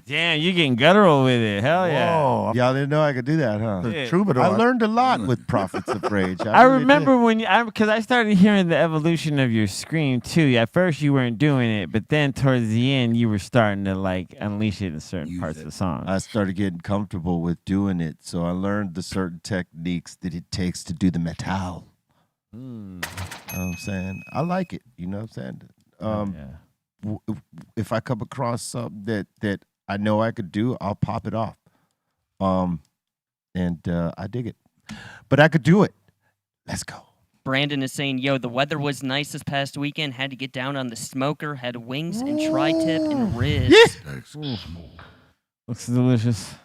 Damn, you getting guttural with it. Hell yeah. Whoa. Y'all didn't know I could do that, huh? The Yeah. troubadour. I learned a lot with Prophets of Rage. I really remember did. when because I started hearing the evolution of your scream too. At first you weren't doing it, but then towards the end you were starting to like unleash it in certain Use parts it. of the song. I started getting comfortable with doing it, so I learned the certain techniques that it takes to do the metal. You know what I'm saying? I like it. You know what I'm saying? Yeah. If I come across something that I know I could do, I'll pop it off. And I dig it. But I could do it. Let's go. Brandon is saying, yo, the weather was nice this past weekend. Had to get down on the smoker. Had wings and tri-tip and ribs. Looks delicious.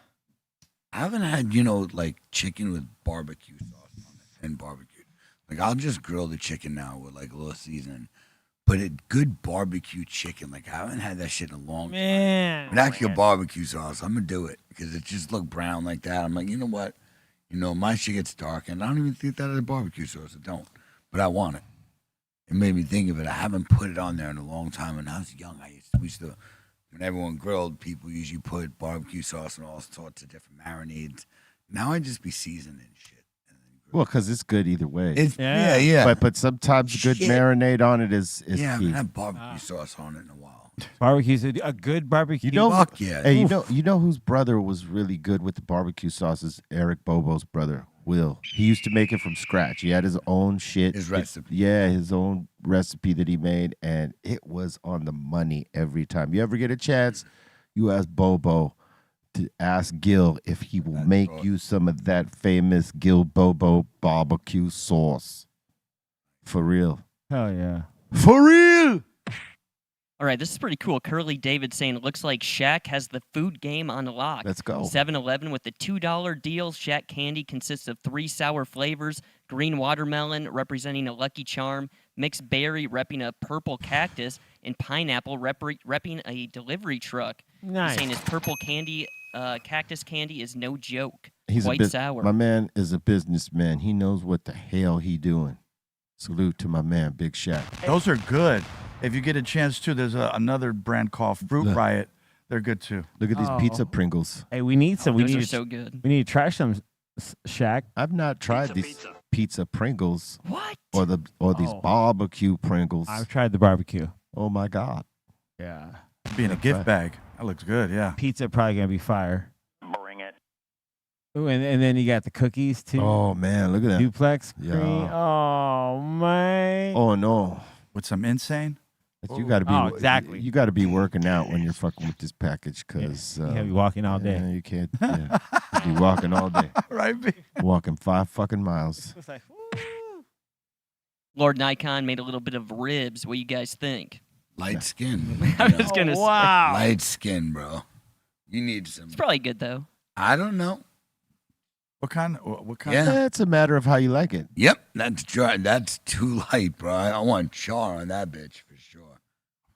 I haven't had, like chicken with barbecue sauce on it and barbecue. Like, I'll just grill the chicken now with like a little seasoning. But a good barbecue chicken, like I haven't had that shit in a long time. With actual barbecue sauce, I'm going to do it because it just looked brown like that. I'm like, you know what? My shit gets dark, and I don't even think that is barbecue sauce. I don't. But I want it. It made me think of it. I haven't put it on there in a long time. When I was young, we used to, when everyone grilled, people usually put barbecue sauce and all sorts of different marinades. Now I just be seasoning shit. Well, because it's good either way. Yeah. But sometimes a good marinade on it is I key. haven't had barbecue sauce on it in a while. Barbecue's a good barbecue. Fuck yeah. Hey, you know whose brother was really good with the barbecue sauce is Eric Bobo's brother, Will. He used to make it from scratch. He had his own shit. His recipe. His own recipe that he made, and it was on the money every time. You ever get a chance, you ask Bobo to ask Gil if he will make you some of that famous Gil Bobo barbecue sauce. For real. Hell yeah. For real. All right, this is pretty cool. Curly David saying, looks like Shaq has the food game on lock. Let's go. 7-Eleven with the $2 deal. Shaq candy consists of 3 sour flavors. Green watermelon representing a Lucky Charm. Mixed berry repping a purple cactus. And pineapple repping a delivery truck. Nice. He's saying his purple candy, cactus candy is no joke. He's Quite sour. My man is a businessman. He knows what the hell he doing. Salute to my man, Big Shaq. Those are good. If you get a chance to, there's another brand called Fruit Riot. They're good too. Look at these pizza Pringles. Hey, we need some. Those are so good. We need to try some, Shaq. I've not tried these pizza Pringles. What? Or these barbecue Pringles. I've tried the barbecue. Oh my God. Yeah. Being a gift bag. That looks good, yeah. Pizza probably gonna be fire. Bring it. Ooh, and then you got the cookies too. Oh man, look at that. Duplex Yeah. cream. Oh man. Oh no. With some insane. You got to be exactly. You got to be working out when you're fucking with this package, because you can't be walking all day. You can't. Yeah. You be walking all day. Right. Walking 5 fucking miles. It's like, Lord Nikon made a little bit of ribs. What do you guys think? Light skin. I was gonna say. Light skin, bro. You need some. It's probably good though. I don't know. What kind? Yeah. It's a matter of how you like it. Yep, that's dry. That's too light, bro. I want char on that bitch for sure.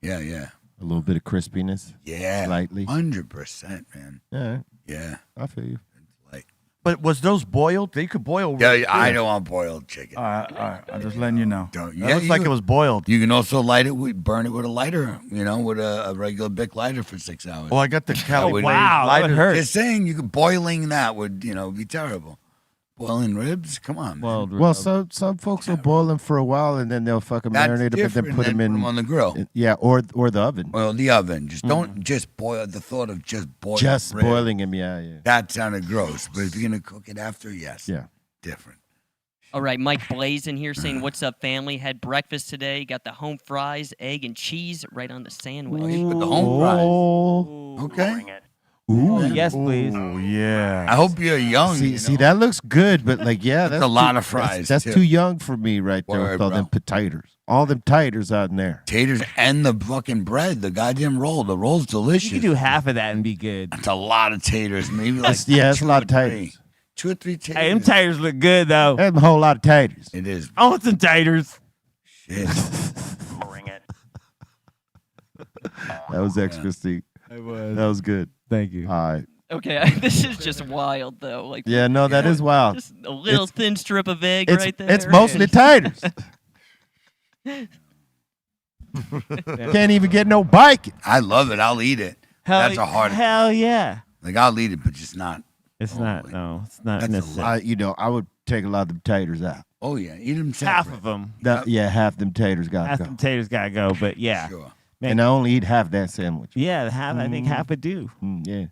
Yeah. A little bit of crispiness. Yeah. Slightly. 100%, man. Yeah. Yeah. I feel you. But was those boiled? They could boil. Yeah, I don't want boiled chicken. All right. I'm just letting you know. Don't. That looks like it was boiled. You can also burn it with a lighter, with a regular Bic lighter for 6 hours. Well, I got the Cali that hurt. Just saying, boiling that would, be terrible. Boiling ribs? Come on, man. Well, some folks will boil them for a while and then they'll fucking marinate them and then put them in on the grill. Yeah, or the oven. Well, the oven. Just don't just boil. The thought of just boiling. Just ribs, boiling them, yeah. That sounded gross. But if you're gonna cook it after, yes. Yeah. Different. All right, Mike Blaze in here saying, "What's up, family? Had breakfast today. Got the home fries, egg and cheese right on the sandwich." With the home fries. Okay. Bring it. Ooh, yes, please. Oh yeah. I hope you're young. See, that looks good, but that's a lot of fries. That's too. too young for me right there Word, with all bro. them potatoes. All them taters out in there. Taters and the fucking bread, the goddamn roll. The roll's delicious. You can do half of that and be good. That's a lot of taters. Maybe like That's a lot of taters. 2 or 3 taters. Hey, them taters look good though. That's a whole lot of taters. It is. I want some taters. Shit. Bring it. That was extra, Steve. It was. That was good. Thank you. All right. Okay, this is just wild though. Like, Yeah, no, that is wild. just a little thin strip of egg It's, right there. it's mostly taters. Can't even get no bacon. I love it. I'll eat it. That's a hard. Hell yeah. Like I'll eat it, but just not. It's not. No, it's not That's a necessary. I would take a lot of them taters out. Oh yeah, eat them separate. Half of them. Yeah, half them taters got Half to the go. taters gotta go. But yeah, Sure. And I only eat half that sandwich. yeah. Half. I think half would do. Yeah.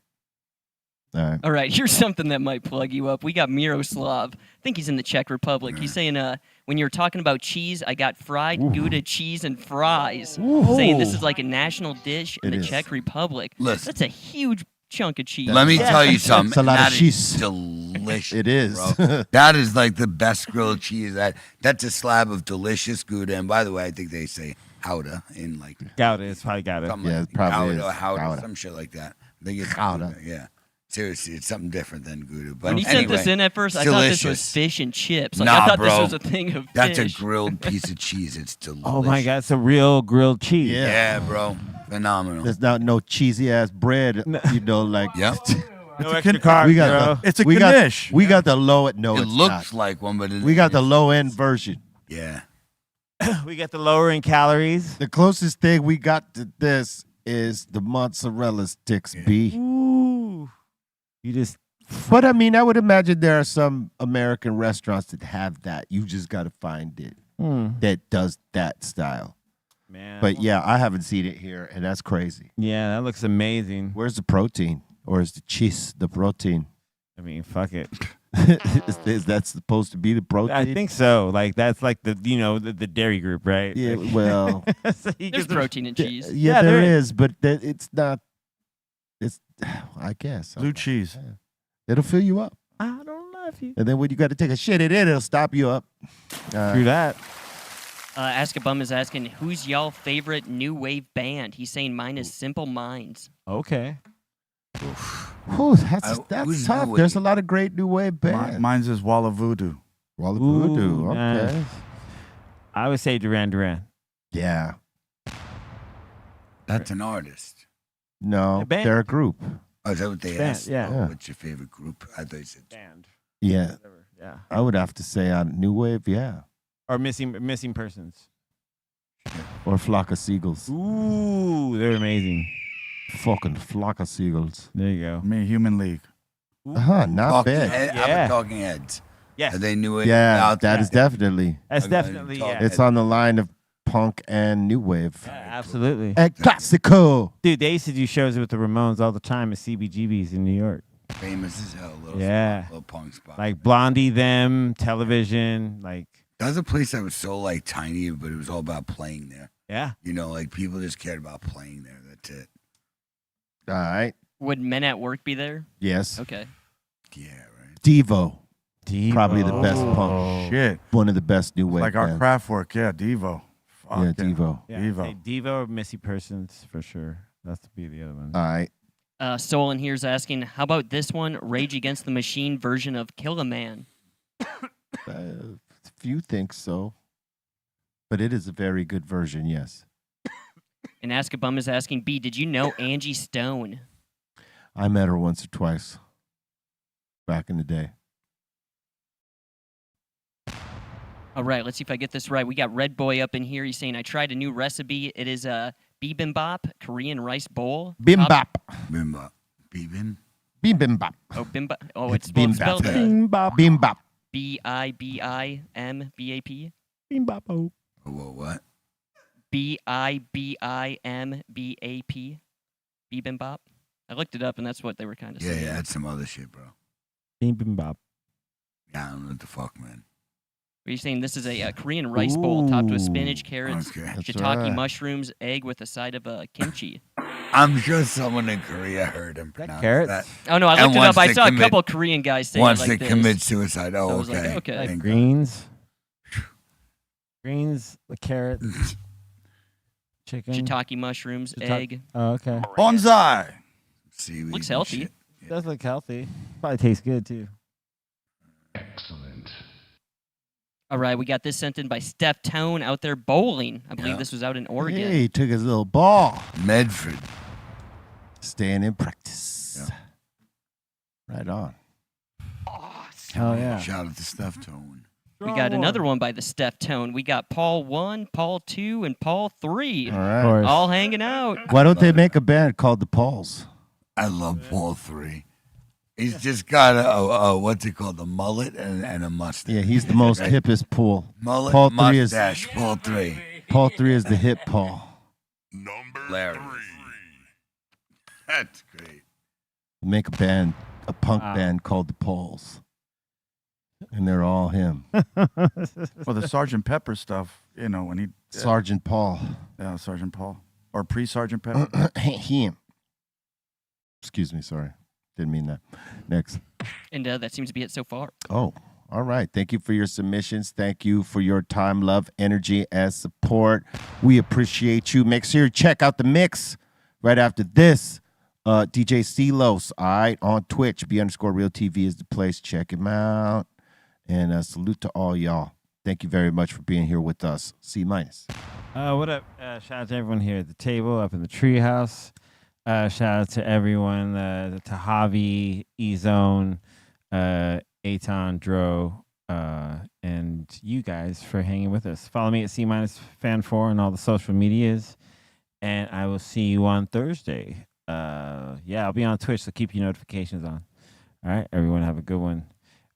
All right. All right, here's something that might plug you up. We got Miroslav. I think he's in the Czech Republic. He's saying, when you were talking about cheese, I got fried Gouda cheese and fries. Saying this is like a national dish in It the is. Czech Republic. Listen. That's a huge chunk of cheese. Let me tell you something. That's a lot of That is cheese. delicious. delicious. It is. bro. That is like the best grilled cheese. That's a slab of delicious Gouda. And by the way, I think they say Gouda in like Gouda. It's probably Gouda. something Yeah, like it probably Gouda, is. Gouda, Gouda. some shit like that. I think it's Gouda. Yeah. Seriously, it's something different than Gouda. But When you sent this anyway, in at first, I it's thought this was delicious. fish and chips. Like, Nah, I thought bro. this was a thing of That's fish. a grilled piece of cheese. It's delicious. Oh my God, it's a real grilled cheese. Yeah. Yeah, bro. Phenomenal. There's not no cheesy ass bread. You know, like Yep. No extra carbs, we got bro. It's a we Ganesh. got we got the low it. No, It it's looks not. like one, but We got the low end version. Yeah. We get the lower in calories. The closest thing we got to this is the mozzarella sticks, B. Ooh. You just But I mean, I would imagine there are some American restaurants that have that. You just got to find it that does that style. man. But yeah, I haven't seen it here, and that's crazy. yeah, that looks amazing. Where's the protein, or is the cheese the protein? I mean, fuck it. is that supposed to be the protein? I think so. Like that's like the the dairy group, right? Yeah. Like- Well, So you There's get the- protein in cheese. yeah, Yeah, there there is, but it's not. It's, I guess. Blue cheese. It'll fill you up, I don't love you. and then when you got to take a shit in it, it'll stop you up. Through that. Ask a Bum is asking, who's y'all favorite new wave band? He's saying mine is Simple Minds. Okay. Whew, that's who's tough. new There's a wave? lot of great new wave bands. Mine's is Wall of Voodoo. Wall of Ooh, Voodoo. Okay. nice. I would say Duran Duran. Yeah. That's an artist. No, A band. they're a group. Oh, is that what they Band, asked? yeah. Oh, Yeah. what's your favorite group? I thought you said. Band. Yeah. Yeah. I would have to say on new wave, yeah, Or missing persons. or Flock of Seagulls. Ooh, they're amazing. Fucking Flock of Seagulls. There you go. Me, Human League. Not Talking bad. Head, how Yeah. about Talking Heads? Yes. Are they new wave? Yeah, out that there? is definitely. That's Okay, definitely talk- yeah. It's on the line of punk and new wave. Yeah, absolutely. El Clasico. Dude, they used to do shows with the Ramones all the time at CBGB's in New York. Famous as hell. Little Yeah. spot, little punk spot. Like Blondie, them, television, like That was a place that was so like tiny, but it was all about playing there. yeah. You know, like people just cared about playing there. That's it. All right. Would Men at Work be there? Yes. Okay. Yeah, right. Devo. Probably the best Oh. punk. Shit. One of the best new wave Like our bands. craft work. Yeah, Devo. Fuck Yeah, Devo. Yeah, Devo. I'd say Devo or Missy Persons for sure. That's to be the other one. All right. Soul in here's asking, how about this one, Rage Against the Machine version of Kill a Man? Few think so, but it is a very good version. Yes. And Ask a Bum is asking, B, did you know Angie Stone? I met her once or twice back in the day. All right, let's see if I get this right. We got Red Boy up in here. He's saying, I tried a new recipe. It is a bibimbap, Korean rice bowl. Bimbap. Bimba. Bibin. Bibimbap. Oh, bimbap. Oh, It's it's bimbap. spelled Bimbap. B-I-B-I-M-B-A-P. Bimbapo. Whoa, what? B-I-B-I-M-B-A-P. Bibimbap. I looked it up, and that's what they were kind of Yeah, saying. yeah, that's some other shit, bro. Bimbap. Yeah, I don't know what the fuck, man. Are you saying this is a Korean rice bowl topped with spinach, Ooh. carrots, Okay. That's shiitake right. mushrooms, egg with a side of kimchi? I'm sure someone in Korea heard him pronounce carrots? that. Oh, no, I And looked it once up. I they saw a commit- couple Korean guys saying Once it like they this. commit suicide, oh, I was like, okay. okay. Like Thank God. greens. Greens, the carrots, chicken. Shiitake mushrooms, Shiitake- egg. Oh, okay. Bonsai. Seaweed Looks and healthy. shit. Does look healthy. Probably tastes good too. All right, we got this sent in by Steph Tone out there bowling. I believe Yeah. this was out in Oregon. Hey, he took his little ball. Medford. Staying in practice. Right on. Hell yeah. Shout out to Steph Tone. We got another one by the Steph Tone. We got Paul 1, Paul 2, and Paul 3. All Of right. course. All hanging out. Why don't they make a band called the Pauls? I love Paul 3. He's just got a what's it called? The mullet and a mustache. Yeah, he's the most Right. hippest Paul. Mullet, Paul 3 is mustache, Paul 3. Paul 3 is the hip Paul. Hilarious. That's great. Make a band, a punk Wow. band called the Pauls. And they're all him. Well, the Sergeant Pepper stuff, you know, when he. Sergeant Paul. Yeah, Sergeant Paul. Or pre Sergeant Pepper. Him. Excuse me, sorry. Didn't mean that. Next. And that seems to be it so far. Oh, all right. Thank you for your submissions. Thank you for your time, love, energy, and support. We appreciate you. Make sure you check out the mix right after this. DJ Celos, all right, on Twitch. B_RealTV is the place. Check him out. And salute to all y'all. Thank you very much for being here with us. C-. What up? Shout out to everyone here at the table, up in the treehouse. Shout out to everyone, to Javi, E-Zone, Aton, Dro, and you guys for hanging with us. Follow me at C-Fan4 on all the social medias, and I will see you on Thursday. I'll be on Twitch, so keep your notifications on. All right, everyone, have a good one.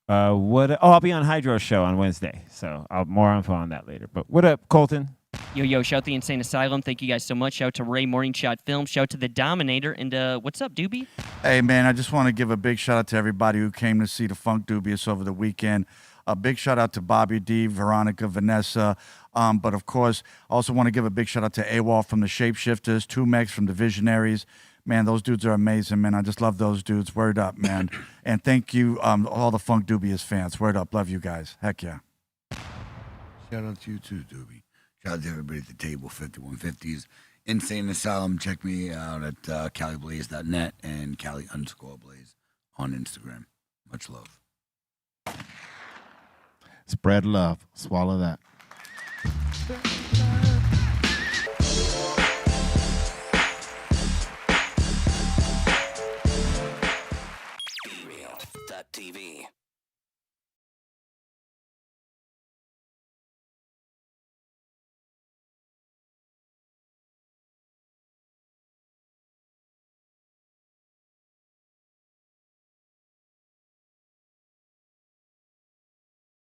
I'll be on Hydro Show on Wednesday, so I'll more info on that later. But what up, Colton? Yo, shout the Insane Asylum. Thank you guys so much. Shout to Ray Morning Shot Film. Shout to the Dominator. And what's up, Doobie? Hey, man, I just want to give a big shout out to everybody who came to see the Funk Dubious over the weekend. A big shout out to Bobby D, Veronica, Vanessa. But, of course, I also want to give a big shout out to AWOL from the Shapeshifters, 2 Megs from the Visionaries. Man, those dudes are amazing, man. I just love those dudes. Word up, man. And thank you, all the Funk Dubious fans. Word up. Love you guys. Heck yeah. Shout out to you too, Doobie. Shout out to everybody at the table, 5150s. Insane Asylum. Check me out at CaliBlaze.net and Cali_Blaze on Instagram. Much love. Spread love. Swallow that. BREALTV.